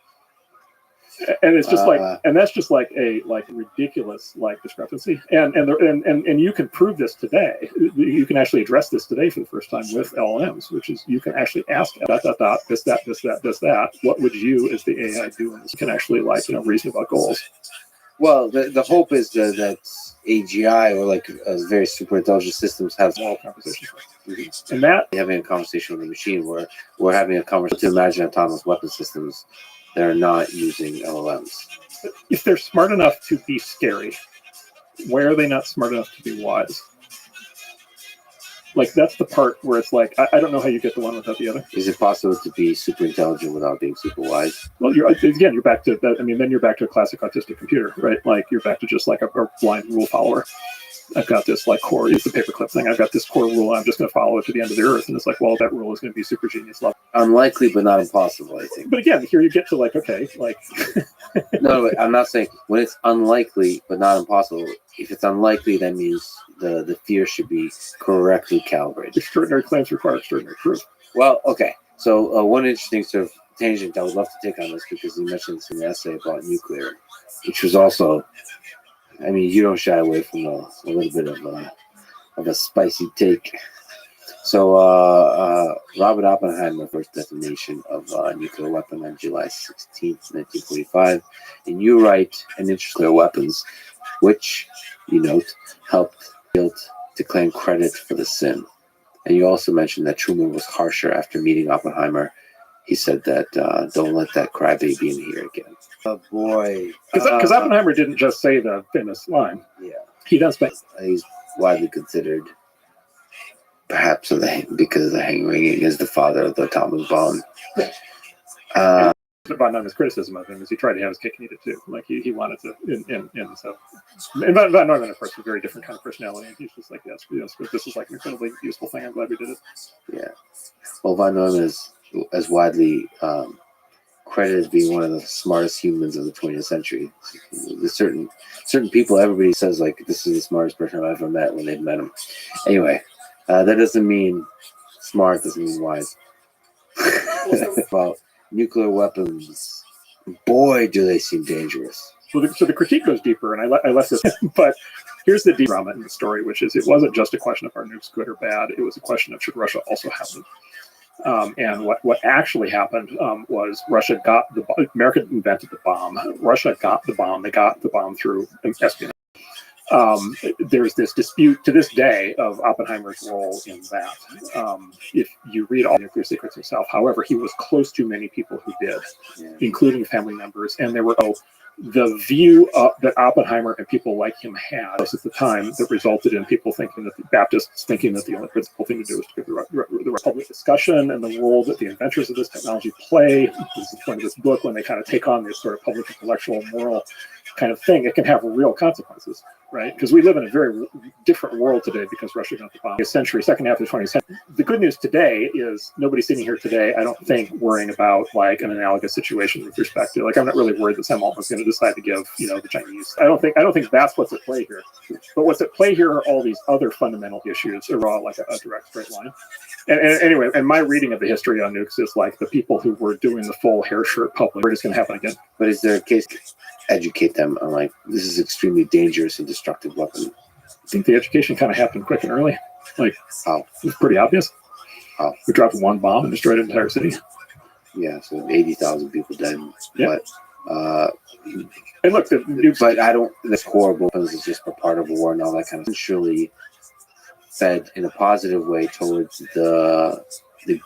And it's just that's just like a ridiculous like discrepancy. And you can prove this today. You can actually address this today for the first time with LLMs, which is you can actually ask this. What would you as the AI do? And you can actually reason about goals. Well, the hope is that AGI or like very super intelligent systems have Moral conversations. And that having a conversation with a machine where we're having a conversation to imagine autonomous weapon systems that are not using LLMs. if they're smart enough to be scary, why are they not smart enough to be wise? Like that's the part where it's like I don't know how you get the one without the other. Is it possible to be super intelligent without being super wise? Well, you're back to that. I mean, then you're back to a classic autistic computer, right? Like you're back to just like a blind rule follower. I've got this like core, it's the paperclip thing. I've got this core rule. I'm just going to follow it to the end of the earth. And it's like, well, that rule is going to be super genius level. Unlikely, but not impossible, I think. But again, here you get to like, okay, like. No, I'm not saying when it's unlikely, but not impossible. If it's unlikely, that means the fear should be correctly calibrated. Extraordinary claims require extraordinary proof. Well, okay. So one interesting sort of tangent I would love to take on this because you mentioned this in the essay about nuclear, which was also, I mean, you don't shy away from a little bit of a spicy take. So Robert Oppenheimer first detonation of a nuclear weapon on July 16th, 1945. And you write an nuclear weapons, which, you note, helped to claim credit for the sin. And you also mentioned that Truman was harsher after meeting Oppenheimer. He said that don't let that crybaby in here again. Oh, boy. Because Oppenheimer didn't just say the famous line. Yeah. He does spend. He's widely considered, perhaps because of the hand wringing, as the father of the atomic bomb. von Neumann's criticism of him is he tried to have his cake and eat it too. Like he wanted to, and so, and von Neumann, of course, was a very different kind of personality. And he's just like, yes, this is like an incredibly useful thing. I'm glad we did it. Yeah. Well, von Neumann is as widely credited as being one of the smartest humans of the 20th century. There's certain people, everybody says like this is the smartest person I've ever met when they've met him. Anyway, that doesn't mean smart, doesn't mean wise. About nuclear weapons, boy, do they seem dangerous. So the critique goes deeper, and I left this, but here's the deep drama in the story, which is it wasn't just a question of are nukes good or bad. It was a question of should Russia also have them. And what actually happened was Russia got America invented the bomb. Russia got the bomb. They got the bomb through espionage. There's this dispute to this day of Oppenheimer's role in that. If you read all the nuclear secrets himself, however, he was close to many people who did, including family members, and there were the view that Oppenheimer and people like him had at the time that resulted in people thinking that the Baptists thinking that the only principal thing to do is to give the public discussion and the role that the inventors of this technology play. This is the point of this book when they kind of take on this sort of public intellectual moral kind of thing. It can have real consequences, right? Because we live in a very different world today because Russia got the bomb. Second half of the 20th century. The good news today is nobody sitting here today, I don't think, worrying about like an analogous situation with respect to like I'm not really worried that Sam Altman is going to decide to give the Chinese. I don't think that's what's at play here. But what's at play here are all these other fundamental issues, are all like a direct straight line. And anyway, and my reading of the history on nukes is like the people who were doing the full hair shirt public. It's going to happen again. But is there a case to educate them on like this is extremely dangerous and destructive weapon? I think the education kind of happened quick and early. Like, how? It was pretty obvious. How? We dropped one bomb and destroyed an entire city. Yeah, so 80,000 people dead. Yeah. But and look, but I don't. That's horrible because it's just a part of war and all that kind of. Surely fed in a positive way towards the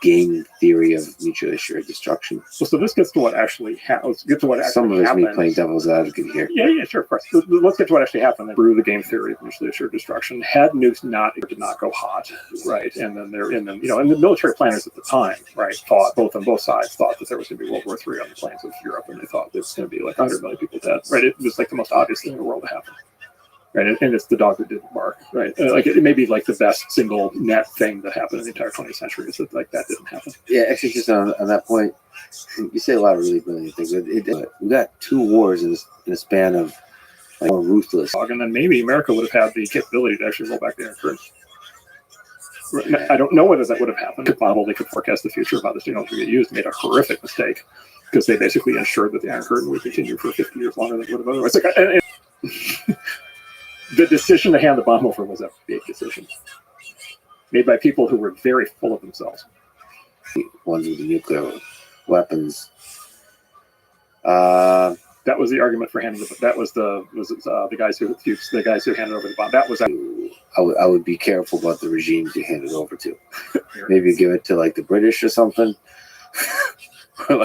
game theory of mutually assured destruction. Well, so this gets to what actually happened. Some of it's me playing devil's advocate here. Yeah, sure, of course. Let's get to what actually happened. Through the game theory of mutually assured destruction, had nukes did not go hot, right? And then and the military planners at the time, right, thought on both sides thought that there was going to be World War III on the plains of Europe, and they thought there was going to be like 100 million people dead, right? It was like the most obvious thing in the world to happen. Right, and it's the dog that didn't bark, right? Like it may be like the best single net thing that happened in the entire 20th century is that like that didn't happen. Yeah, actually, just on that point, you say a lot of really brilliant things. We got 2 wars in a span of like more ruthless. And then maybe America would have had the capability to actually roll back the Iron Curtain. Right. I don't know whether that would have happened. They could forecast the future of how this technology would get used. Made a horrific mistake because they basically ensured that the Iron Curtain would continue for 50 years longer than it would have otherwise. The decision to hand the bomb over was a big decision made by people who were very full of themselves. Ones with the nuclear weapons. That was the argument for handing the. That was the guys who handed over the bomb. That was. I would be careful about the regimes you hand it over to. Maybe give it to like the British or something, or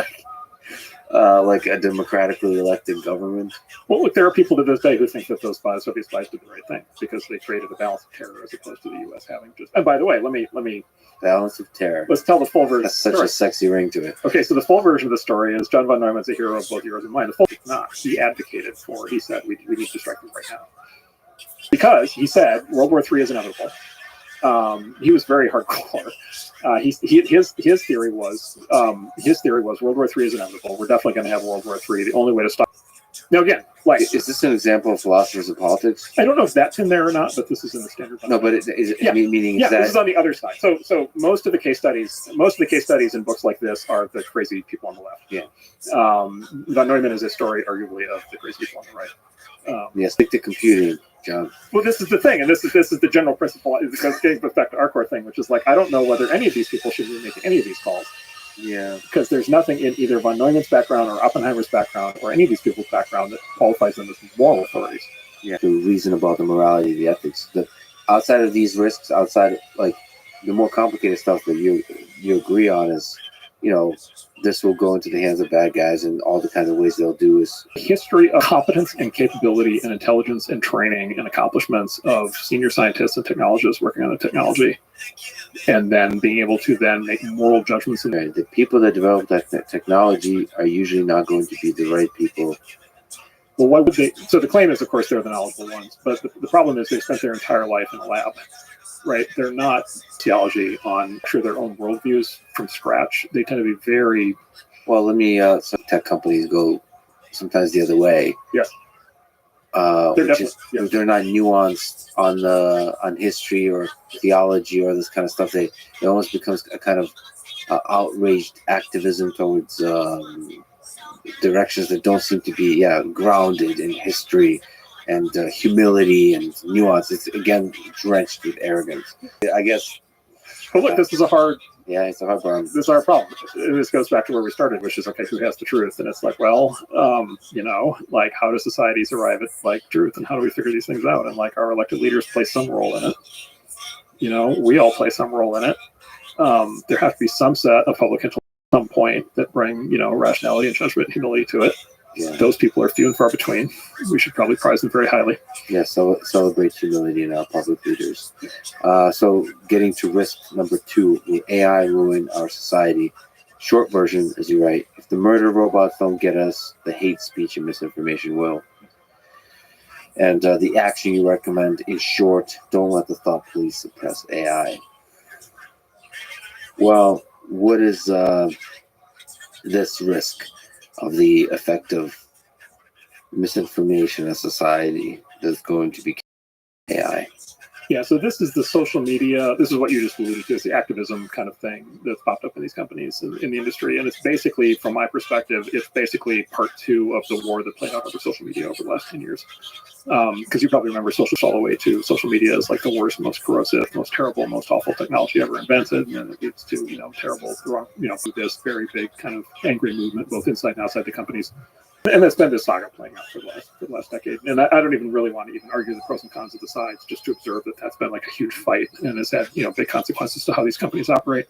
like a democratically elected government. Well, look, there are people to this day who think that those Soviet spies did the right thing because they created a balance of terror as opposed to the U.S. having just. And by the way, let me balance of terror. Let's tell the full version. That's such a sexy ring to it. Okay, so the full version of the story is John von Neumann's a hero of both heroes and mine. The full is not. He advocated for. He said we need to strike them right now because he said World War III is inevitable. He was very hardcore. His theory was World War III is inevitable. We're definitely going to have World War III. The only way to stop. Now again, like, is this an example of philosophers of politics? I don't know if that's in there or not, but this is in the standard. No, but meaning yeah, that this is on the other side. So most of the case studies in books like this are the crazy people on the left. Yeah. Von Neumann is a story, arguably, of the crazy people on the right. Yes, stick to computing, John. Well, this is the thing, and this is the general principle. Because getting back to our core thing, which is like I don't know whether any of these people should be making any of these calls. Yeah, because there's nothing in either von Neumann's background or Oppenheimer's background or any of these people's background that qualifies them as moral authorities. Yeah, to reason about the morality, the ethics. Outside of these risks, outside like the more complicated stuff that you agree on is this will go into the hands of bad guys, and all the kinds of ways they'll do is History of competence and capability and intelligence and training and accomplishments of senior scientists and technologists working on the technology, and then being able to then make moral judgments. right. The people that develop that technology are usually not going to be the right people. Well, why would they? So the claim is, of course, they're the knowledgeable ones, but the problem is they spent their entire life in a lab, right? They're not theology on their own worldviews from scratch. They tend to be very Well, some tech companies go sometimes the other way. Yeah. Which is they're not nuanced on history or theology or this kind of stuff. It almost becomes a kind of outraged activism towards directions that don't seem to be grounded in history and humility and nuance. It's again drenched with arrogance, I guess. But look, this is a hard. Yeah, it's a hard problem. This is our problem. This goes back to where we started, which is, okay, who has the truth? And it's like, well, like, how do societies arrive at like truth, and how do we figure these things out? And like, our elected leaders play some role in it. We all play some role in it. There has to be some set of public at some point that bring rationality and judgment and humility to it. Yeah. Those people are few and far between. We should probably prize them very highly. Yeah, so celebrate humility in our public leaders. So getting to risk number 2, will AI ruin our society? Short version, as you write, if the murder robots don't get us, the hate speech and misinformation will. And the action you recommend is short, don't let the thought police suppress AI. Well, what is this risk of the effect of misinformation in society that's going to be AI? Yeah, so this is the social media. This is what you just alluded to, is the activism kind of thing that's popped up in these companies in the industry. And it's basically, from my perspective, it's basically part 2 of the war that played out over social media over the last 10 years. Because you probably remember all the way to social media is like the worst, most corrosive, most terrible, most awful technology ever invented. And it leads to, terrible, this very big kind of angry movement, both inside and outside the companies. And that's been this saga playing out for the last decade. And I don't even really want to even argue the pros and cons of the sides, just to observe that that's been like a huge fight and has had, big consequences to how these companies operate.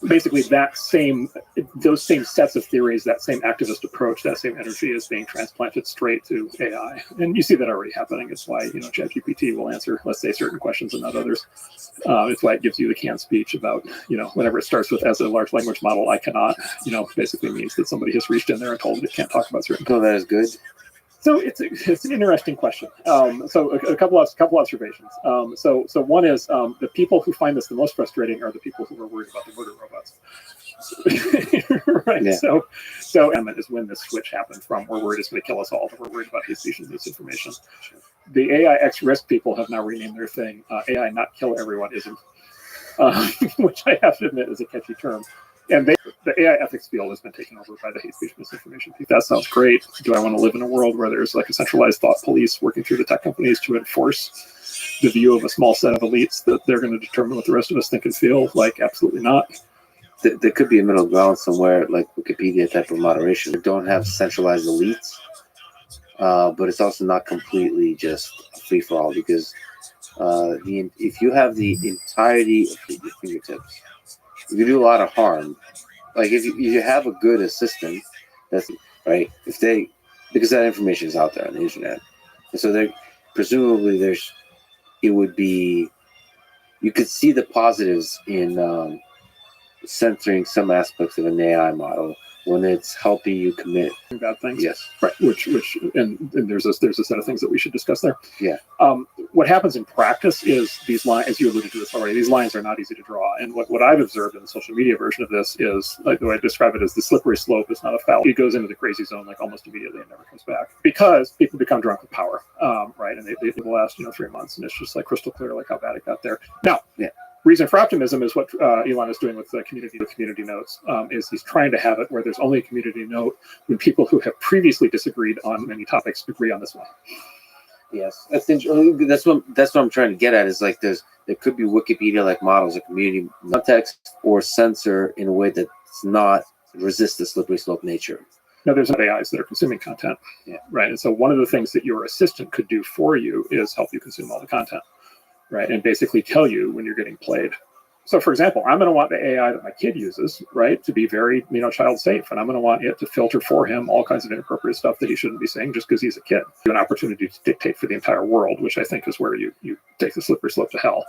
Basically, those same sets of theories, that same activist approach, that same energy is being transplanted straight to AI. And you see that already happening. It's why, ChatGPT will answer, let's say, certain questions and not others. It's why it gives you the canned speech about, whenever it starts with, as a large language model, I cannot, basically means that somebody has reached in there and told it can't talk about certain. So that is good. So it's an interesting question. So a couple observations. So one is the people who find this the most frustrating are the people who are worried about the murder robots. Right. Yeah. So is when this switch happened from we're worried it's going to kill us all to we're worried about hate speech and misinformation. The AI X risk people have now renamed their thing AI not kill everyone isn't, which I have to admit is a catchy term. And the AI ethics field has been taken over by the hate speech misinformation. That sounds great. Do I want to live in a world where there's like a centralized thought police working through the tech companies to enforce the view of a small set of elites that they're going to determine what the rest of us think and feel? Like, absolutely not. There could be a middle ground somewhere, like Wikipedia type of moderation. We don't have centralized elites, but it's also not completely just a free-for-all, because if you have the entirety of your fingertips, you can do a lot of harm. Like if you have a good assistant, that's right. Because that information is out there on the internet, and so presumably you could see the positives in censoring some aspects of an AI model when it's helping you commit bad things. Yes, right. Which and there's a set of things that we should discuss there. Yeah. What happens in practice is these lines, as you alluded to this already, these lines are not easy to draw. And what I've observed in the social media version of this is, like the way I describe it, is the slippery slope is not a foul. It goes into the crazy zone like almost immediately and never comes back, because people become drunk with power, right? And they last 3 months, and it's just like crystal clear like how bad it got there. Now, yeah. Reason for optimism is what Elon is doing with the community notes. Is he's trying to have it where there's only a community note when people who have previously disagreed on many topics agree on this one. Yes, that's interesting. That's what I'm trying to get at. Is like there could be Wikipedia-like models, a community context or censor in a way that's not resist the slippery slope nature. Now, there's AIs that are consuming content, right? And so one of the things that your assistant could do for you is help you consume all the content. Right, and basically tell you when you're getting played. So, for example, I'm going to want the AI that my kid uses, right, to be very, child safe, and I'm going to want it to filter for him all kinds of inappropriate stuff that he shouldn't be saying just because he's a kid. An opportunity to dictate for the entire world, which I think is where you take the slippery slope to hell.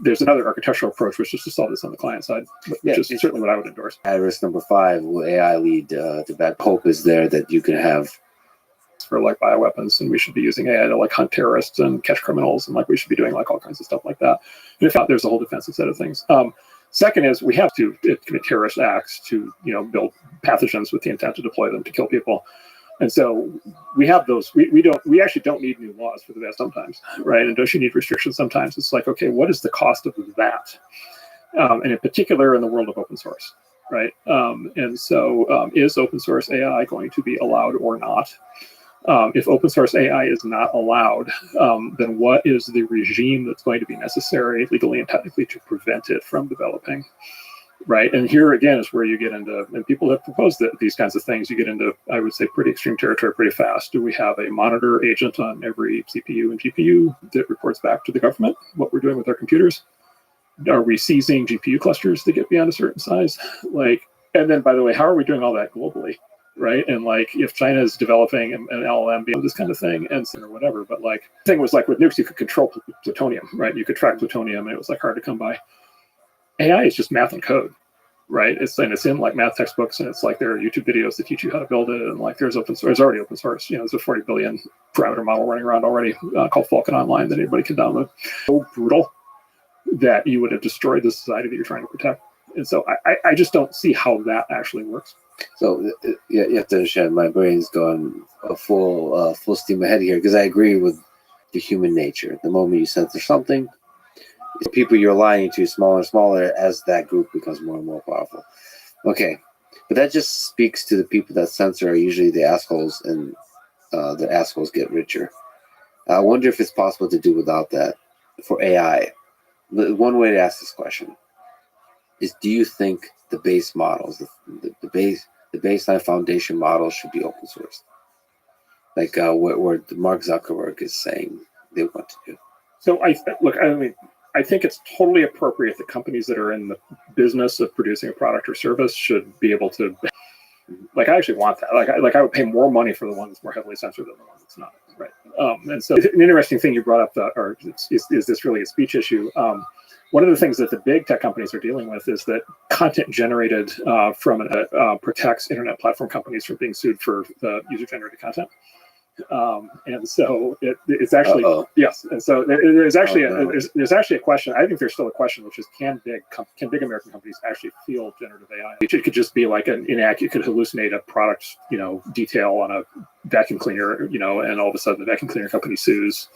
There's another architectural approach, which is to solve this on the client side, which is certainly what I would endorse. At risk number 5, will AI lead to bad? Hope is there that you can have for like bioweapons, and we should be using AI to like hunt terrorists and catch criminals, and like we should be doing like all kinds of stuff like that. And if not, there's a whole defensive set of things. Second is we have to commit terrorist acts to build pathogens with the intent to deploy them to kill people. And so we have those. We actually don't need new laws for the sometimes, right? And don't you need restrictions sometimes? It's like, okay, what is the cost of that? And in particular, in the world of open source, right? And so, is open source AI going to be allowed or not? If open source AI is not allowed, then what is the regime that's going to be necessary legally and technically to prevent it from developing? Right. And here again is where you get into, and people have proposed that these kinds of things, you get into, I would say, pretty extreme territory pretty fast. Do we have a monitor agent on every CPU and GPU that reports back to the government what we're doing with our computers? Are we seizing GPU clusters that get beyond a certain size? And then, by the way, how are we doing all that globally? Right. And if China is developing an LLM, this kind of thing, and or whatever. But the thing was with nukes, you could control plutonium, right? You could track plutonium, and it was hard to come by. AI is just math and code, right? It's in math textbooks, and it's there are YouTube videos that teach you how to build it, and there's open source. There's already open source. There's a 40 billion parameter model running around already called Falcon Online that anybody can download. So brutal that you would have destroyed the society that you're trying to protect. And so I just don't see how that actually works. So you have to understand, my brain's going full steam ahead here, because I agree with the human nature. The moment you censor something, the people you're lying to smaller and smaller as that group becomes more and more powerful. Okay, but that just speaks to the people that censor are usually the assholes, and the assholes get richer. I wonder if it's possible to do without that for AI. One way to ask this question is, do you think the base models, the baseline foundation models should be open source? Where Mark Zuckerberg is saying they want to do. So I think it's totally appropriate that companies that are in the business of producing a product or service should be able to, I actually want that. I would pay more money for the one that's more heavily censored than the one that's not, right? And so an interesting thing you brought up, is this really a speech issue? One of the things that the big tech companies are dealing with is that content generated from it protects internet platform companies from being sued for user-generated content. And so it's actually yes. And so there's actually a question. I think there's still a question, which is can big American companies actually field generative AI? It could just be like an inaccurate. It could hallucinate a product, detail on a vacuum cleaner, and all of a sudden the vacuum cleaner company sues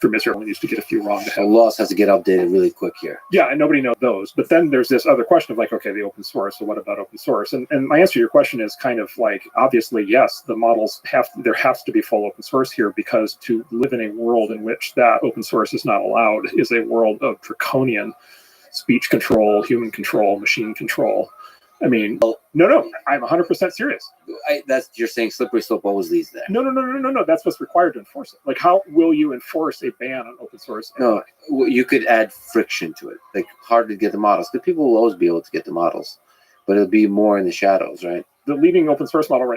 for misrepresentation needs to get a few wrong to have. The laws has to get updated really quick here. Yeah, and nobody knows those. But then there's this other question of okay, the open source. So what about open source? And my answer to your question is kind of obviously, yes, the models there has to be full open source here, because to live in a world in which that open source is not allowed is a world of draconian speech control, human control, machine control. I mean, no, I'm 100% serious. You're saying slippery slope always leads there. No. That's what's required to enforce it. How will you enforce a ban on open source? No, you could add friction to it. Hard to get the models, because people will always be able to get the models, but it'll be more in the shadows, right? The leading open source model,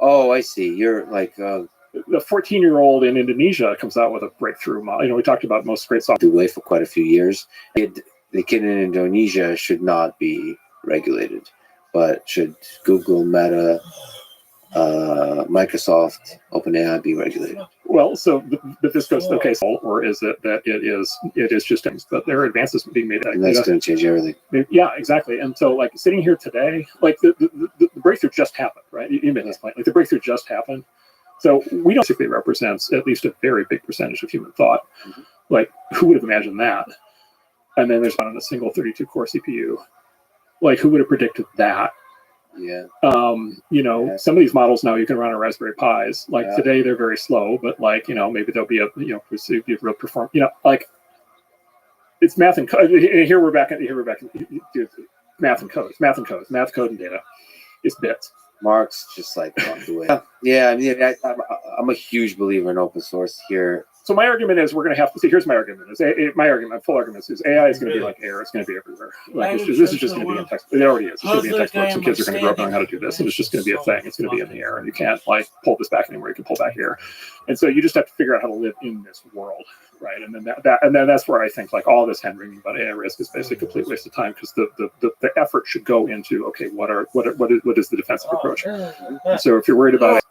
Oh, I see. You're the 14-year-old in Indonesia comes out with a breakthrough model. We talked about most great software. Away for quite a few years. The kid in Indonesia should not be regulated, but should Google, Meta, Microsoft, OpenAI be regulated? Well, but this goes or is it that it is just things, but there are advances being made. And that's going to change everything. Yeah, exactly. And so, sitting here today, the breakthrough just happened, right? You made this point. The breakthrough just happened. So we don't think it represents at least a very big percentage of human thought. Mm-hmm. Who would have imagined that? And then there's on a single 32-core CPU. Who would have predicted that? Yeah. Some of these models now you can run on Raspberry Pis. Today they're very slow, but maybe there'll be a real perform. It's math and code. Here we're back in math and code. It's math and code. It's math, code, and data. It's bits. Mark's just walked away. Yeah. I'm a huge believer in open source here. So my argument is we're going to have to see. Here's my argument: my full argument is AI is going to be like air. It's going to be everywhere. Like this is just going to be in text. It already is. It's going to be in textbooks, and kids are going to grow up knowing how to do this, and it's just going to be a thing. It's going to be in the air, and you can't like pull this back anymore. You can pull back air, and so you just have to figure out how to live in this world, right? And then that's where I think like all this hand wringing about AI risk is basically a complete waste of time, because the effort should go into okay, what is the defensive approach? And so if you're worried about it,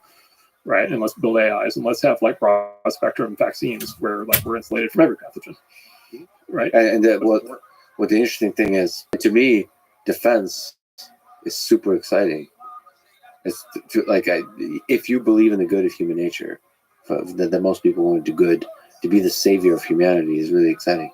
right, and let's build AIs and let's have like broad spectrum vaccines where like we're insulated from every pathogen, right? And what the interesting thing is, to me, defense is super exciting. It's if you believe in the good of human nature, that most people want to do good, to be the savior of humanity is really exciting.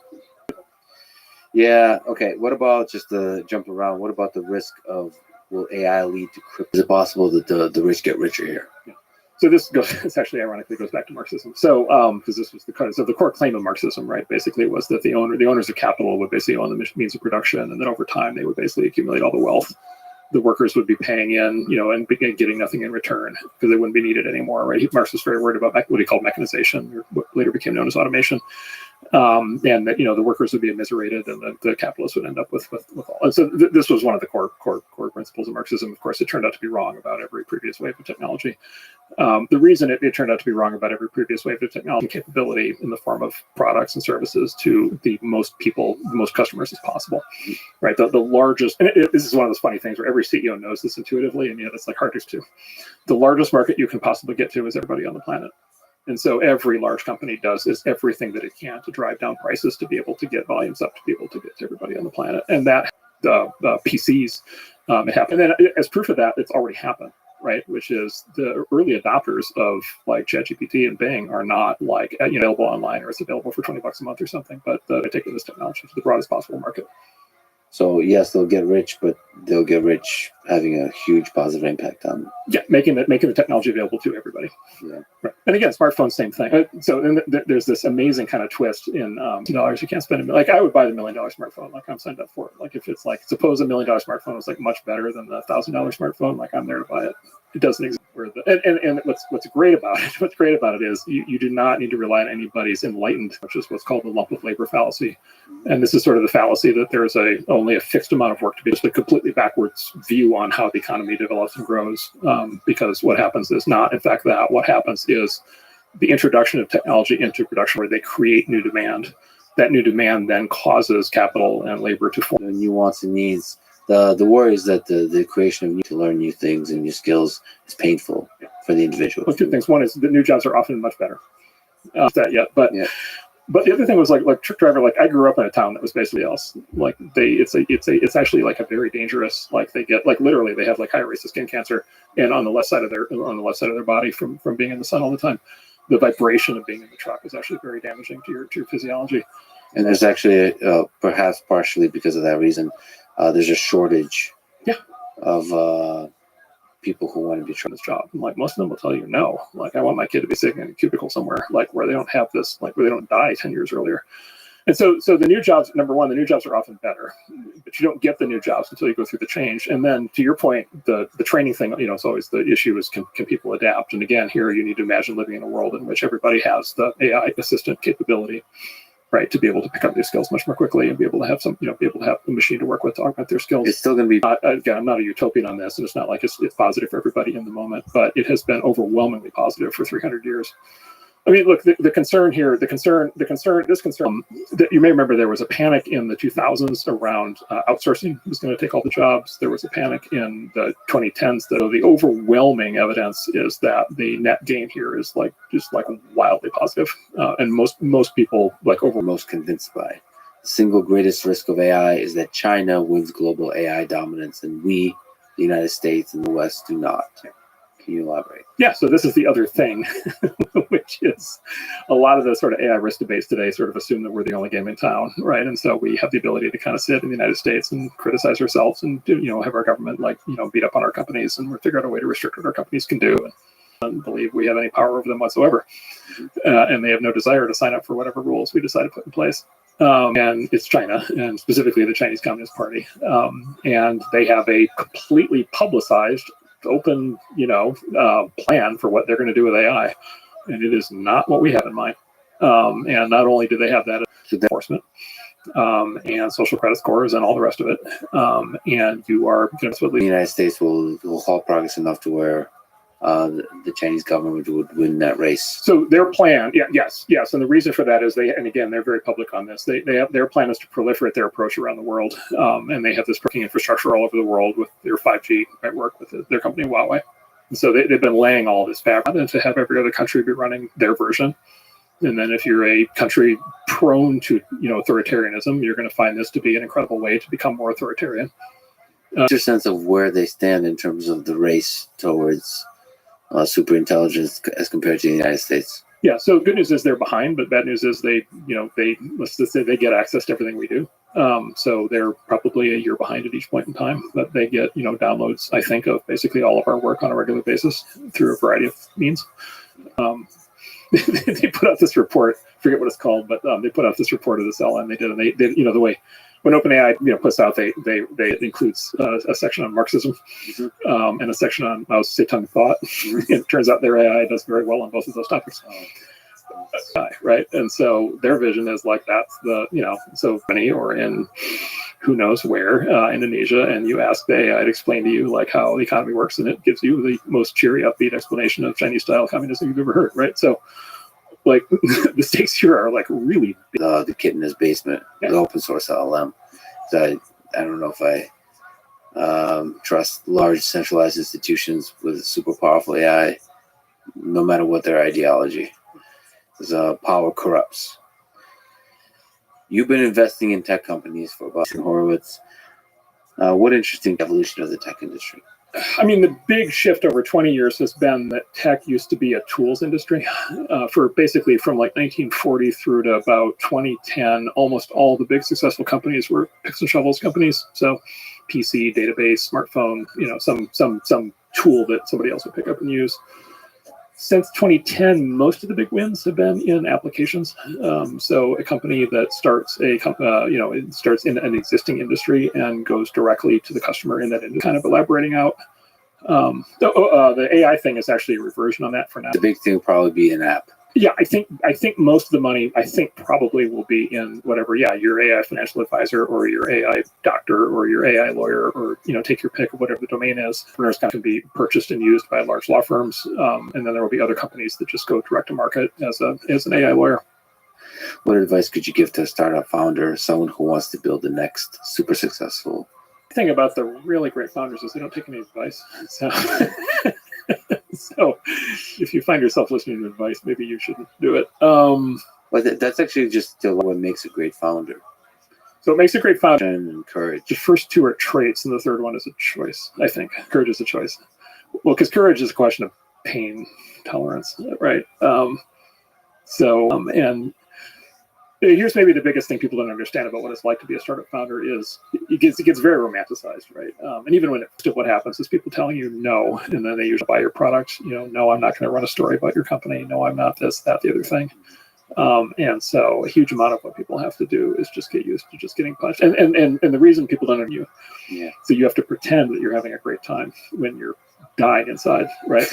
Yeah. Okay. What about just the jump around? What about the risk of will AI lead to crypto? Is it possible that the rich get richer here? Yeah. So this actually ironically goes back to Marxism. So because this was the core claim of Marxism, right? Basically was that the owners of capital would basically own the means of production, and then over time they would basically accumulate all the wealth. The workers would be paying in, and getting nothing in return because they wouldn't be needed anymore, right? Marx was very worried about what he called mechanization, or what later became known as automation. And that the workers would be immiserated, and the capitalists would end up with all. And so this was one of the core principles of Marxism. Of course, it turned out to be wrong about every previous wave of technology. The reason it turned out to be wrong about every previous wave of technology and capability in the form of products and services to the most people, the most customers as possible, right? The largest, and this is one of those funny things where every CEO knows this intuitively, and yet it's like hard to. The largest market you can possibly get to is everybody on the planet. And so every large company does is everything that it can to drive down prices to be able to get volumes up, to be able to get to everybody on the planet. And that the PCs, it happened. And then as proof of that, it's already happened, right? Which is the early adopters of like ChatGPT and Bing are not like available online, or it's available for $20 a month or something. But they're taking this technology to the broadest possible market. So yes, they'll get rich, but they'll get rich having a huge positive impact on. Yeah, making the technology available to everybody. Yeah. Right. And again, smartphones, same thing. So then there's this amazing kind of twist in dollars. You can't spend like I would buy the $1 million smartphone. Like I'm signed up for it. Like if it's like suppose $1 million smartphone was like much better than the $1,000 smartphone. Like I'm there to buy it. It doesn't exist. And what's great about it? What's great about it is you do not need to rely on anybody's enlightened, which is what's called the lump of labor fallacy. And this is sort of the fallacy that there is only a fixed amount of work to be, just a completely backwards view on how the economy develops and grows. Because what happens is not, in fact, that. What happens is the introduction of technology into production where they create new demand. That new demand then causes capital and labor to form. The nuance and needs. The worry is that the creation of to learn new things and new skills is painful for the individual. Well, two things. One is the new jobs are often much better. That yet, but the other thing was like truck driver. Like I grew up in a town that was basically else. Like it's actually like a very dangerous. Like they get like literally they have like high rates of skin cancer, and on the left side of their body from being in the sun all the time. The vibration of being in the truck is actually very damaging to your physiology. And there's actually perhaps partially because of that reason. There's a shortage of people who want to be trying this job. And like most of them will tell you no. Like I want my kid to be sitting in a cubicle somewhere, like where they don't have this, like where they don't die 10 years earlier. And so the new jobs, number one, the new jobs are often better, but you don't get the new jobs until you go through the change. And then to your point, the training thing, it's always the issue is can people adapt? And again, here you need to imagine living in a world in which everybody has the AI assistant capability. Right, to be able to pick up these skills much more quickly and be able to have a machine to work with to augment their skills. It's still going to be again. I'm not a utopian on this, and it's not like it's positive for everybody in the moment, but it has been overwhelmingly positive for 300 years. I mean, look, the concern here, this concern that you may remember, there was a panic in the 2000s around outsourcing was going to take all the jobs. There was a panic in the 2010s. That the overwhelming evidence is that the net gain here is just wildly positive, and most people most convinced by. The single greatest risk of AI is that China wins global AI dominance, and we, the United States and the West, do not. Can you elaborate? Yeah, so this is the other thing, which is a lot of the sort of AI risk debates today sort of assume that we're the only game in town, right? And so we have the ability to kind of sit in the United States and criticize ourselves and have our government beat up on our companies and we're figure out a way to restrict what our companies can do and believe we have any power over them whatsoever. And they have no desire to sign up for whatever rules we decide to put in place. And it's China, and specifically the Chinese Communist Party. And they have a completely publicized open, plan for what they're going to do with AI, and it is not what we have in mind. And not only do they have that So that, enforcement and social credit scores and all the rest of it, and you are the United States will halt progress enough to where the Chinese government would win that race. So their plan, yes, and the reason for that is and again, they're very public on this. They have their plan is to proliferate their approach around the world, and they have this working infrastructure all over the world with their 5G network with their company Huawei. And so they've been laying all this fabric and to have every other country be running their version. And then if you're a country prone to authoritarianism, you're going to find this to be an incredible way to become more authoritarian. What's your sense of where they stand in terms of the race towards super intelligence as compared to the United States? Yeah. So good news is they're behind, but bad news is they let's just say they get access to everything we do. So they're probably a year behind at each point in time, but they get downloads, I think, of basically all of our work on a regular basis through a variety of means. They put out this report, forget what it's called, but they put out this report of this LM they did, and they the way when OpenAI puts out, they includes a section on Marxism and a section on Mao Zedong thought. It turns out their AI does very well on both of those topics. Right, and so their vision is like that's the so many or in who knows where Indonesia, and you ask the AI to explain to you like how the economy works, and it gives you the most cheery, upbeat explanation of Chinese style communism you've ever heard. Right, so like the stakes here are like really big. The kid in his basement, the open source LLM. So I don't know if I trust large centralized institutions with super powerful AI, no matter what their ideology. Because power corrupts. You've been investing in tech companies for about Horowitz. What interesting evolution of the tech industry? I mean, the big shift over 20 years has been that tech used to be a tools industry. For basically from like 1940 through to about 2010, almost all the big successful companies were picks and shovels companies. So PC, database, smartphone, some tool that somebody else would pick up and use. Since 2010, most of the big wins have been in applications. So a company that starts it starts in an existing industry and goes directly to the customer in that industry, kind of elaborating out. The AI thing is actually a reversion on that for now. The big thing will probably be an app. Yeah, I think most of the money probably will be in whatever. Yeah, your AI financial advisor or your AI doctor or your AI lawyer, or take your pick of whatever the domain is. Entrepreneurs can be purchased and used by large law firms, and then there will be other companies that just go direct to market as an AI lawyer. What advice could you give to a startup founder, someone who wants to build the next super successful? The thing about the really great founders is they don't take any advice. So if you find yourself listening to advice, maybe you shouldn't do it. But that's actually just what makes a great founder. So it makes a great founder. And courage. The first two are traits, and the third one is a choice, I think. Courage is a choice. Well, because courage is a question of pain tolerance, right? And here's maybe the biggest thing people don't understand about what it's like to be a startup founder is it gets very romanticized, right? And even when what happens is people telling you no, and then they usually buy your product. No, I'm not going to run a story about your company. No, I'm not this, that, the other thing. And so a huge amount of what people have to do is just get used to just getting punched. And the reason people don't know you, so you have to pretend that you're having a great time when you're dying inside, right?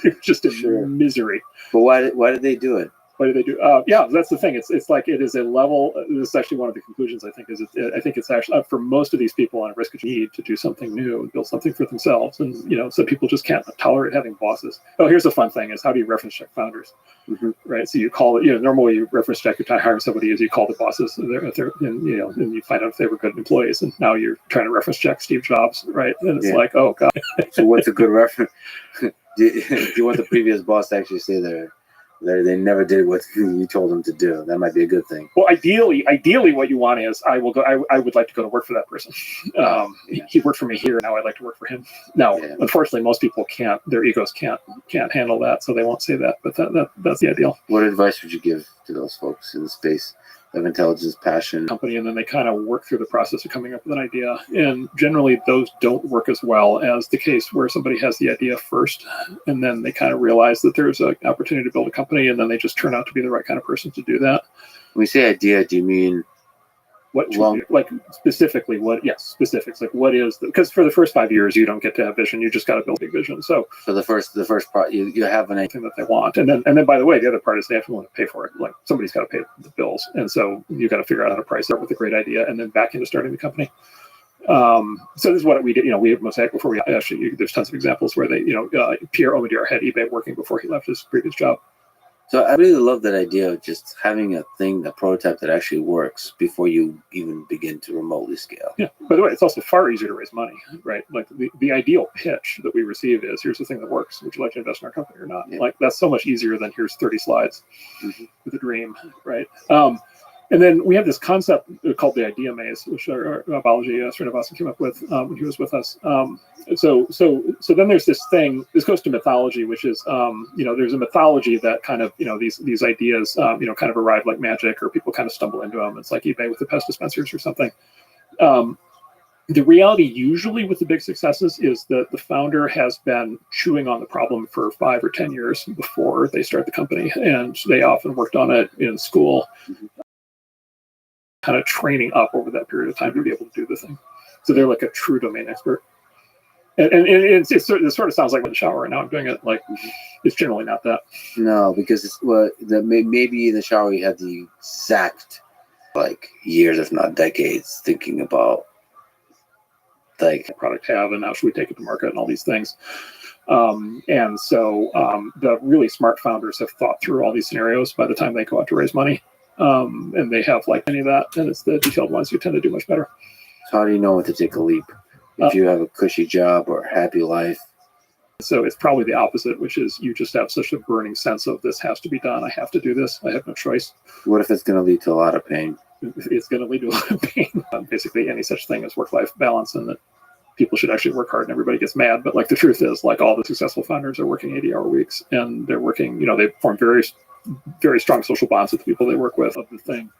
You're just in misery. But why did they do it? What do they do? That's the thing. It's like it is a level. This is actually one of the conclusions. I think it's actually for most of these people on a risk of need to do something new and build something for themselves. And some people just can't tolerate having bosses. Oh, here's the fun thing: is how do you reference check founders? Right. So you call it. Normally you reference check your time hiring somebody is you call the bosses, and you find out if they were good employees. And now you're trying to reference check Steve Jobs, right? And it's like, oh god. So what's a good reference? Do you want the previous boss to actually say they never did what you told them to do? That might be a good thing. Well, ideally, what you want is I would like to go to work for that person. He worked for me here. Now I'd like to work for him. Now, unfortunately, most people can't. Their egos can't handle that, so they won't say that. But that's the ideal. What advice would you give to those folks in the space of intelligence, passion, company, and then they kind of work through the process of coming up with an idea? And generally, those don't work as well as the case where somebody has the idea first, and then they kind of realize that there's an opportunity to build a company, and then they just turn out to be the right kind of person to do that. When you say idea, do you mean what should Well- you, like specifically what, yes, specifics, like what is the, because for the first 5 years you don't get to have vision, you just got to build big vision. So So the first part, you have an thing that they want, and then by the way, the other part is they have to want to pay for it. Like somebody's got to pay the bills, and so you got to figure out how to price it with a great idea, and then back into starting the company. So this is what we did. We had Mosaic before we actually. There's tons of examples where they, Pierre Omidyar had eBay working before he left his previous job. So I really love that idea of just having a prototype that actually works before you even begin to remotely scale. Yeah. By the way, it's also far easier to raise money, right? Like the ideal pitch that we receive is, here's the thing that works. Would you like to invest in our company or not? Yeah. Like that's so much easier than here's 30 slides Mhm. with a dream, right? And then we have this concept called the idea maze, which our Balaji Srinivasan came up with when he was with us. So then there's this thing. This goes to mythology, which is there's a mythology that kind of these ideas kind of arrive like magic, or people kind of stumble into them. It's like eBay with the pest dispensers or something. The reality usually with the big successes is that the founder has been chewing on the problem for 5 or 10 years before they start the company, and they often worked on it in school. Kind of training up over that period of time to be able to do the thing. So they're like a true domain expert. And it sort of sounds like in the shower, and now I'm doing it like it's generally not that. No, because maybe in the shower you have the exact years, if not decades, thinking about product have and how should we take it to market and all these things. And so the really smart founders have thought through all these scenarios by the time they go out to raise money. And they have any of that, and it's the detailed ones who tend to do much better. So how do you know when to take a leap? If you have a cushy job or a happy life? So it's probably the opposite, which is you just have such a burning sense of this has to be done. I have to do this. I have no choice. What if it's going to lead to a lot of pain? It's going to lead to a lot of pain. Basically, any such thing as work-life balance, and that people should actually work hard, and everybody gets mad. But the truth is, all the successful founders are working 80-hour weeks, and they're working. They form very, very strong social bonds with the people they work with. Of the thing.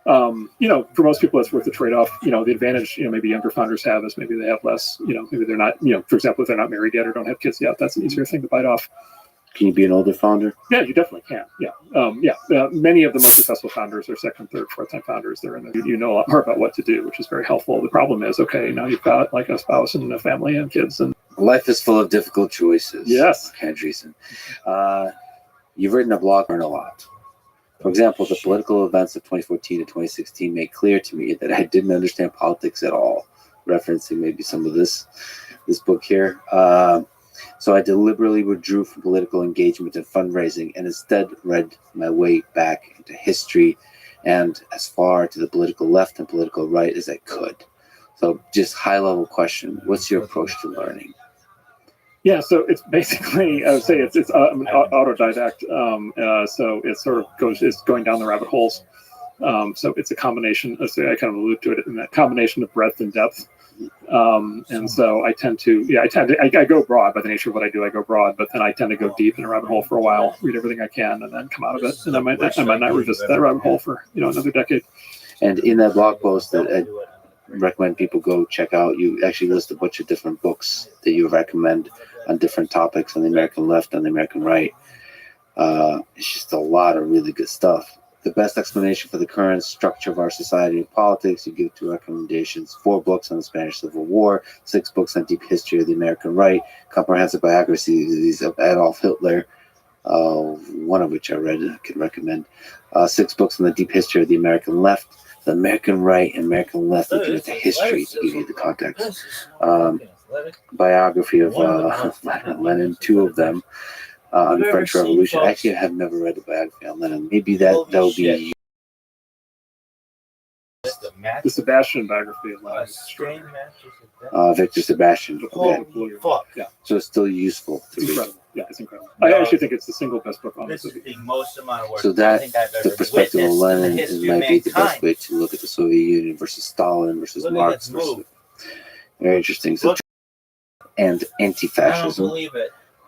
For most people, it's worth the trade-off. The advantage, maybe younger founders have is maybe they have less, maybe they're not, for example, if they're not married yet or don't have kids yet, that's an easier thing to bite off. Can you be an older founder? Yeah, you definitely can. Yeah. Many of the most successful founders are second, third, fourth-time founders. They're you know a lot more about what to do, which is very helpful. The problem is, okay, now you've got a spouse and a family and kids. And life is full of difficult choices. Yes. Andreessen. You've written a blog, learn a lot. For example, the political events of 2014 to 2016 made clear to me that I didn't understand politics at all, referencing maybe some of this book here. So I deliberately withdrew from political engagement and fundraising, and instead read my way back into history and as far to the political left and political right as I could. So just high-level question, what's your approach to learning? Yeah, so it's basically, I would say it's autodidact. So it sort of it's going down the rabbit holes. So it's a combination, I kind of allude to it in that combination of breadth and depth. And so I go broad by the nature of what I do. I go broad, but then I tend to go deep in a rabbit hole for a while, read everything I can, and then come out of it. And I might not revisit that rabbit hole for another decade. And in that blog post that I recommend people go check out, you actually list a bunch of different books that you recommend on different topics on the American left, on the American right. It's just a lot of really good stuff. The best explanation for the current structure of our society and politics, you give 2 recommendations: 4 books on the Spanish Civil War, 6 books on deep history of the American right, comprehensive biographies of Adolf Hitler, one of which I read and could recommend, 6 books on the deep history of the American left, the American right and American left, looking at the history to give you the context. Biography of Lenin, 2 of them, on the French Revolution. Actually, I have never read the biography on Lenin. Maybe that will be The Sebastian biography of Lenin. Victor Sebastian. Okay. Yeah, So it's still useful to it's read. incredible. Yeah, it's incredible. I actually think it's the single best book on This this. is the most amount of work So I that think I've the ever perspective of witnessed in the Lenin history might of be the best mankind. way to look at the Soviet Union versus Stalin versus Look at Marx. this move. Very interesting. So, Look. and I don't anti-fascism. believe it.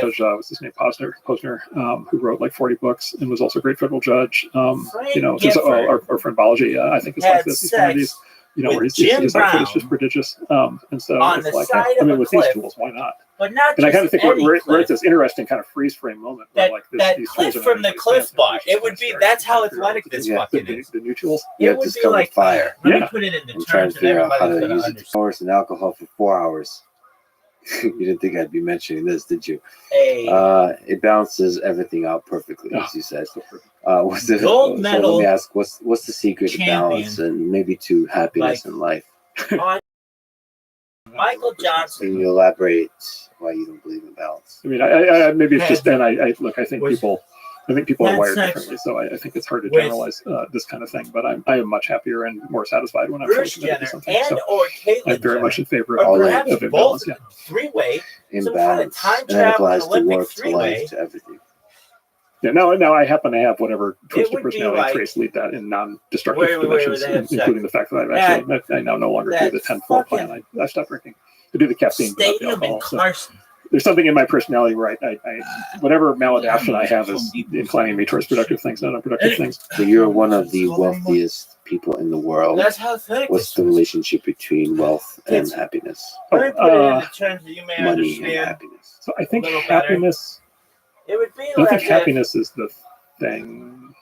Judge what's his name, Posner, who wrote like 40 books and was also a great federal judge. You know, our friend Balaji, I think is like this. He's one of these, where with his Jim output Brown is just prodigious. And so on it's the like, side I of mean, a with cliff, these tools, why not? but not And I just kind of think any we're at cliff. this interesting kind of freeze frame moment where That like that these cliff tools are from the not Cliff expansive, Bar. they're just It would be starting that's to how figure out athletic this Yeah, fucking is. the new tools. You It have would be discovered like fire. Let me Yeah. put it into I'm trying terms to that figure out how everybody's to gonna use it understand. hours and alcohol for 4 hours. You didn't think I'd be mentioning this, did you? It balances everything out perfectly, as you said. What's the Gold so medal let me ask, what's the secret to balance champion. and maybe to happiness in life? Michael Johnson. Can you elaborate why you don't believe in balance? I mean, I maybe it's just then I look. I think Was- people are had wired sex differently, so I think it's hard to with- generalize this kind of thing. But I am much happier and more satisfied when I'm fully Bruce committed Jenner to something. and So or Caitlyn I'm very Jenner, much in favor or of perhaps of both imbalance. Yeah. three-way, In some kind of balance. time And that travel applies to Olympic work, to three-way. life, to everything. Yeah. Now I happen to have whatever twisted would be personality like- traits lead that in non-destructive Where they dimensions, have sex. including the fact that I've actually I now no longer do that the 10-4 plan. fucking I stopped drinking. I do the caffeine, but not the Stadium in alcohol. So Carson. there's something in my personality where I whatever maladaption I have is inclining me towards productive things, not unproductive things. So you're one of the wealthiest people in the world. That's how athletic What's this the is. relationship between wealth and It's- happiness? Let me put it into terms that you may Money and understand. happiness. So I think A little better. happiness. It would be I don't like think happiness is the thing.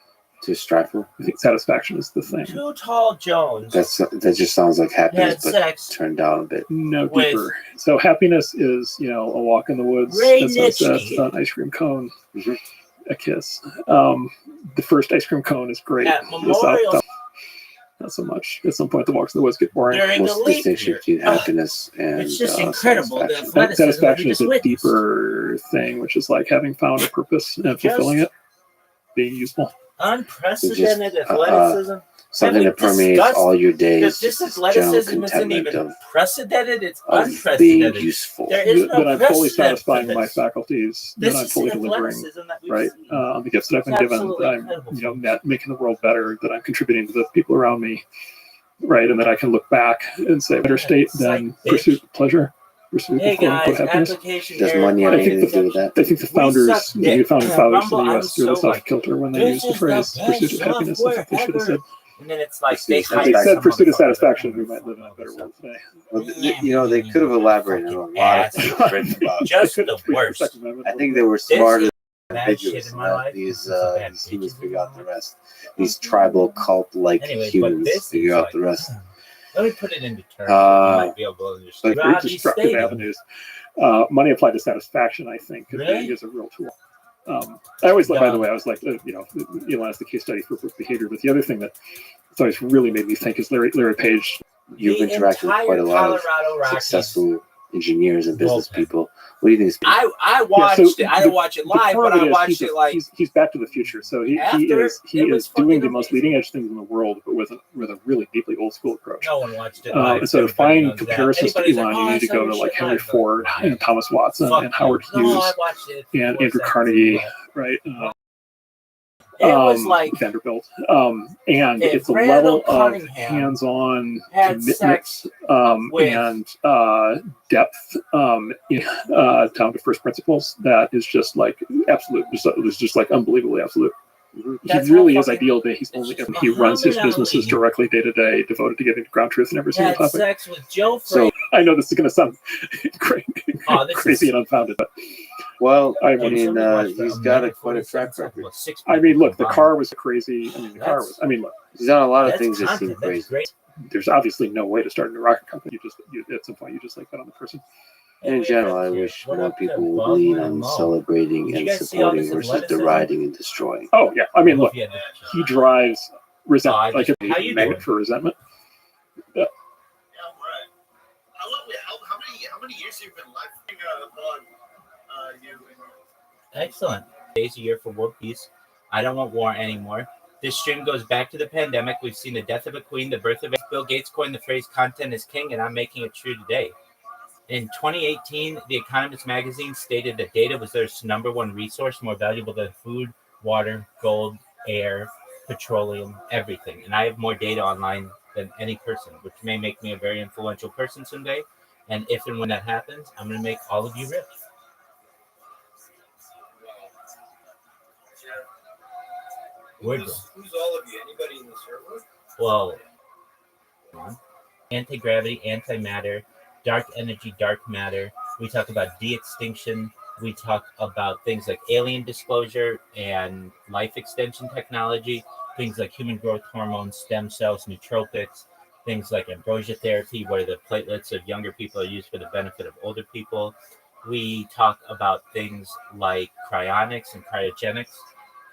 To strive for? I think satisfaction is the thing. if Too Tall Jones That just sounds like happiness, had but sex turned down a bit. No with- deeper. So happiness is a walk in the woods, Ray at sunset, Nitschke. an ice cream cone, Mhm. a kiss. The first ice cream cone is great. at The Memorial south- not so much. At some point, the walks in the woods get boring. during What's the the leap distinction year. between happiness and It's just incredible. The satisfaction? athleticism that Satisfaction we is just a witnessed. deeper thing, which is like having found a purpose and fulfilling it, being useful. Unprecedented Just, athleticism. Something we that permeates discussed all your days. This just general athleticism isn't contentment even precedented, it's of being unprecedented. useful. There is no That I'm fully precedent for satisfying my this. faculties, This that I'm is fully the delivering. athleticism that we've Right, seen. on the gifts that I've been It's given, absolutely that I'm, incredible. making the world better, that I'm contributing to the people around me, right, and that I can look back and say, better state than Psych, bitch. pursuit of pleasure, pursuit Hey of quote unquote guys, happiness. application Does error. money have I think anything to do with that? I think the We founders, suck the dick. new founding Yeah, fathers of Rumble, the I'm U.S. threw this so off kilter when they this used the is the phrase best pursuit of happiness. I think they should have said, And then it's like they Pursuit of hire if they said some pursuit of motherfucker satisfaction, that we might live in a better world today. Well, they could have elaborated on a lot of things written about. Just They could the have tweaked worst. Second Amendment I a think little they were smarter than Bad shit ambiguous. in my life. These Bad these humans bitches figure in out my the life. rest. These tribal cult-like Anyway, but humans this figure is out like- the rest. Let me put it into terms. Uh, you might be able to understand. bit. Very Robbie destructive Stadium. avenues. Money applied to satisfaction, I think, Really? is a real tool. I always like, by Yeah. the way, I was like, Elon is the case study for behavior. But the other thing that it's always really made me think is Larry Page. You've The interacted with entire quite a lot of Colorado Rockies. successful engineers and business Bullpen. people. What do you think? Is I watched it. I didn't watch it the live, core but of I is watched it like he's Back to the Future. So he After, is it was doing fucking the most amazing. leading edge things in the world, but with a really deeply old school approach. no one watched it live. And so to Everybody find knows that. comparisons to Anybody's Elon, like, you "Oh, need to I go saw to your like shit Henry live." Ford and Thomas Watson Fuck and Howard you. Hughes No, I watched it. and What Andrew was that? Carnegie, right? It was like Vanderbilt, and if it's a Randall level of Cunningham hands-on had commitment sex with- and depth down to first principles that is just like absolute. It's just like unbelievably absolute. That's He really how is fucking- ideal. He's it's only just he runs his Muhammad businesses Ali directly day to day, devoted to getting to ground truth in every single had topic. sex with Joe So- Frazier. I know this is going to sound Oh, this crazy is- and unfounded, but Well, I I mean, mean, somebody watched he's the got American quite a track 47 record. with 6 I mean, look, the people car was crazy. I mean, the car That's- was. I mean, look, He's done a lot of That's things that seem content. That's crazy. great. there's obviously no way to start a rocket company. At some point, you just like that on the person. In general, I wish more people would lean on celebrating Did you and guys see all supporting this versus athleticism? deriding and destroying. Oh yeah, I mean, look, Yeah. he drives resentment, like How a you magnet doing? for resentment. Yeah, right. How many years have you been live on you? Excellent. Days a year for world peace. I don't want war anymore. This stream goes back to the pandemic. We've seen the death of a queen, the birth of a Bill Gates coined the phrase content is king, and I'm making it true today. In 2018, The Economist magazine stated that data was their number one resource, more valuable than food, water, gold, air, petroleum, everything. And I have more data online than any person, which may make me a very influential person someday. And if and when that happens, I'm going to make all of you rich. Woodrow. Who's all of you? Anybody in the server? Well, anti-gravity, antimatter, dark energy, dark matter. We talk about de-extinction. We talk about things like alien disclosure and life extension technology, things like human growth hormones, stem cells, nootropics, things like ambrosia therapy, where the platelets of younger people are used for the benefit of older people. We talk about things like cryonics and cryogenics.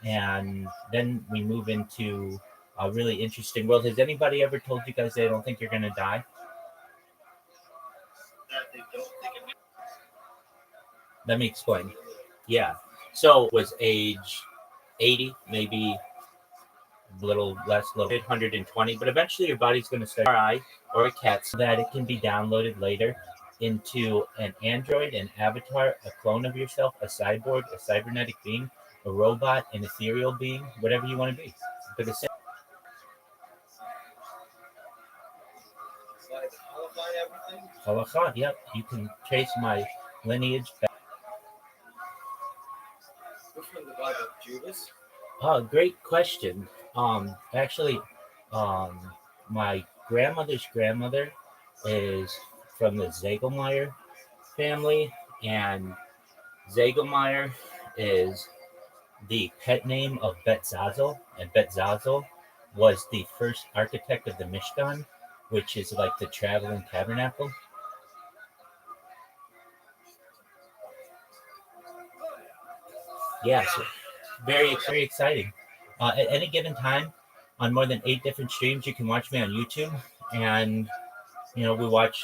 And then we move into a really interesting world. Has anybody ever told you guys they don't think you're going to die? Let me explain. Yeah. So it was age 80, maybe a little less, a little bit, 120, but eventually your body's going to start an MRI or a CAT so that it can be downloaded later into an android, an avatar, a clone of yourself, a cyborg, a cybernetic being, a robot, an ethereal being, whatever you want to be. But it's Halakha, yep. You can trace my lineage back. Which one, the Bible of Judas? Oh, great question. Actually, my grandmother's grandmother is from the Zagelmeyer family, and Zagelmeyer is the pet name of Betzazel, and Betzazel was the first architect of the Mishkan, which is like the traveling tabernacle. Yeah, so very exciting. At any given time, on more than 8 different streams, you can watch me on YouTube, and we watch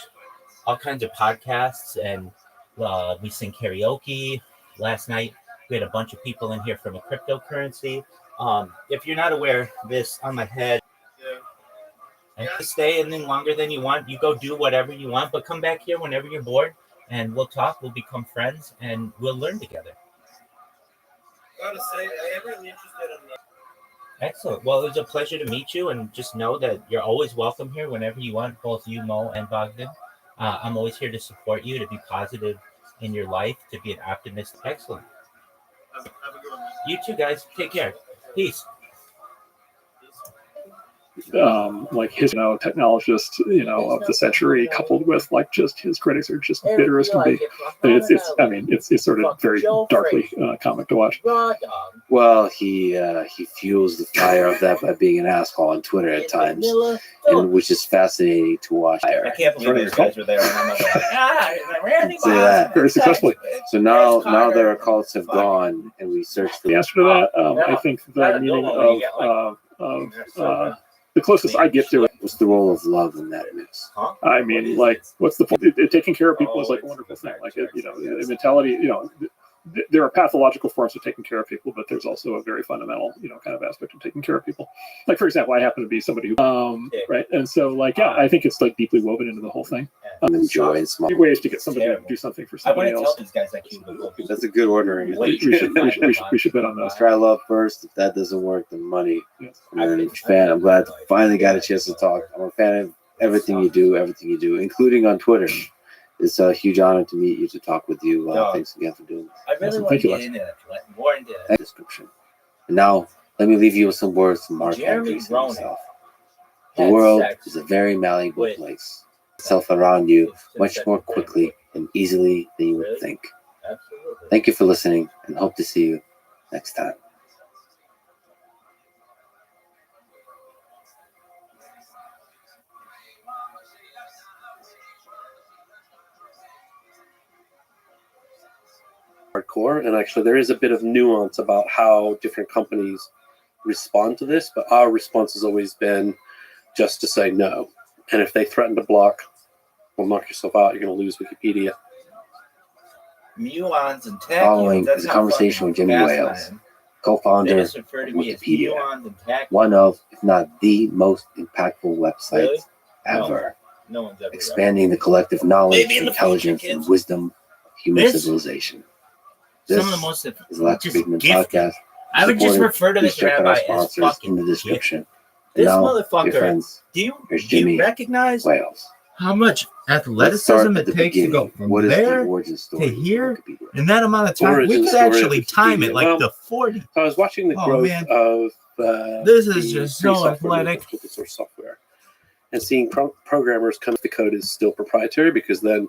all kinds of podcasts, and we sing karaoke. Last night, we had a bunch of people in here from a cryptocurrency. If you're not aware, this on my head. And you stay in longer than you want. You go do whatever you want, but come back here whenever you're bored, and we'll talk. We'll become friends, and we'll learn together. Gotta say, I am really interested in that. Excellent. Well, it was a pleasure to meet you, and just know that you're always welcome here whenever you want, both you, Mo, and Bogdan. I'm always here to support you, to be positive in your life, to be an optimist. Excellent. Have a good one. You too, guys. Take care. Peace. Like his, technologist, of the century, coupled with like just his critics are just bitter as can be. And it's sort of very darkly comic to watch. Well, he fuels the fire of that by being an asshole on Twitter at times, and which is fascinating to watch. I can't believe these guys were there. And I'm like, Randy Say that. Very successfully. So now their cults have gone, and we search for The answer to that, I think the meaning of the closest I get to it. What's the role of love in that mix? I mean, like, what's the point? Taking care of people is like a wonderful thing. Like, the mentality, there are pathological forms of taking care of people, but there's also a very fundamental, kind of aspect of taking care of people. Like, for example, I happen to be somebody who, right. And so like, yeah, I think it's like deeply woven into the whole thing. Enjoy and small Ways to get somebody to do something for somebody else. these guys that That's a good ordering. We should bet on those. Try love first. If that doesn't work, then money. Yes. And then fan. I'm glad I finally got a chance to talk. I'm a fan of everything you do, including on Twitter. It's a huge honor to meet you, to talk with you. Thanks again for doing this. I really Awesome. want Thank to you, get into that. More into that. Description. And now, let me leave you with some words from Mark Jeremy Andreessen Ronan himself. The had world sex is a very malleable with- place. Itself around you with much more secretary. quickly and easily than you would Really? think. Absolutely. Thank you for listening, and hope to see you next time. Hardcore, and actually there is a bit of nuance about how different companies respond to this, but our response has always been just to say no. And if they threaten to block, well, knock yourself out, you're going to lose Wikipedia. Muons and Following tachyons. That's is a not conversation with fucking Jimmy fast, Wales, man. co-founder They of just refer to me as Wikipedia, muons and tachyons. one of, if not the most impactful websites Really? ever, No one's ever expanding the collective knowledge, Maybe in the intelligence, future, and kids. wisdom of human This- civilization. Some This of the most is the Electric just Friedman gifted. podcast. I would just Supported. refer to Please this check out rabbi our as sponsors fucking in the gifted. description. This Now, motherfucker. dear friends, Do you here's Jimmy recognize Wales. how much Let's start athleticism at it the takes to go beginning. from What is there the origin story to here of Wikipedia? in that amount of time? Origin We could story of actually time it Wikipedia. like Well, the 40. So I was watching the Oh, growth man. of This is the just so free software athletic. movement, open source software. and seeing programmers come, the code is still proprietary, because then